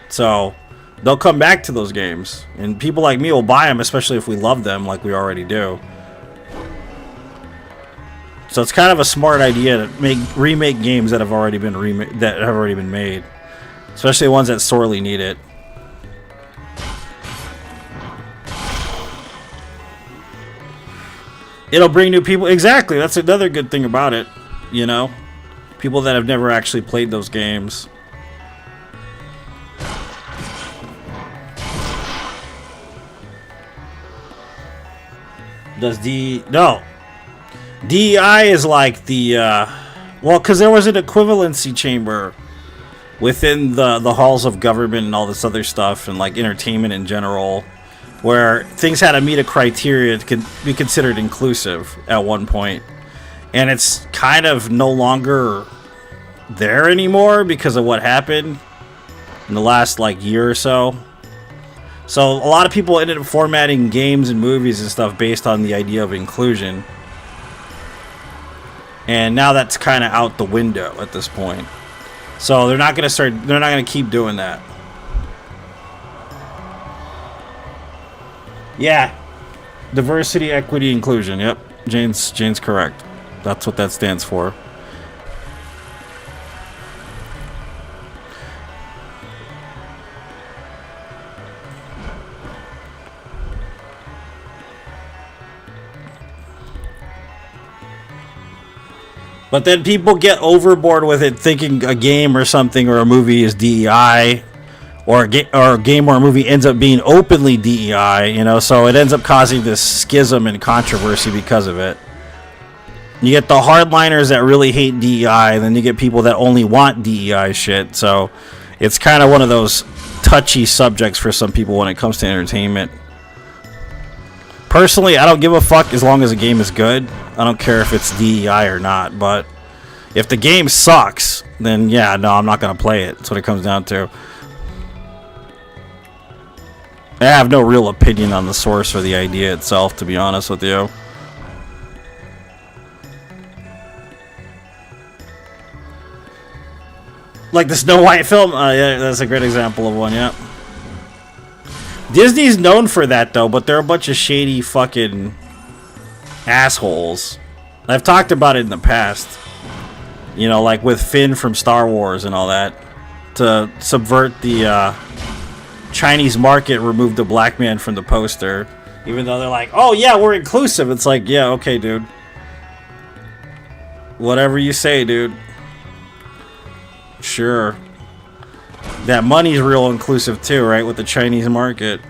So they'll come back to those games. And people like me will buy them, especially if we love them like we already do. So it's kind of a smart idea to remake games that have already been made, especially the ones that sorely need it. It'll bring new people. Exactly, that's another good thing about it. You know, people that have never actually played those games. No. DEI is like the, well, because there was an equivalency chamber within the halls of government and all this other stuff, and like entertainment in general, where things had to meet a criteria to be considered inclusive at one point. And it's kind of no longer there anymore because of what happened in the last, like, year or so. So a lot of people ended up formatting games and movies and stuff based on the idea of inclusion. And now that's kind of out the window at this point. So they're not going to keep doing that. Yeah. Diversity, equity, inclusion. Yep. Jane's correct. That's what that stands for. But then people get overboard with it, thinking a game or something or a movie is DEI, or a game or a movie ends up being openly DEI, you know, so it ends up causing this schism and controversy because of it. You get the hardliners that really hate DEI, and then you get people that only want DEI shit, so it's kind of one of those touchy subjects for some people when it comes to entertainment. Personally, I don't give a fuck as long as a game is good. I don't care if it's DEI or not, but if the game sucks, then yeah, no, I'm not going to play it. That's what it comes down to. I have no real opinion on the source or the idea itself, to be honest with you. Like the Snow White film? Yeah, that's a great example of one, yeah. Disney's known for that, though, but they're a bunch of shady fucking assholes. I've talked about it in the past. You know, like with Finn from Star Wars and all that. To subvert the Chinese market, remove the black man from the poster. Even though they're like, oh yeah, we're inclusive. It's like, yeah, okay, dude. Whatever you say, dude. Sure. That money's real inclusive too, right? With the Chinese market.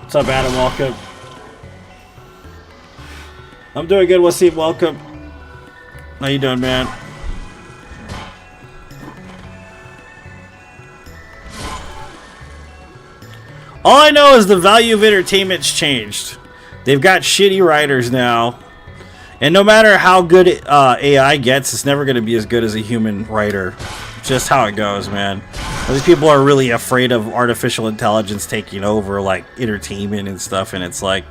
What's up, Adam? Welcome. I'm doing good. Wasim, welcome. How you doing, man? All I know is the value of entertainment's changed. They've got shitty writers now. And no matter how good AI gets, it's never going to be as good as a human writer. Just how it goes, man. These people are really afraid of artificial intelligence taking over, like, entertainment and stuff. And it's like,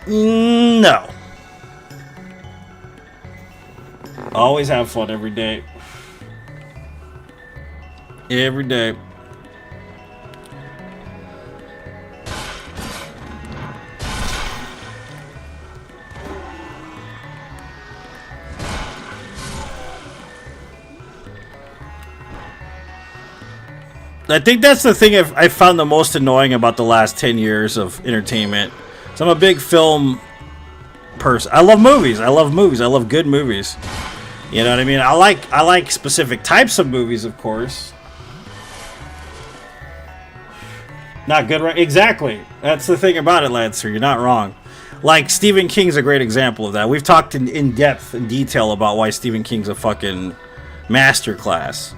no. Always have fun every day. Every day. I think that's the thing I found the most annoying about the last 10 years of entertainment. So I'm a big film person. I love movies. I love good movies. You know what I mean? I like specific types of movies, of course. Not good, right? Exactly. That's the thing about it, Lancer. You're not wrong. Like, Stephen King's a great example of that. We've talked in depth and detail about why Stephen King's a fucking masterclass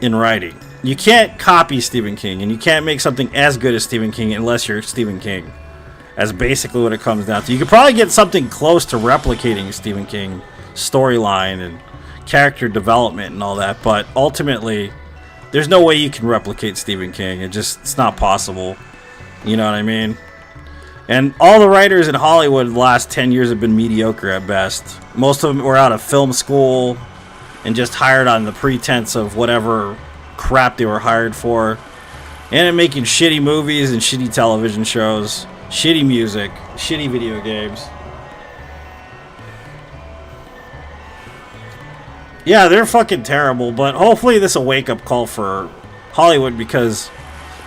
in writing. You can't copy Stephen King, and you can't make something as good as Stephen King unless you're Stephen King. That's basically what it comes down to. You could probably get something close to replicating Stephen King storyline and character development and all that, but ultimately, there's no way you can replicate Stephen King. It's not possible. You know what I mean? And all the writers in Hollywood the last 10 years have been mediocre at best. Most of them were out of film school and just hired on the pretense of whatever crap they were hired for, and making shitty movies and shitty television shows, shitty music, shitty video games. Yeah, they're fucking terrible, but hopefully this is a wake-up call for Hollywood, because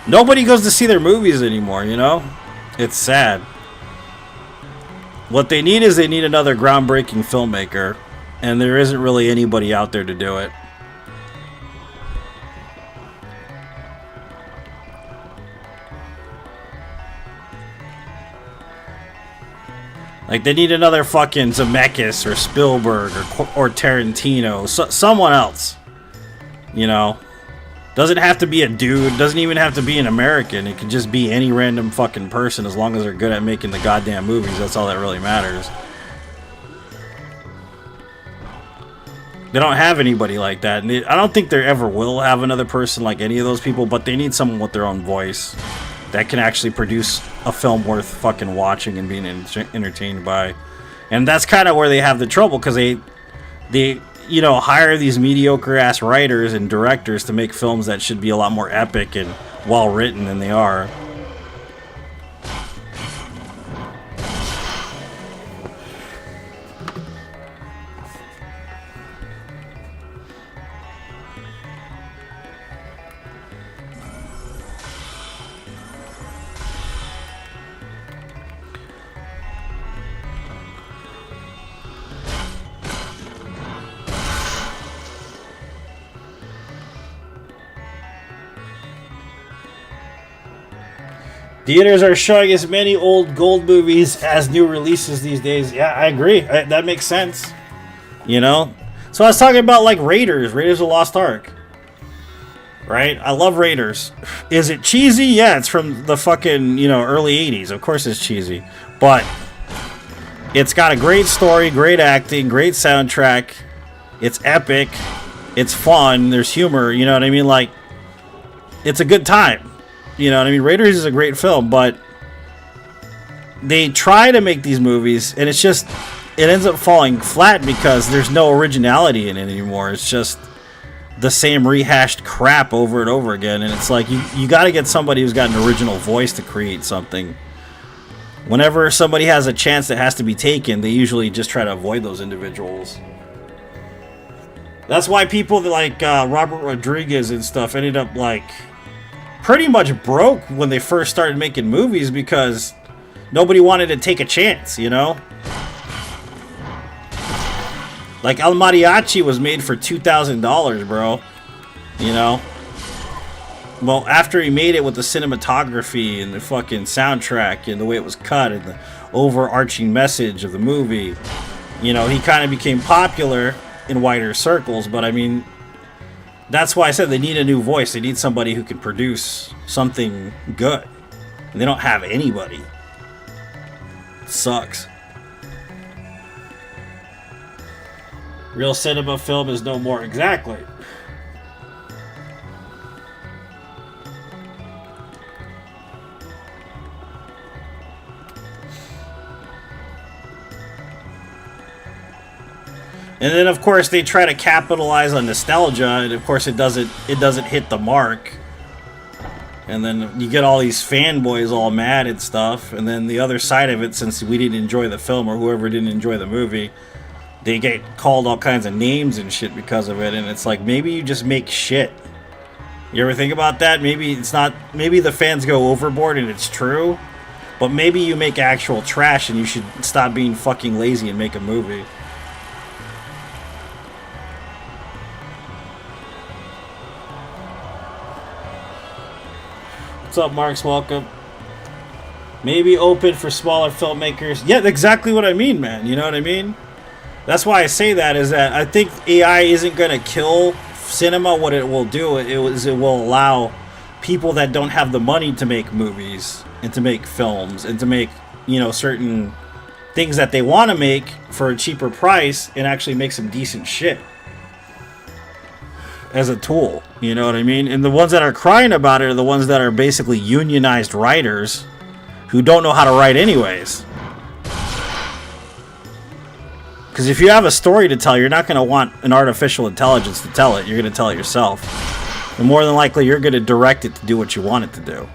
nobody goes to see their movies anymore, you know? It's sad. What they need is they need another groundbreaking filmmaker, and there isn't really anybody out there to do it. Like, they need another fucking Zemeckis or Spielberg or Tarantino. Someone else. You know? Doesn't have to be a dude. Doesn't even have to be an American. It could just be any random fucking person, as long as they're good at making the goddamn movies. That's all that really matters. They don't have anybody like that. And I don't think they ever will have another person like any of those people, but they need someone with their own voice that can actually produce a film worth fucking watching and being entertained by. And that's kind of where they have the trouble, because they you know, hire these mediocre ass writers and directors to make films that should be a lot more epic and well written than they are. Theaters are showing as many old gold movies as new releases these days. Yeah, I agree. That makes sense. You know? So I was talking about like Raiders of the Lost Ark. Right? I love Raiders. Is it cheesy? Yeah, it's from the fucking, early 80s. Of course it's cheesy. But it's got a great story, great acting, great soundtrack. It's epic. It's fun. There's humor. You know what I mean? Like, it's a good time. You know what I mean? Raiders is a great film, but they try to make these movies, and it ends up falling flat because there's no originality in it anymore. It's just the same rehashed crap over and over again, and it's like you got to get somebody who's got an original voice to create something. Whenever somebody has a chance that has to be taken, they usually just try to avoid those individuals. That's why people like Robert Rodriguez and stuff ended up like pretty much broke when they first started making movies because nobody wanted to take a chance, Like El Mariachi was made for $2,000, bro. Well, after he made it with the cinematography and the fucking soundtrack and the way it was cut and the overarching message of the movie, he kind of became popular in wider circles. But I mean, that's why I said they need a new voice. They need somebody who can produce something good. And they don't have anybody. It sucks. Real cinema film is no more. Exactly. And then, of course, they try to capitalize on nostalgia, and of course, it doesn't hit the mark. And then you get all these fanboys all mad and stuff. And then the other side of it, since we didn't enjoy the film or whoever didn't enjoy the movie, they get called all kinds of names and shit because of it. And it's like, maybe you just make shit. You ever think about that? Maybe it's not. Maybe the fans go overboard and it's true. But maybe you make actual trash and you should stop being fucking lazy and make a movie. What's up, Marks? Welcome. Maybe open for smaller filmmakers. Yeah, exactly what I mean, man. You know what I mean? That's why I say that, is that I think AI isn't going to kill cinema. What it will do is it will allow people that don't have the money to make movies and to make films and to make, certain things that they want to make for a cheaper price and actually make some decent shit as a tool. You know what I mean? And the ones that are crying about it are the ones that are basically unionized writers who don't know how to write anyways. Because if you have a story to tell, you're not going to want an artificial intelligence to tell it. You're going to tell it yourself. And more than likely, you're going to direct it to do what you want it to do.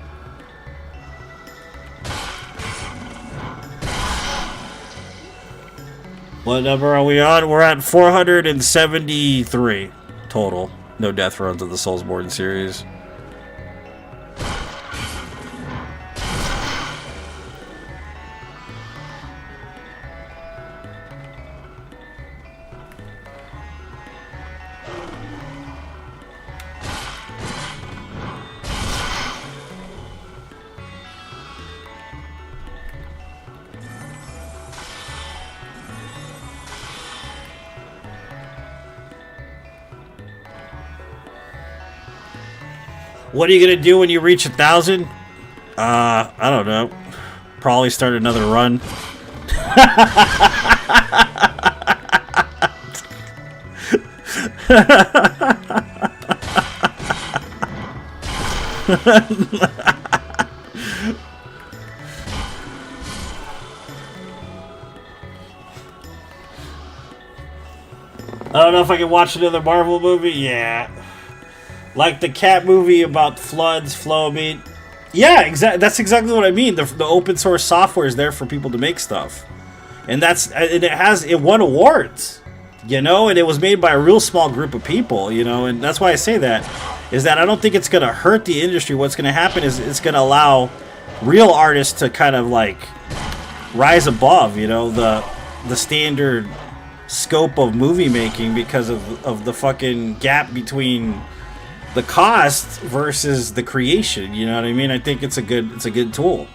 What number are we on? We're at 473 total. No death runs of the Soulsborne series. What are you gonna do when you reach 1,000? I don't know. Probably start another run. I don't know if I can watch another Marvel movie. Yeah. Like the cat movie about floods, Flowmeat. Yeah, that's exactly what I mean. The open source software is there for people to make stuff. And it won awards, and it was made by a real small group of people, and that's why I say that, is that I don't think it's going to hurt the industry. What's going to happen is it's going to allow real artists to kind of like rise above, the standard scope of movie making because of the fucking gap between the cost versus the creation. You know what I mean? I think it's a good tool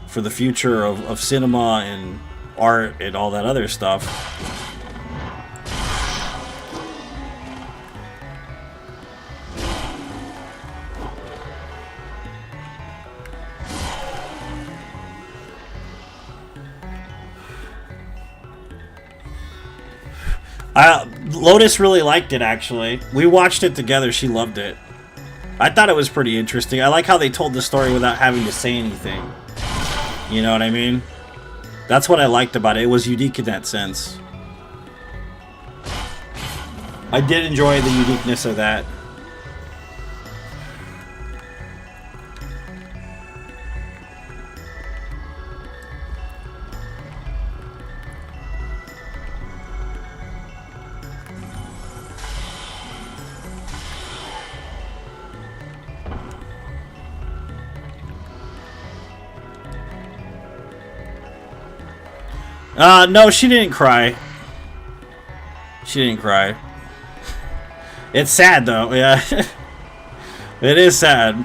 for the future of cinema and art and all that other stuff. Lotus really liked it, actually. We watched it together. She loved it. I thought it was pretty interesting. I like how they told the story without having to say anything. You know what I mean? That's what I liked about it. It was unique in that sense. I did enjoy the uniqueness of that. No, she didn't cry. She didn't cry. It's sad, though, yeah. It is sad.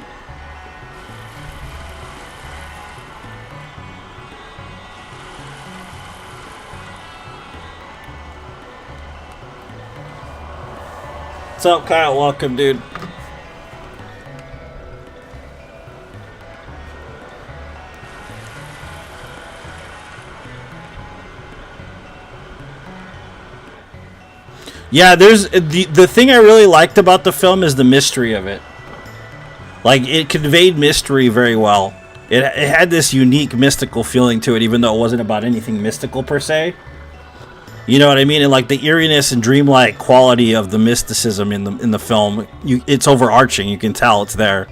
What's up, Kyle? Welcome, dude. Yeah, there's the thing I really liked about the film is the mystery of it. Like, it conveyed mystery very well. It had this unique mystical feeling to it, even though it wasn't about anything mystical per se. You know what I mean? And like the eeriness and dreamlike quality of the mysticism in the film, it's overarching. You can tell it's there.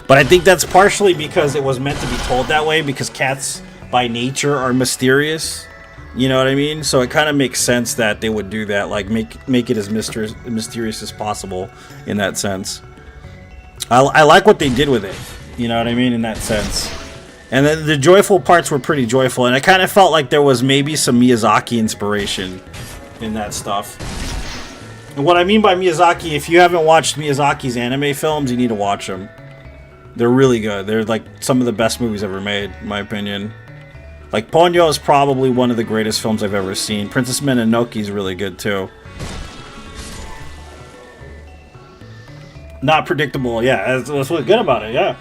But I think that's partially because it was meant to be told that way, because cats by nature are mysterious. You know what I mean? So it kind of makes sense that they would do that, like make it as mysterious as possible in that sense. I like what they did with it. You know what I mean? In that sense. And then the joyful parts were pretty joyful, and I kind of felt like there was maybe some Miyazaki inspiration in that stuff. And what I mean by Miyazaki, if you haven't watched Miyazaki's anime films, you need to watch them. They're really good. They're like some of the best movies ever made, in my opinion. Like, Ponyo is probably one of the greatest films I've ever seen. Princess Mononoke is really good, too. Not predictable, yeah. That's what's good about it, yeah.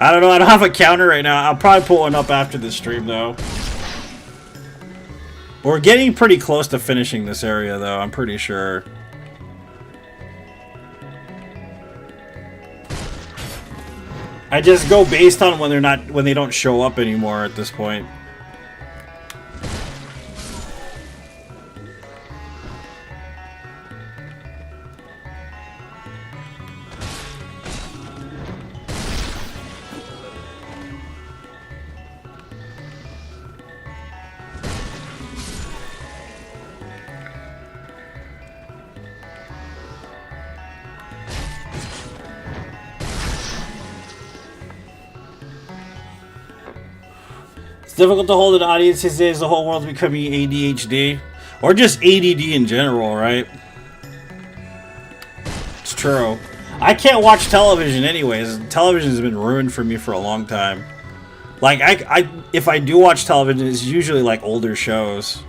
I don't know, I don't have a counter right now. I'll probably put one up after the stream, though. We're getting pretty close to finishing this area, though, I'm pretty sure. I just go based on when they don't show up anymore at this point. It's difficult to hold an audience these days. The whole world's becoming ADHD. Or just ADD in general, right? It's true. I can't watch television anyways. Television has been ruined for me for a long time. Like, if I do watch television, it's usually like older shows.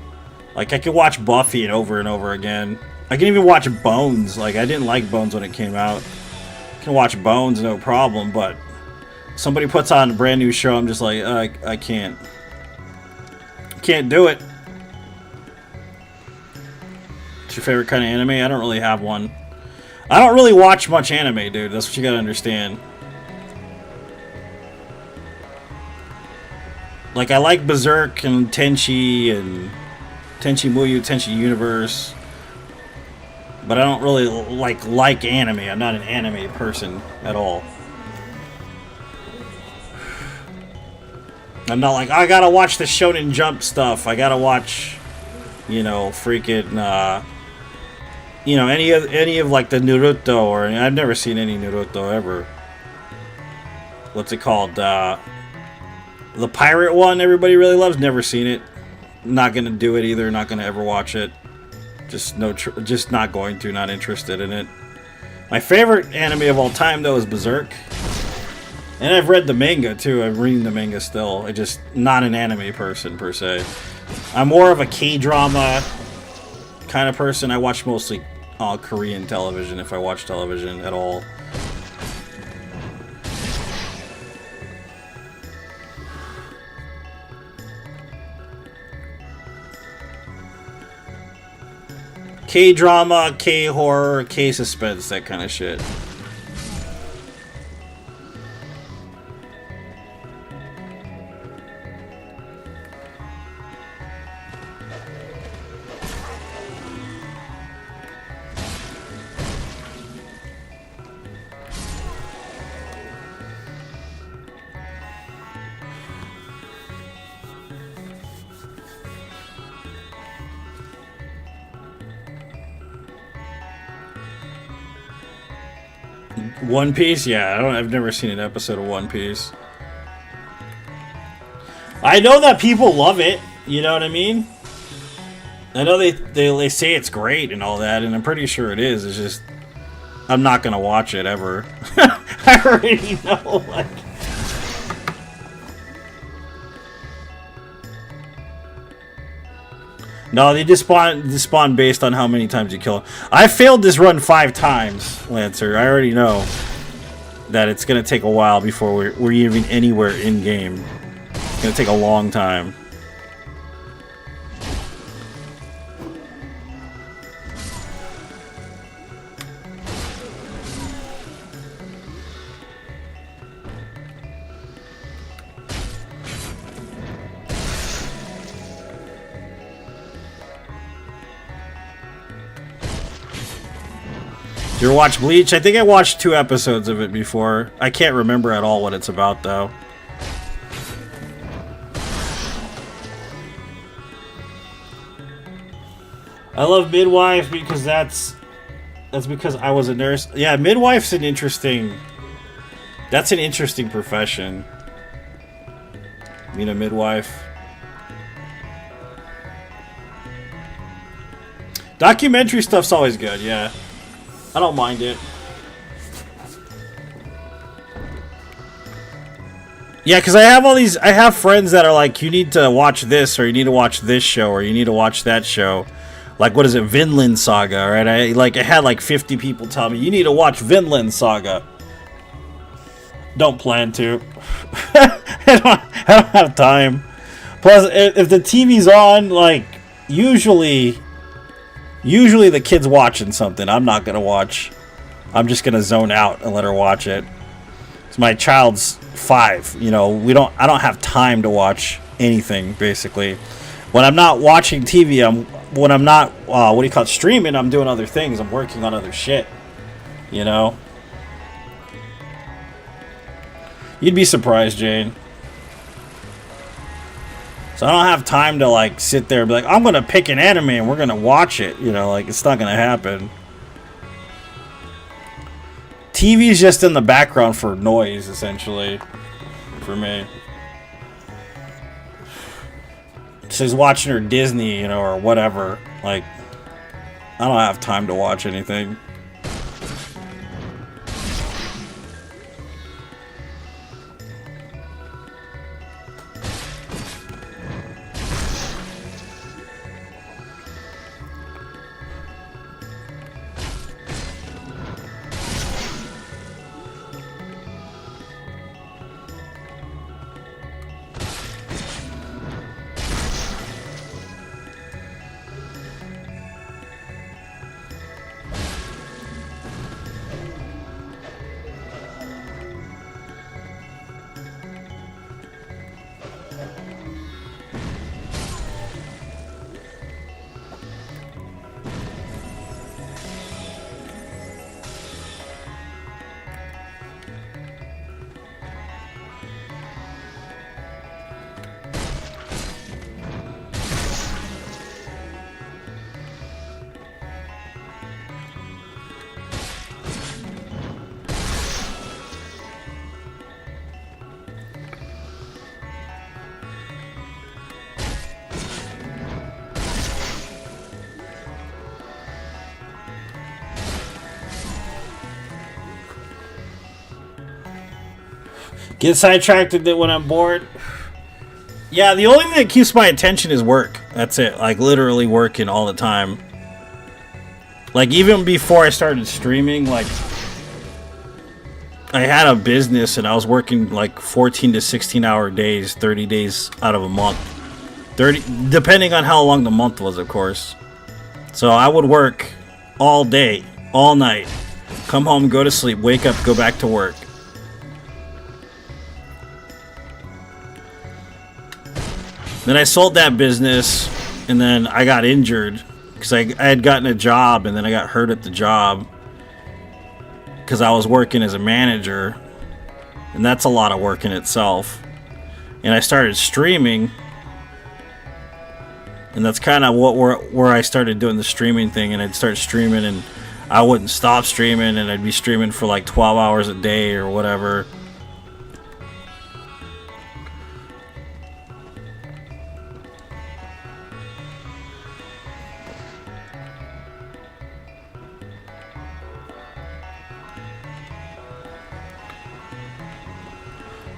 Like, I can watch Buffy and over again. I can even watch Bones. Like, I didn't like Bones when it came out. I can watch Bones, no problem, but somebody puts on a brand new show, I'm just like, I can't. Can't do it. What's your favorite kind of anime? I don't really have one. I don't really watch much anime, dude. That's what you gotta understand. Like, I like Berserk and Tenchi Muyo, Tenchi Universe. But I don't really like anime. I'm not an anime person at all. I'm not like, I gotta watch the Shonen Jump stuff. I gotta watch, freaking, any of like the Naruto, or I've never seen any Naruto ever. What's it called? The pirate one everybody really loves. Never seen it. Not gonna do it either. Not gonna ever watch it. Just not going to. Not interested in it. My favorite anime of all time though is Berserk. And I've read the manga too. I'm reading the manga still. I'm just not an anime person per se. I'm more of a K-drama kind of person. I watch mostly Korean television if I watch television at all. K-drama, K-horror, K-suspense, that kind of shit. One Piece? Yeah, I've never seen an episode of One Piece. I know that people love it, you know what I mean? I know they say it's great and all that, and I'm pretty sure it is. It's just, I'm not gonna watch it ever. I already know, like... No, they just spawn based on how many times you kill them. I failed this run 5 times, Lancer. I already know that it's going to take a while before we're even anywhere in-game. It's going to take a long time. You ever watch Bleach? I think I watched 2 episodes of it before. I can't remember at all what it's about, though. I love midwife because that's because I was a nurse. Yeah, midwife's an interesting... That's an interesting profession. Being a midwife. Documentary stuff's always good, yeah. I don't mind it. Yeah, because I have friends that are like, you need to watch this, or you need to watch this show, or you need to watch that show. Like, what is it? Vinland Saga, right? I had like 50 people tell me, you need to watch Vinland Saga. Don't plan to. I don't have time. Plus, if the TV's on, like, usually the kid's watching something. I'm not gonna watch. I'm just gonna zone out and let her watch it. So my child's 5. You know, I don't have time to watch anything basically. When I'm not watching TV, when I'm not streaming, I'm doing other things. I'm working on other shit. You know. You'd be surprised, Jane. So I don't have time to like sit there and be like, I'm gonna pick an anime and we're gonna watch it. You know, like, it's not gonna happen. TV's just in the background for noise, essentially, for me. She's watching her Disney, you know, or whatever. Like, I don't have time to watch anything. Get sidetracked when I'm bored. Yeah, the only thing that keeps my attention is work. That's it. Like, literally working all the time. Like, even before I started streaming, like, I had a business and I was working like 14 to 16 hour days, 30 days out of a month. 30, depending on how long the month was, of course. So I would work all day, all night, come home, go to sleep, wake up, go back to work. Then I sold that business, and then I got injured because I had gotten a job, and then I got hurt at the job because I was working as a manager, and that's a lot of work in itself. And I started streaming, and that's kind of where I started doing the streaming thing. And I'd start streaming, and I wouldn't stop streaming, and I'd be streaming for like 12 hours a day or whatever.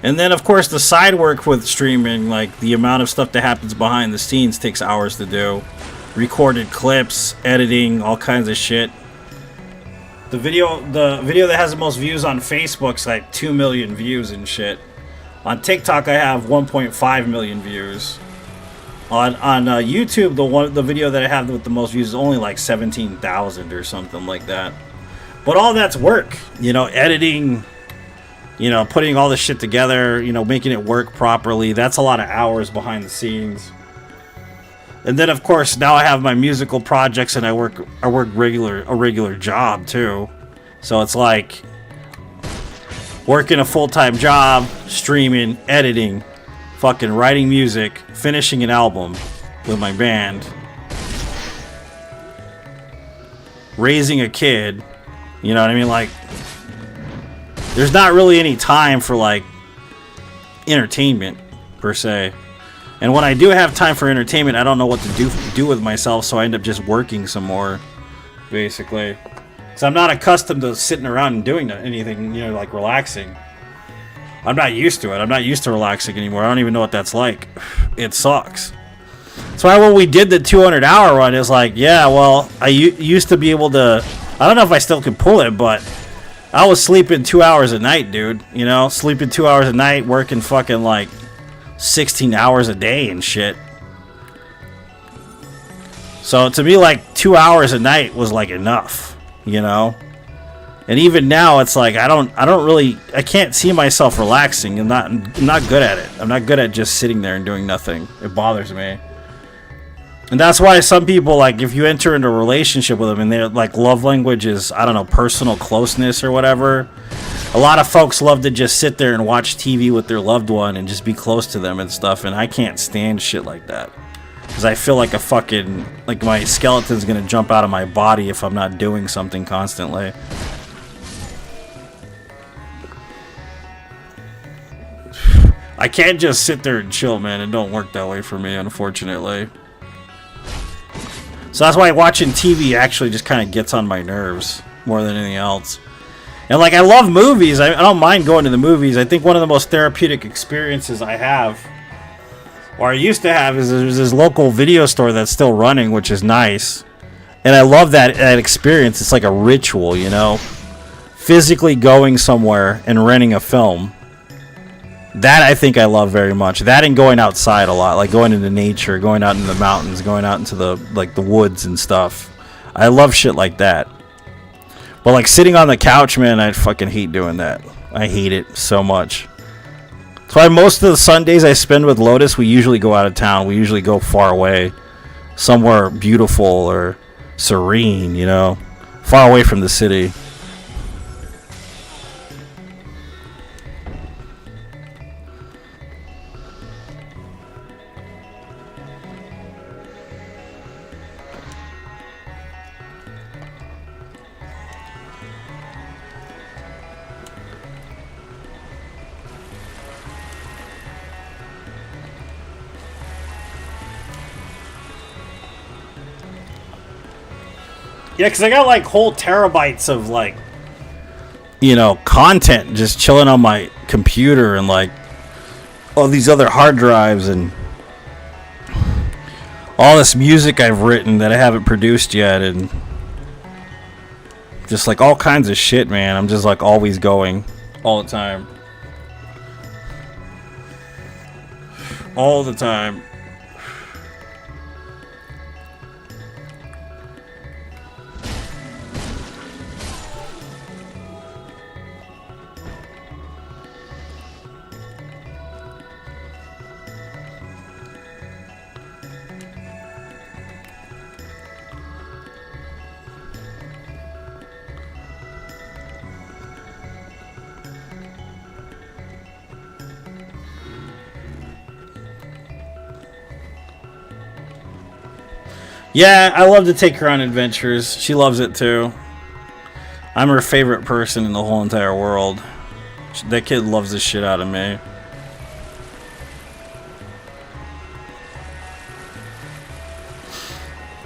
And then, of course, the side work with streaming, like the amount of stuff that happens behind the scenes takes hours to do. Recorded clips, editing, all kinds of shit. The video that has the most views on Facebook's like 2 million views and shit. On TikTok, I have 1.5 million views. On YouTube, the video that I have with the most views is only like 17,000 or something like that. But all that's work, editing. Putting all this shit together, making it work properly. That's a lot of hours behind the scenes. And then, of course, now I have my musical projects, and I work a regular job too. So it's like working a full-time job, streaming, editing, fucking writing music, finishing an album with my band, raising a kid. You know what I mean? Like, there's not really any time for like entertainment per se. And when I do have time for entertainment, I don't know what to do with myself, so I end up just working some more, basically. Because I'm not accustomed to sitting around and doing anything, like relaxing. I'm not used to it. I'm not used to relaxing anymore. I don't even know what that's like. It sucks. That's why when we did the 200-hour run, it's like, yeah, well, I used to be able to... I don't know if I still can pull it, but... I was sleeping 2 hours a night, dude. Sleeping 2 hours a night, working fucking like 16 hours a day and shit. So to me, like 2 hours a night was like enough, And even now, it's like I can't see myself relaxing. I'm not good at it. I'm not good at just sitting there and doing nothing. It bothers me. And that's why some people, like, if you enter into a relationship with them and their, like, love language is, I don't know, personal closeness or whatever, a lot of folks love to just sit there and watch TV with their loved one and just be close to them and stuff, and I can't stand shit like that. Because I feel like like my skeleton's gonna jump out of my body if I'm not doing something constantly. I can't just sit there and chill, man. It don't work that way for me, unfortunately. So that's why watching TV actually just kind of gets on my nerves more than anything else. And like, I love movies. I don't mind going to the movies. I think one of the most therapeutic experiences I have, or I used to have, is there's this local video store that's still running, which is nice. And I love that experience. It's like a ritual, physically going somewhere and renting a film. That I think I love very much. That and going outside a lot, like going into nature, going out into the mountains, going out into the woods and stuff. I love shit like that. But like sitting on the couch, man, I fucking hate doing that. I hate it so much. That's why most of the Sundays I spend with Lotus, we usually go out of town. We usually go far away, somewhere beautiful or serene, far away from the city. Yeah, because I got like whole terabytes of like, content just chilling on my computer and like all these other hard drives and all this music I've written that I haven't produced yet, and just like all kinds of shit, man. I'm just like always going all the time. All the time. Yeah, I love to take her on adventures. She loves it too. I'm her favorite person in the whole entire world. That kid loves the shit out of me.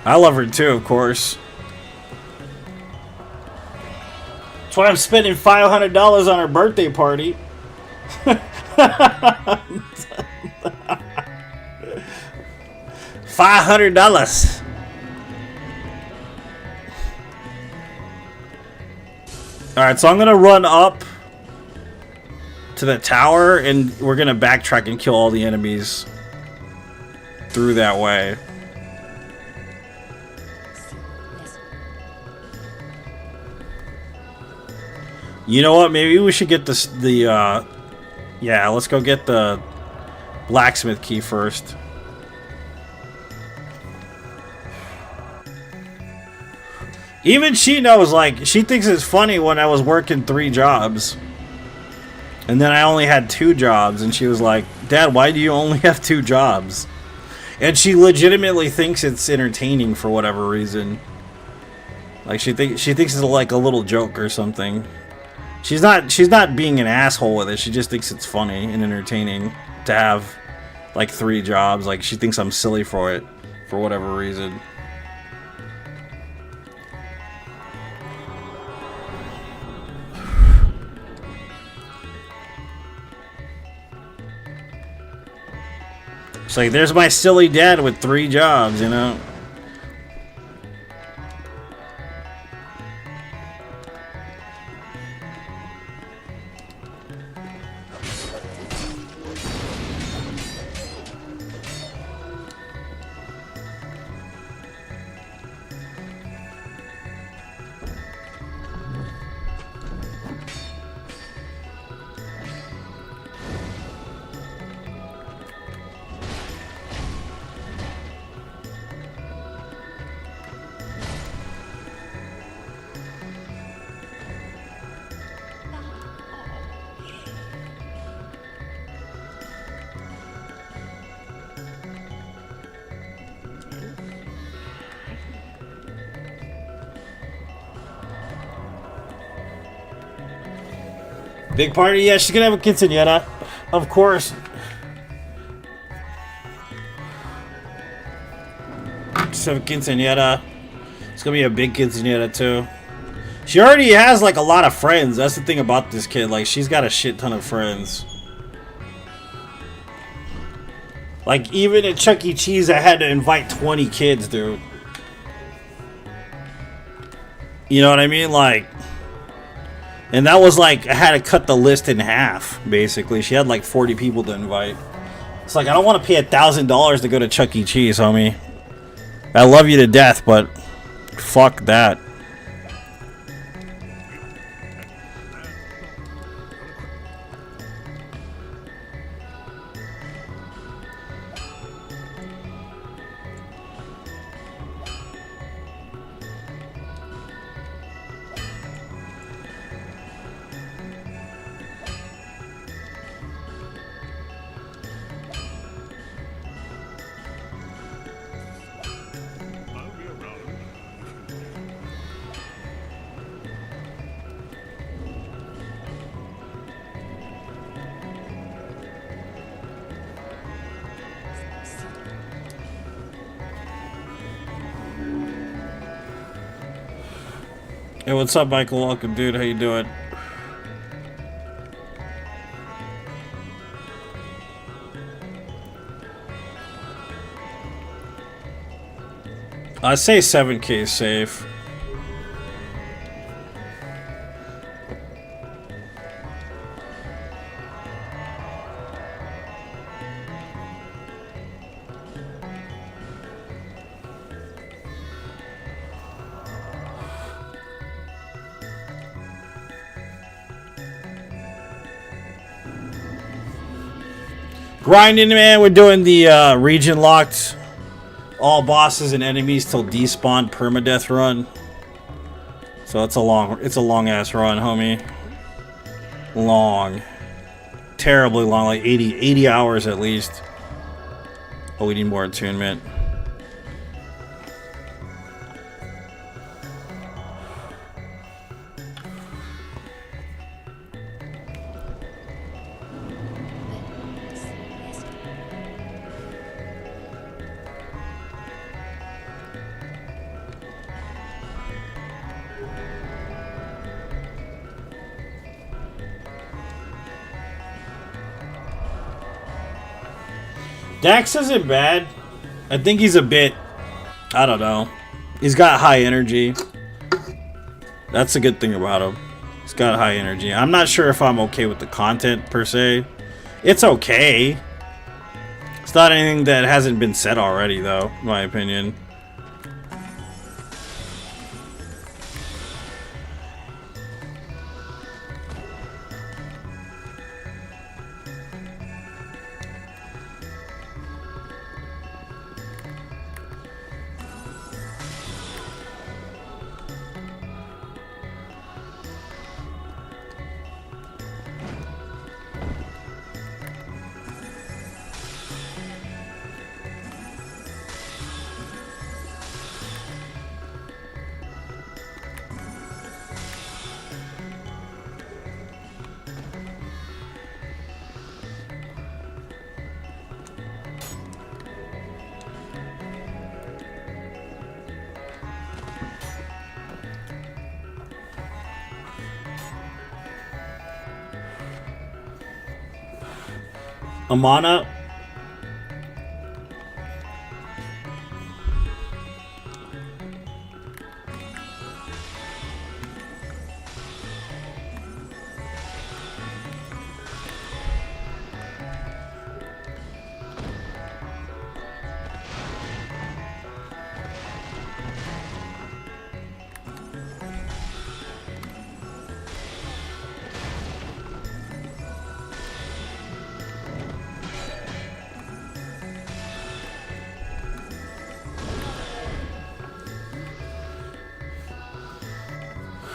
I love her too, of course. That's why I'm spending $500 on her birthday party. $500. Alright, so I'm gonna run up to the tower and we're gonna backtrack and kill all the enemies through that way. You know what? Maybe we should get this. Yeah, let's go get the blacksmith key first. Even she knows, like, she thinks it's funny when I was working 3 jobs. And then I only had 2 jobs. And she was like, Dad, why do you only have 2 jobs? And she legitimately thinks it's entertaining for whatever reason. Like, she thinks it's like a little joke or something. She's not being an asshole with it. She just thinks it's funny and entertaining to have, like, 3 jobs. Like, she thinks I'm silly for it for whatever reason. It's like, there's my silly dad with 3 jobs, you know? Big party? Yeah, she's gonna have a quinceañera. Of course. Just have a quinceañera. It's gonna be a big quinceañera too. She already has like a lot of friends. That's the thing about this kid. Like, she's got a shit ton of friends. Like, even at Chuck E. Cheese, I had to invite 20 kids, dude. You know what I mean? Like, and that was like, I had to cut the list in half, basically. She had like 40 people to invite. It's like, I don't want to pay $1,000 to go to Chuck E. Cheese, homie. I love you to death, but fuck that. Hey, what's up, Michael? Welcome, dude. How you doing? I say 7K is safe. Grinding, man. We're doing the region locked all bosses and enemies till despawn permadeath run. So it's a long ass run, homie. Long. Terribly long, like 80 hours at least. Oh, we need more attunement. Dax isn't bad. I think he's a bit... I don't know. He's got high energy. That's a good thing about him. He's got high energy. I'm not sure if I'm okay with the content, per se. It's okay. It's not anything that hasn't been said already, though, in my opinion. Amana.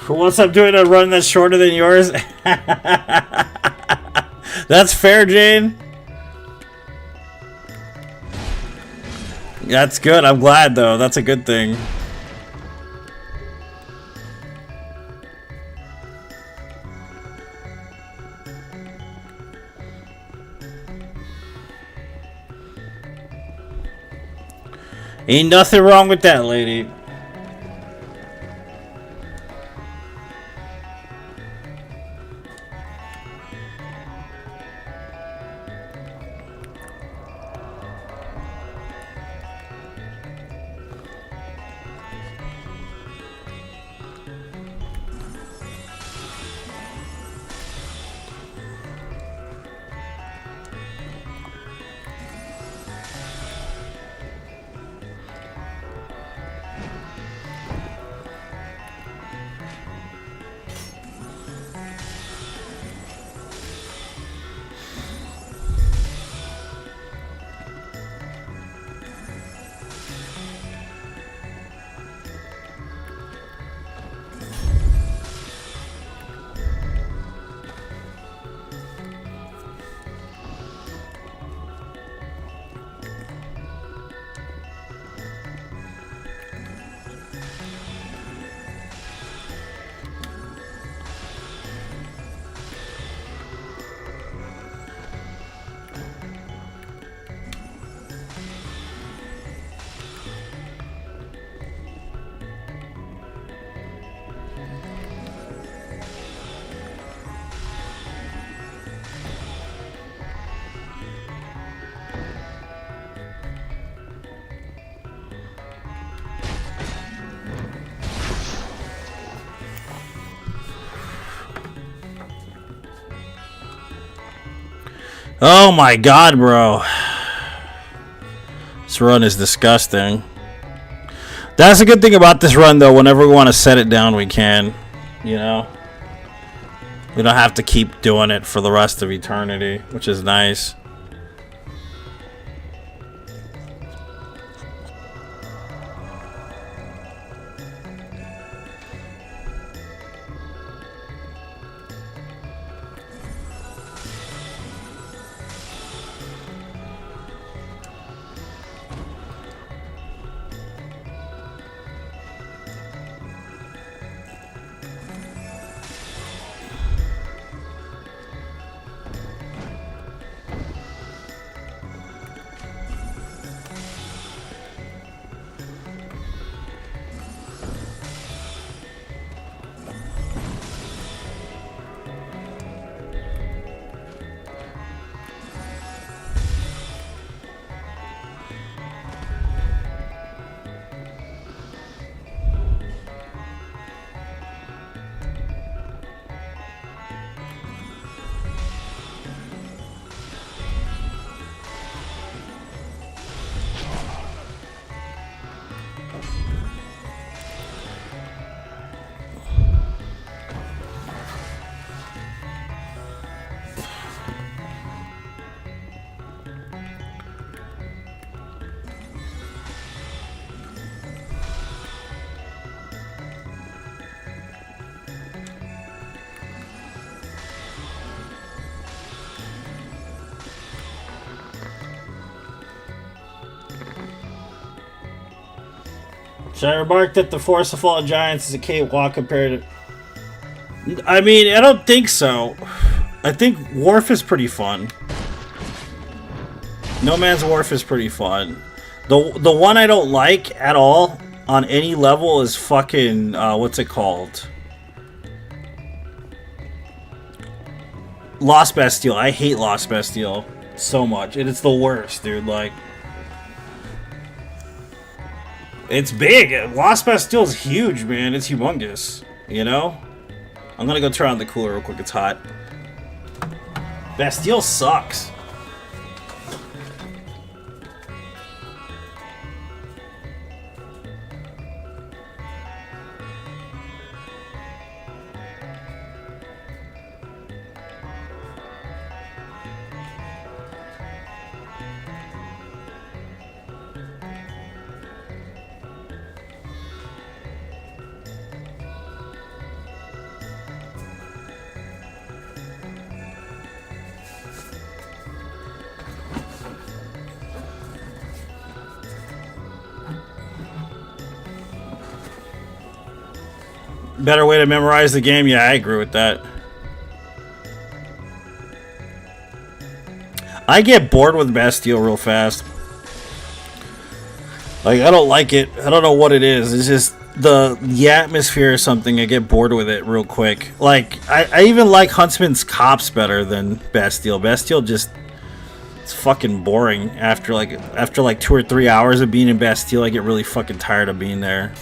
For once I'm doing a run that's shorter than yours. That's fair, Jane. That's good. I'm glad, though. That's a good thing. Ain't nothing wrong with that, lady. Oh my god, bro. This run is disgusting. That's a good thing about this run, though. Whenever we want to set it down, we can. You know? We don't have to keep doing it for the rest of eternity, which is nice. Should I remark that the Force of Fallen Giants is a cakewalk compared to... I mean, I don't think so. I think Wharf is pretty fun. No Man's Wharf is pretty fun. The one I don't like at all on any level is fucking... what's it called? Lost Bastille. I hate Lost Bastille so much. It's the worst, dude. Like... It's big. Lost Bastille's huge, man. It's humongous. You know? I'm gonna go turn on the cooler real quick. It's hot. Bastille sucks. Better way to memorize the game? Yeah, I agree with that. I get bored with Bastille real fast. Like, I don't like it. I don't know what it is. It's just the atmosphere or something. I get bored with it real quick. Like, I even like Huntsman's Cops better than Bastille. Bastille just... It's fucking boring. After like 2 or 3 hours of being in Bastille, I get really fucking tired of being there.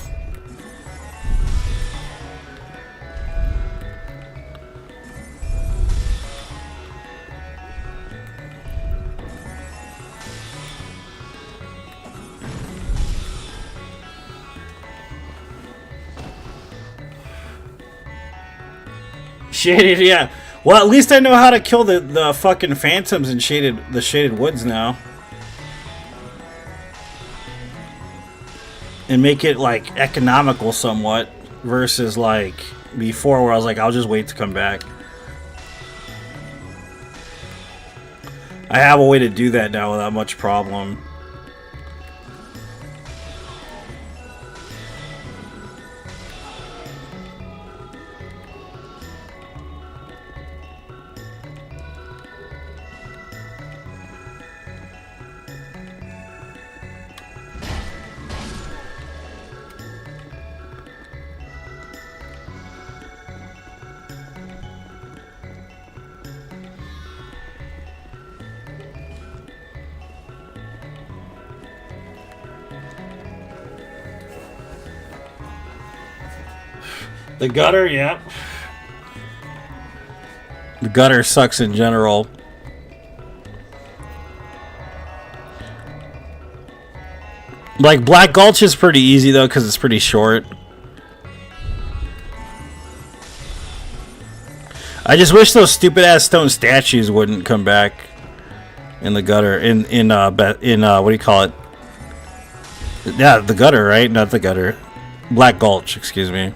Shaded, yeah. Well, at least I know how to kill the fucking phantoms in the shaded woods now. And make it, like, economical somewhat. Versus, like, before where I was like, I'll just wait to come back. I have a way to do that now without much problem. The gutter, yep. The gutter sucks in general. Like, Black Gulch is pretty easy, though, because it's pretty short. I just wish those stupid-ass stone statues wouldn't come back in the gutter. In what do you call it? Yeah, the gutter, right? Not the gutter. Black Gulch, excuse me.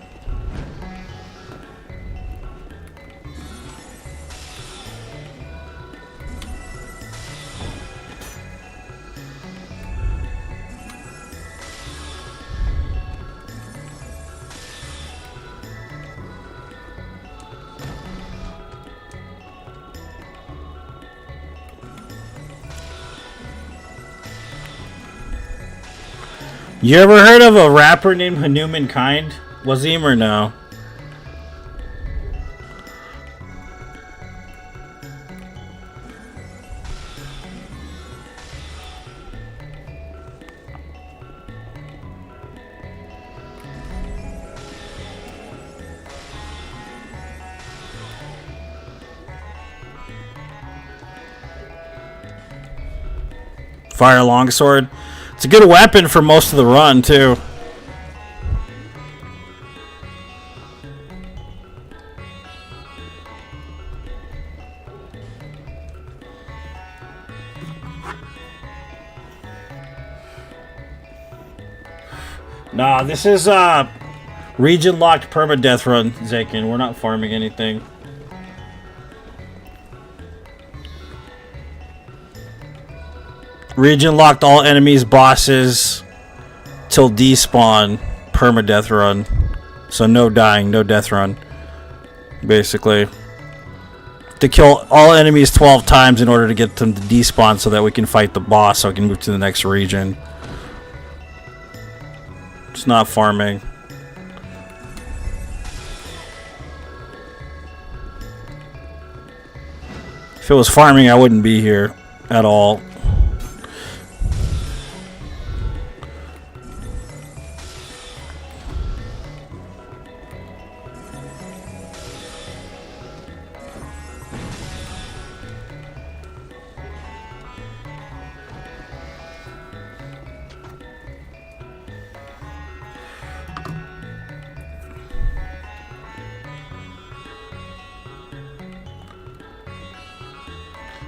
You ever heard of a rapper named Hanuman Kind? Wazim or no? Fire longsword. It's a good weapon for most of the run, too. Nah, this is region locked permadeath run, Zakin. We're not farming anything. Region locked all enemies, bosses, till despawn, permadeath run. So no dying, no death run. Basically. To kill all enemies 12 times in order to get them to despawn so that we can fight the boss so we can move to the next region. It's not farming. If it was farming, I wouldn't be here at all.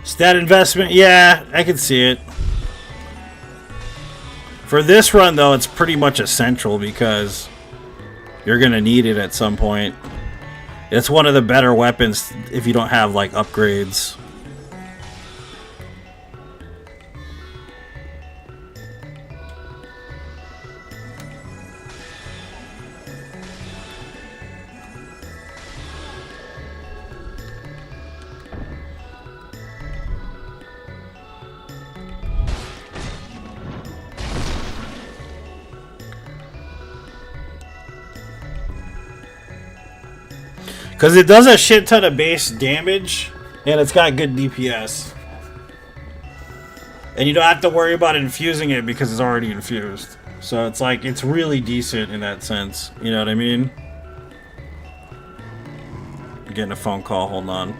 Stat investment, yeah, I can see it. For this run, though, it's pretty much essential because you're going to need it at some point. It's one of the better weapons if you don't have, like, upgrades. Because it does a shit ton of base damage, and it's got good DPS. And you don't have to worry about infusing it because it's already infused. So it's like, it's really decent in that sense. You know what I mean? I'm getting a phone call, hold on.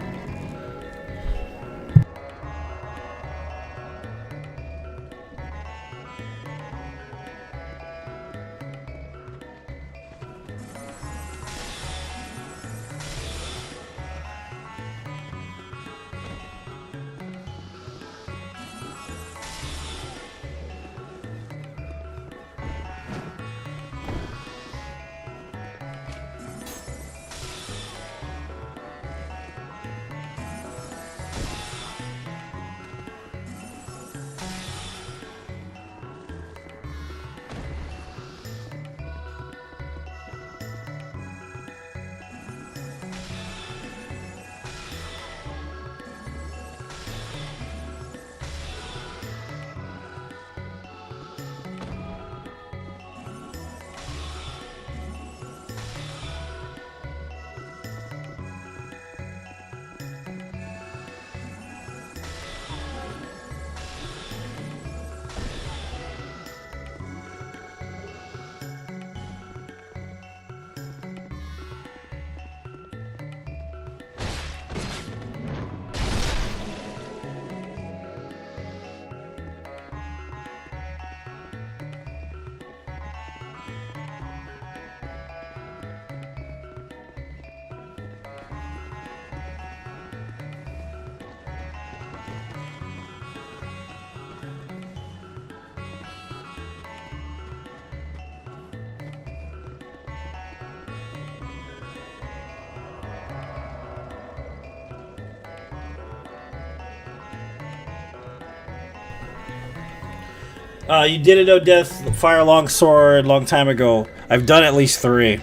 You did a no death fire long sword long time ago. I've done at least 3.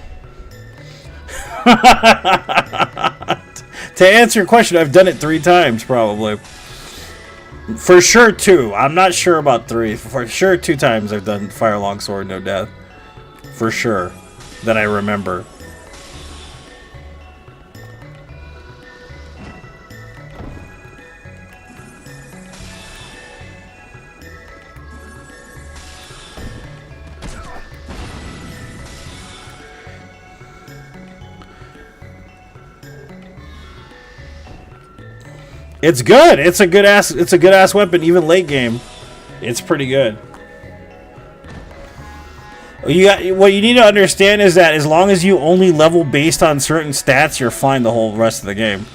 To answer your question, I've done it 3 times probably. For sure 2. I'm not sure about 3. For sure 2 times I've done fire long sword no death. For sure. That I remember. It's good. It's a good ass weapon. Even late game, it's pretty good. What you need to understand is that as long as you only level based on certain stats, you're fine the whole rest of the game.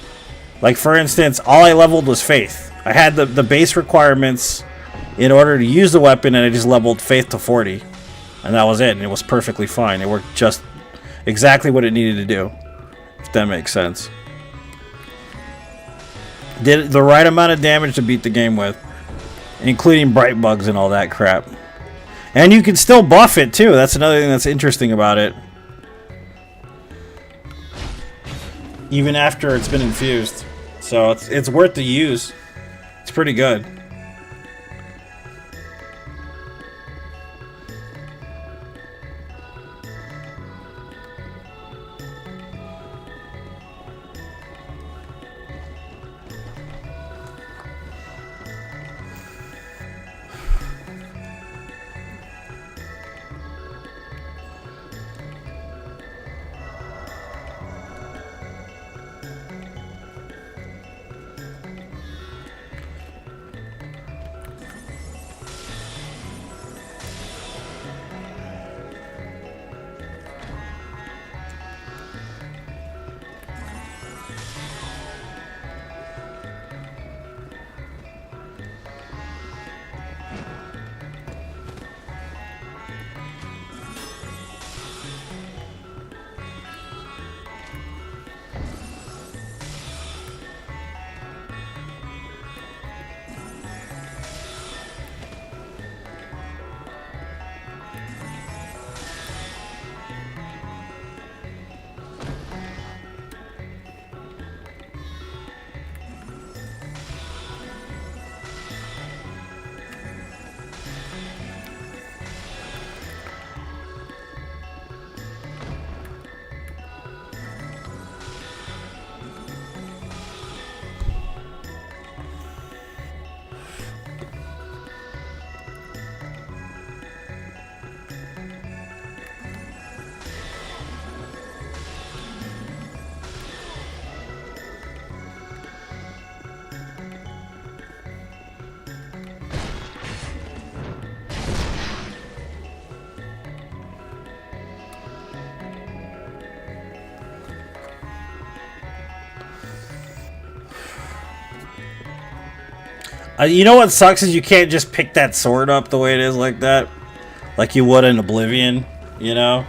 Like for instance, all I leveled was Faith. I had the base requirements in order to use the weapon, and I just leveled Faith to 40, and that was it. And it was perfectly fine. It worked just exactly what it needed to do. If that makes sense. Did the right amount of damage to beat the game with, including bright bugs and all that crap. And you can still buff it too. That's another thing that's interesting about it. Even after it's been infused. So it's worth the use. It's pretty good. You know what sucks is you can't just pick that sword up the way it is like that. Like you would in Oblivion, you know?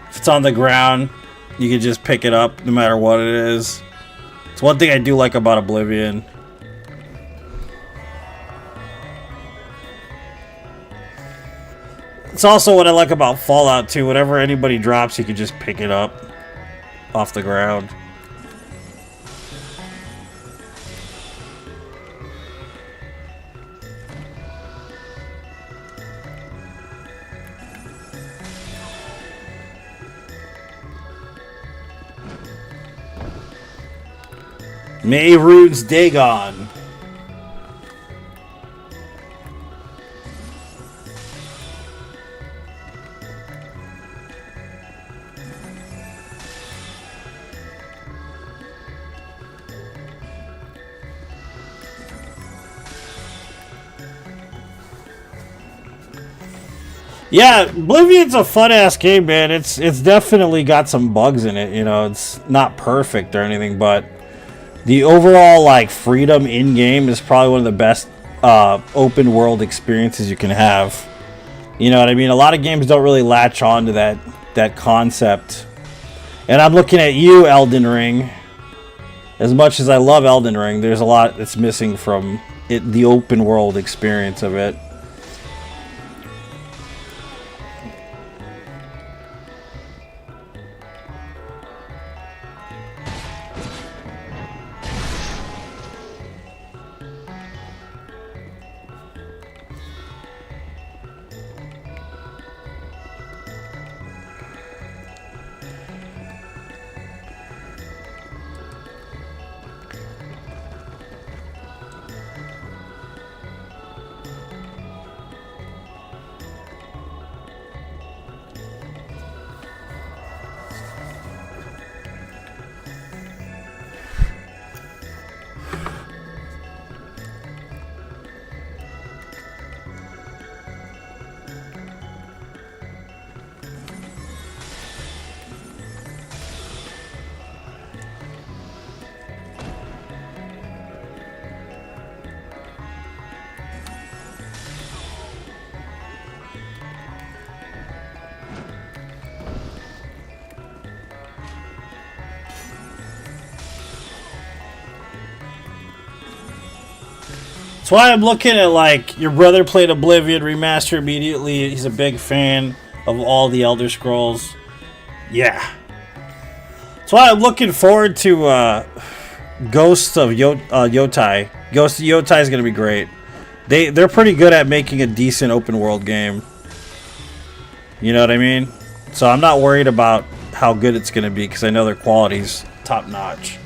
If it's on the ground, you can just pick it up no matter what it is. It's one thing I do like about Oblivion. It's also what I like about Fallout 2. Whatever anybody drops, you can just pick it up off the ground. Mehrunes Dagon. Yeah, Oblivion's a fun-ass game, man. It's definitely got some bugs in it, you know. It's not perfect or anything, but the overall, like, freedom in-game is probably one of the best open-world experiences you can have. You know what I mean? A lot of games don't really latch on to that concept. And I'm looking at you, Elden Ring. As much as I love Elden Ring, there's a lot that's missing from the open-world experience of it. That's why I'm looking at, like, your brother played Oblivion Remaster immediately. He's a big fan of all the Elder Scrolls. Yeah. That's why I'm looking forward to Ghosts of Yotai. Ghosts of Yotai is going to be great. They're pretty good at making a decent open world game. You know what I mean? So I'm not worried about how good it's going to be because I know their quality's top notch.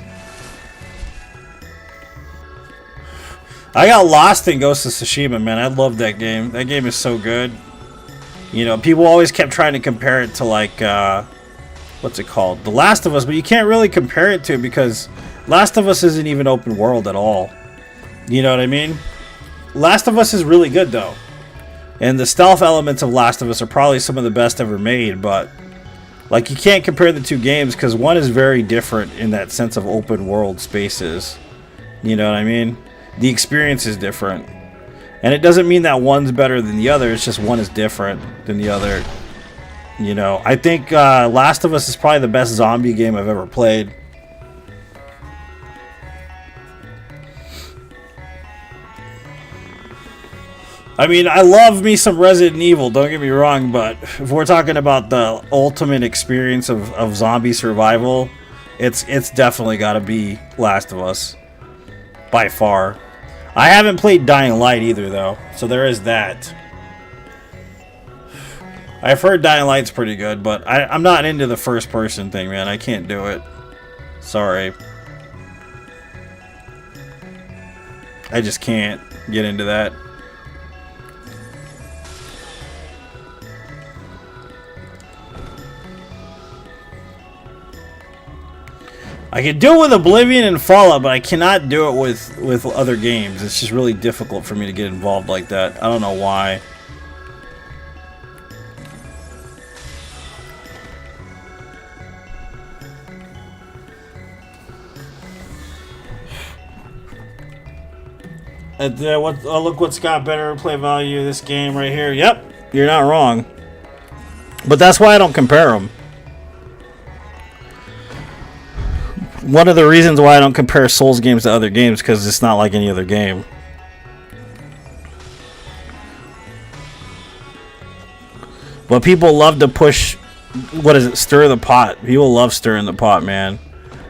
I got lost in Ghost of Tsushima, man. I love that game. That game is so good. You know, people always kept trying to compare it to, like, what's it called? The Last of Us, but you can't really compare it to it because Last of Us isn't even open world at all. You know what I mean? Last of Us is really good, though. And the stealth elements of Last of Us are probably some of the best ever made, but, like, you can't compare the two games because one is very different in that sense of open world spaces. You know what I mean? The experience is different. And it doesn't mean that one's better than the other. It's just one is different than the other. You know, I think Last of Us is probably the best zombie game I've ever played. I mean, I love me some Resident Evil, don't get me wrong, but if we're talking about the ultimate experience of zombie survival, it's definitely got to be Last of Us. By far. I haven't played Dying Light either, though, so there is that. I've heard Dying Light's pretty good, but I'm not into the first-person thing, man. I can't do it. Sorry. I just can't get into that. I can do it with Oblivion and Fallout, but I cannot do it with other games. It's just really difficult for me to get involved like that. I don't know why. Look what's got better play value this game right here. Yep, you're not wrong. But that's why I don't compare them. One of the reasons why I don't compare Souls games to other games because it's not like any other game. But people love to push, what is it, stir the pot. People love stirring the pot, man.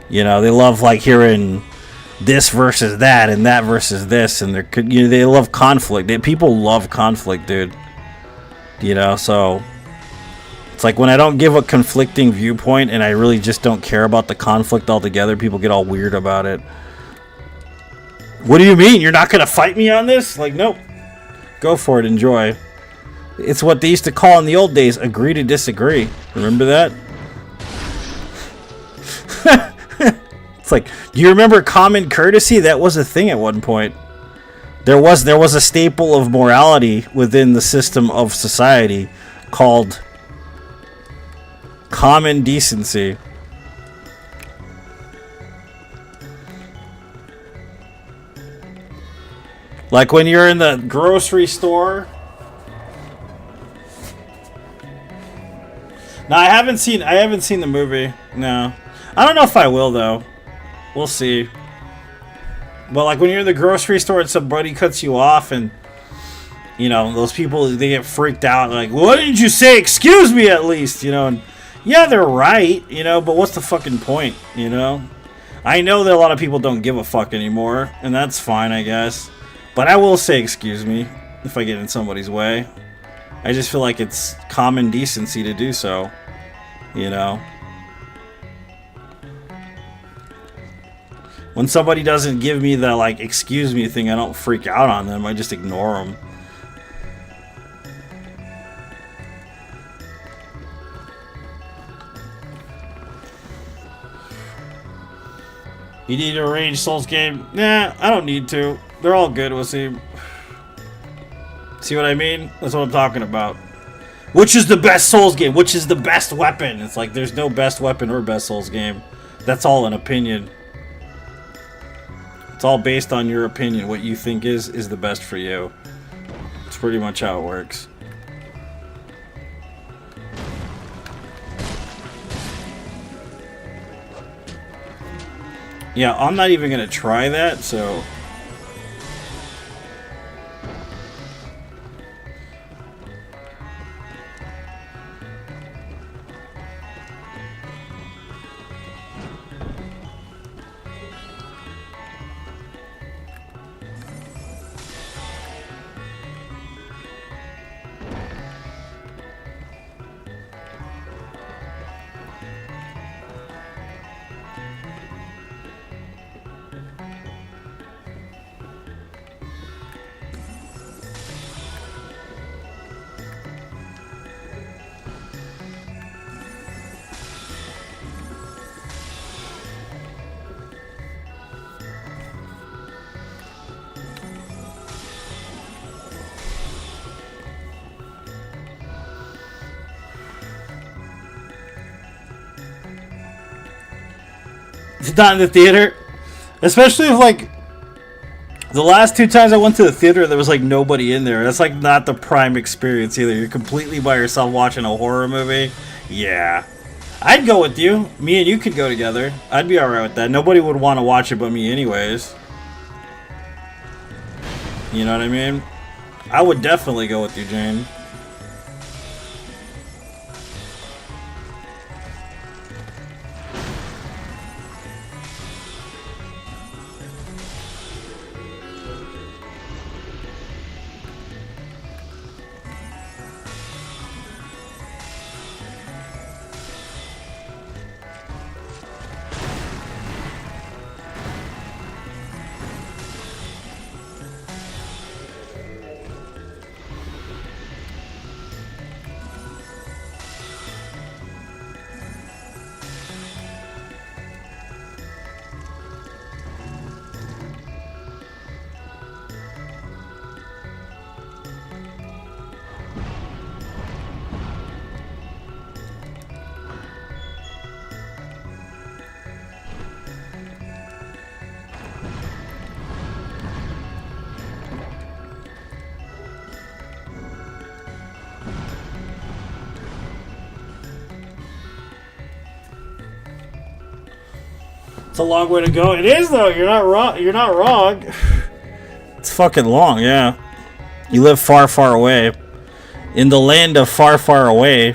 You know, they love like hearing this versus that and that versus this, and they love conflict. People love conflict, dude. You know, so it's like when I don't give a conflicting viewpoint and I really just don't care about the conflict altogether, people get all weird about it. What do you mean? You're not going to fight me on this? Like, nope. Go for it. Enjoy. It's what they used to call in the old days, agree to disagree. Remember that? It's like, do you remember common courtesy? That was a thing at one point. There was a staple of morality within the system of society called common decency. Like when you're in the grocery store. No, I haven't seen the movie. No. I don't know if I will though. We'll see. But like when you're in the grocery store and somebody cuts you off and you know, those people, they get freaked out like, "What didn't you say? Excuse me at least," you know, and yeah, they're right, you know, but what's the fucking point, you know? I know that a lot of people don't give a fuck anymore, and that's fine, I guess. But I will say excuse me if I get in somebody's way. I just feel like it's common decency to do so, you know? When somebody doesn't give me the, like, excuse me thing, I don't freak out on them, I just ignore them. You need to arrange Souls game? Nah, I don't need to. They're all good, we'll see. See what I mean? That's what I'm talking about. Which is the best Souls game? Which is the best weapon? It's like there's no best weapon or best Souls game. That's all an opinion. It's all based on your opinion. What you think is the best for you. It's pretty much how it works. Yeah, I'm not even gonna try that, so Not in the theater. Especially if, like, the last 2 times I went to the theater, there was, like, nobody in there. That's, like, not the prime experience either. You're completely by yourself watching a horror movie. Yeah. I'd go with you. Me and you could go together. I'd be alright with that. Nobody would want to watch it but me anyways. You know what I mean? I would definitely go with you, Jane. It's a long way to go. It is though. You're not wrong. You're not wrong. It's fucking long, yeah. You live far, far away. In the land of far, far away.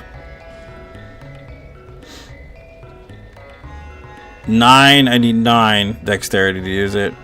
9. I need 9 dexterity to use it.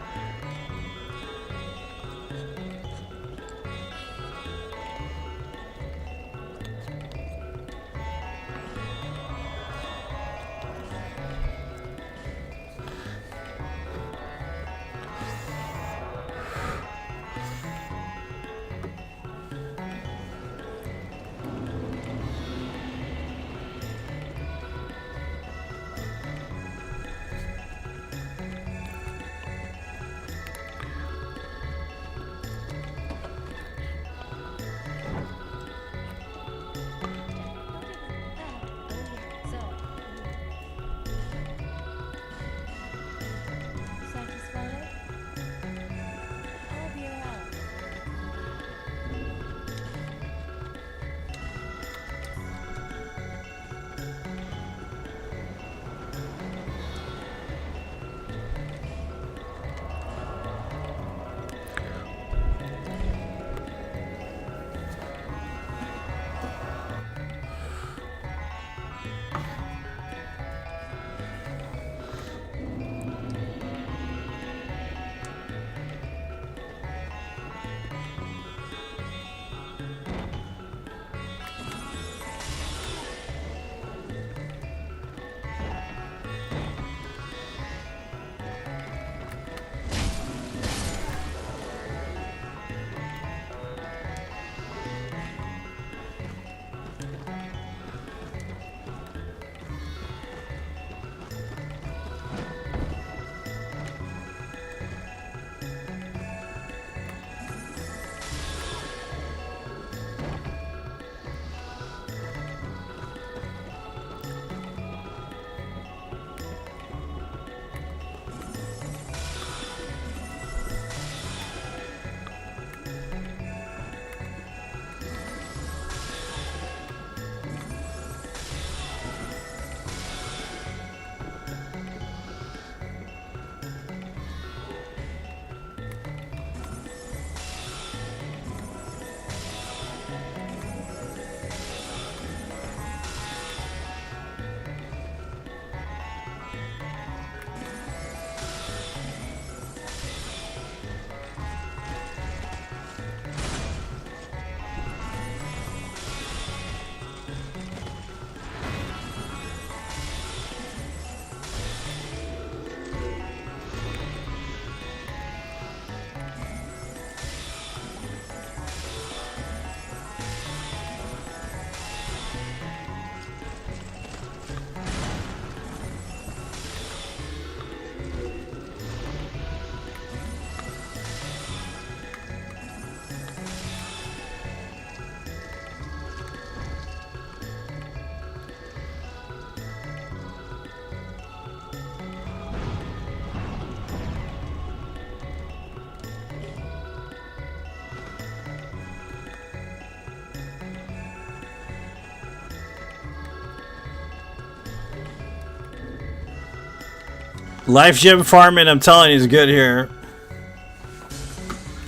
Life Gym Farming, I'm telling you, is good here.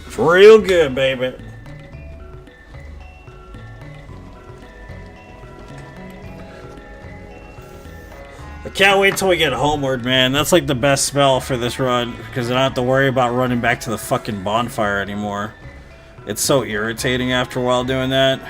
It's real good, baby. I can't wait till we get homeward, man. That's like the best spell for this run, because I don't have to worry about running back to the fucking bonfire anymore. It's so irritating after a while doing that.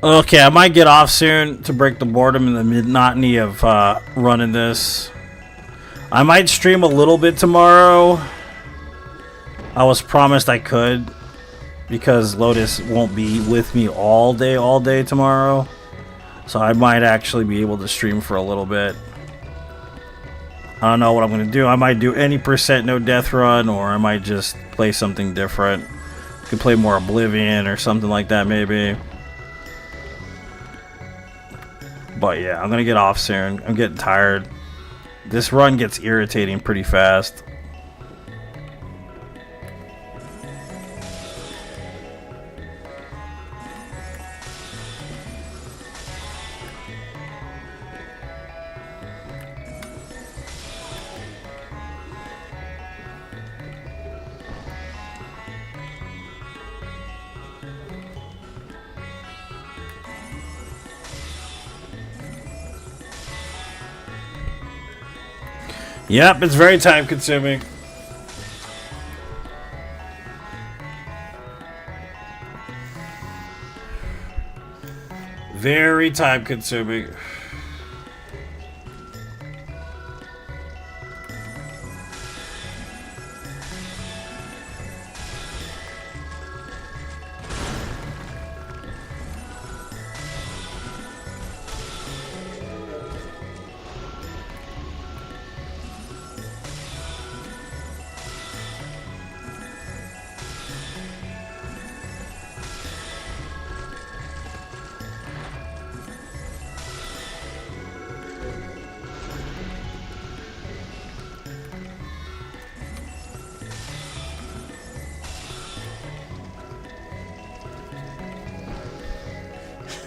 Okay, I might get off soon to break the boredom and the monotony of running this. I might stream a little bit tomorrow. I was promised I could, because Lotus won't be with me all day tomorrow. So I might actually be able to stream for a little bit. I don't know what I'm going to do. I might do any percent no death run, or I might just play something different. Could play more Oblivion or something like that maybe. But yeah, I'm going to get off soon. I'm getting tired. This run gets irritating pretty fast. Yep, it's very time consuming. Very time consuming.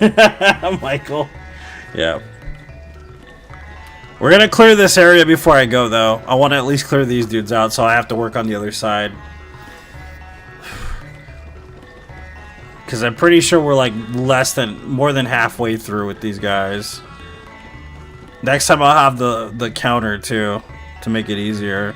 Michael. Yeah. We're gonna clear this area before I go, though. I want to at least clear these dudes out, so I have to work on the other side. Because I'm pretty sure we're like more than halfway through with these guys. Next time I'll have the counter, too, to make it easier.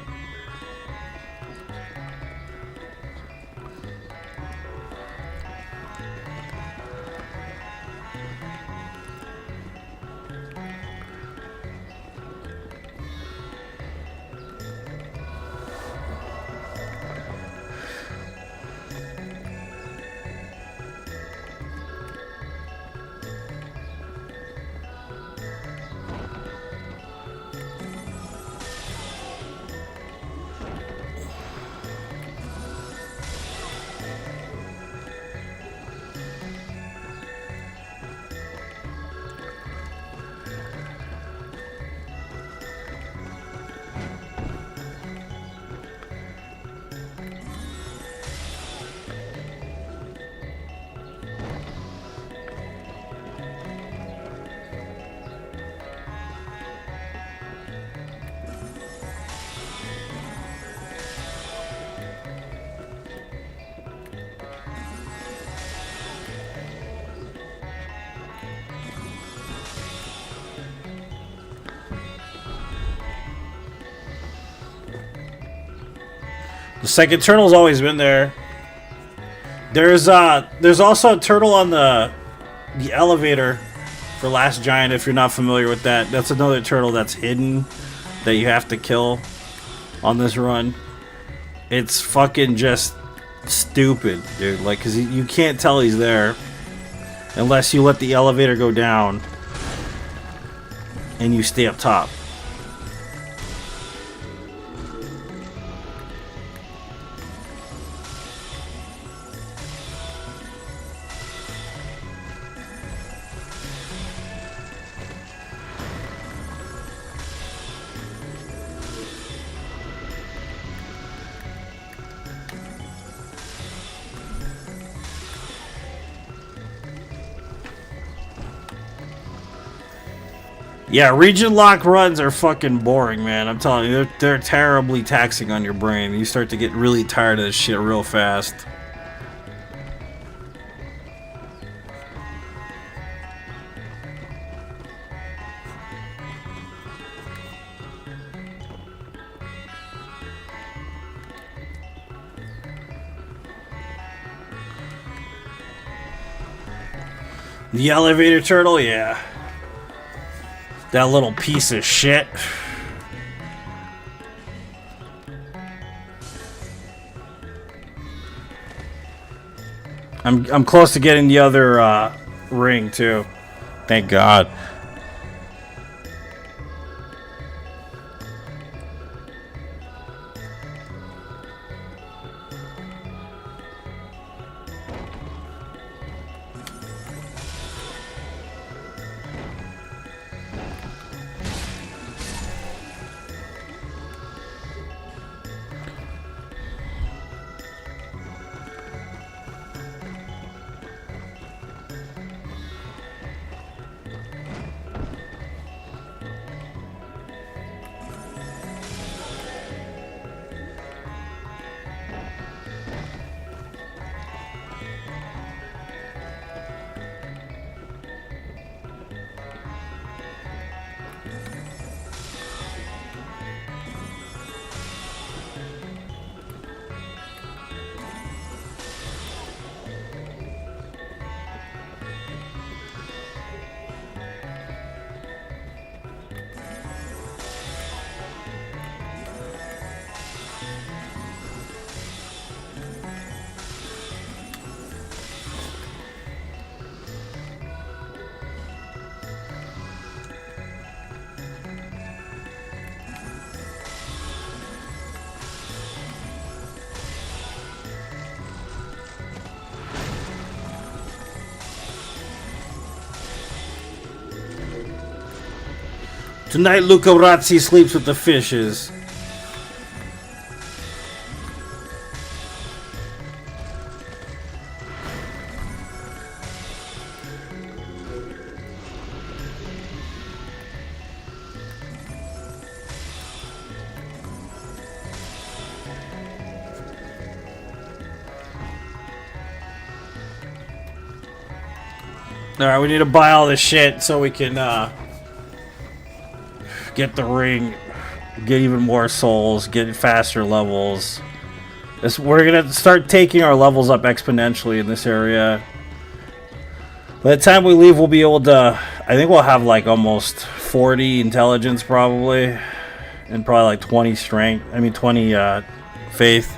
The second turtle's always been there. There's also a turtle on the elevator for Last Giant, if you're not familiar with that. That's another turtle that's hidden that you have to kill on this run. It's fucking just stupid, dude. Like, cause you can't tell he's there unless you let the elevator go down and you stay up top. Yeah, region lock runs are fucking boring, man. I'm telling you, they're terribly taxing on your brain. You start to get really tired of this shit real fast. The elevator turtle, yeah. That little piece of shit. I'm close to getting the other ring too. Thank God. Tonight, Luca Razzi sleeps with the fishes. Alright, we need to buy all this shit so we can get the ring, get even more souls, get faster levels. We're gonna start taking our levels up exponentially in this area. By the time we leave, we'll be able to... I think we'll have like almost 40 intelligence probably. And probably like 20 strength. I mean 20 faith.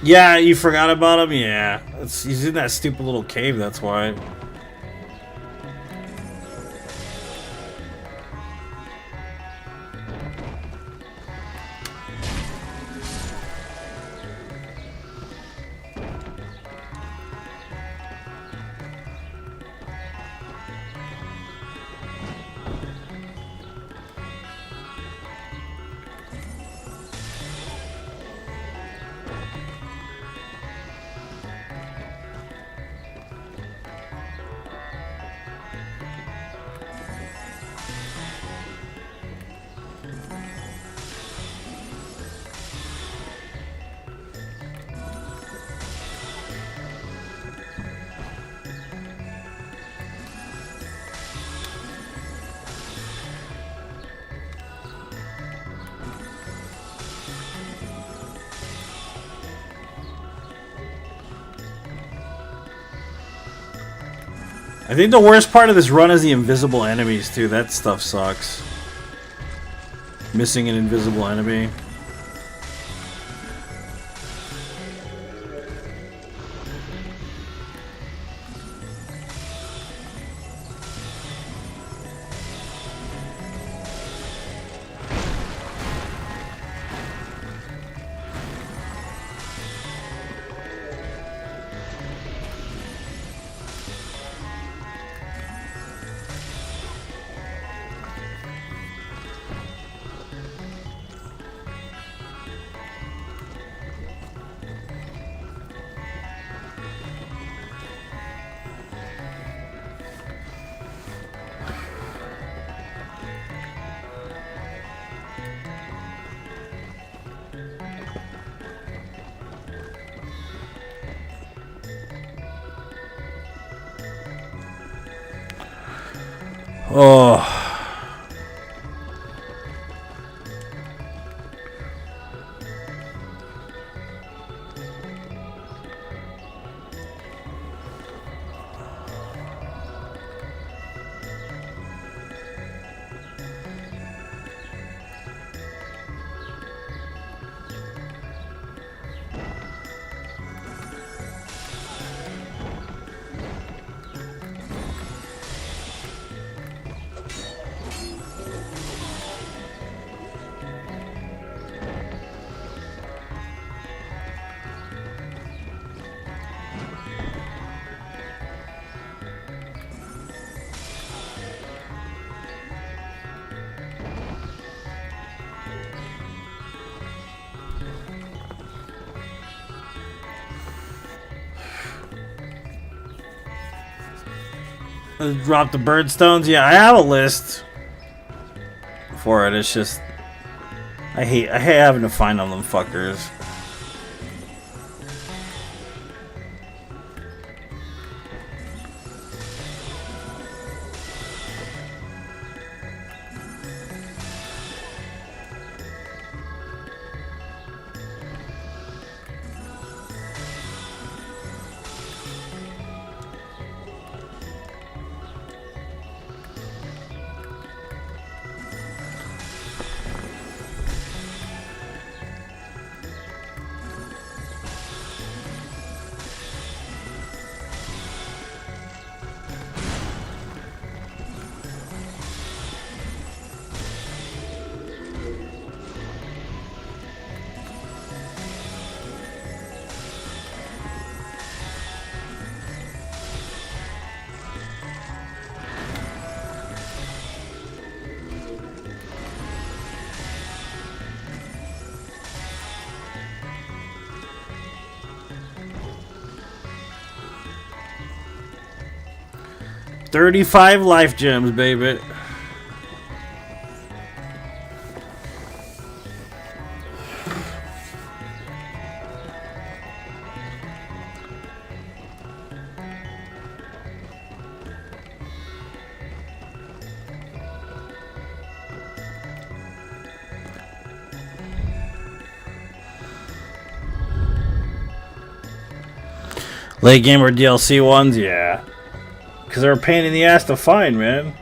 Yeah, you forgot about him? Yeah. He's in that stupid little cave, that's why. I think the worst part of this run is the invisible enemies, too. That stuff sucks. Missing an invisible enemy. Oh. Drop the birdstones. Yeah, I have a list for it. It's just I hate having to find all them fuckers. 35 life gems, baby. Late gamer DLC ones, yeah. Because they're a pain in the ass to find, man.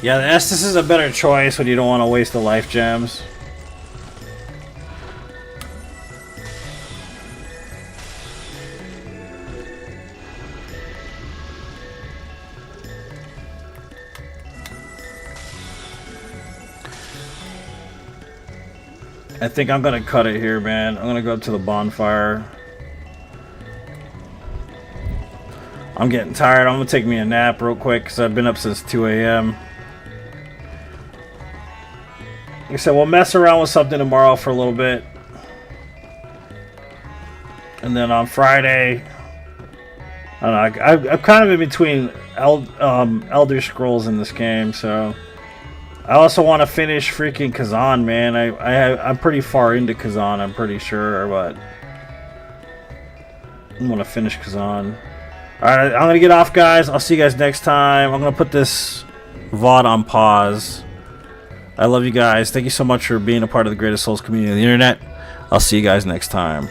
Yeah, the Estus is a better choice when you don't want to waste the life gems. I think I'm gonna cut it here, man. I'm gonna go up to the bonfire. I'm getting tired. I'm gonna take me a nap real quick because I've been up since 2 a.m. Like I said, we'll mess around with something tomorrow for a little bit. And then on Friday, I don't know, I'm kind of in between Elder Scrolls in this game, so I also want to finish freaking Kazan, man. I'm pretty far into Kazan, I'm pretty sure, but I want to finish Kazan. Alright, I'm going to get off, guys. I'll see you guys next time. I'm going to put this VOD on pause. I love you guys. Thank you so much for being a part of the Greatest Souls community on the internet. I'll see you guys next time.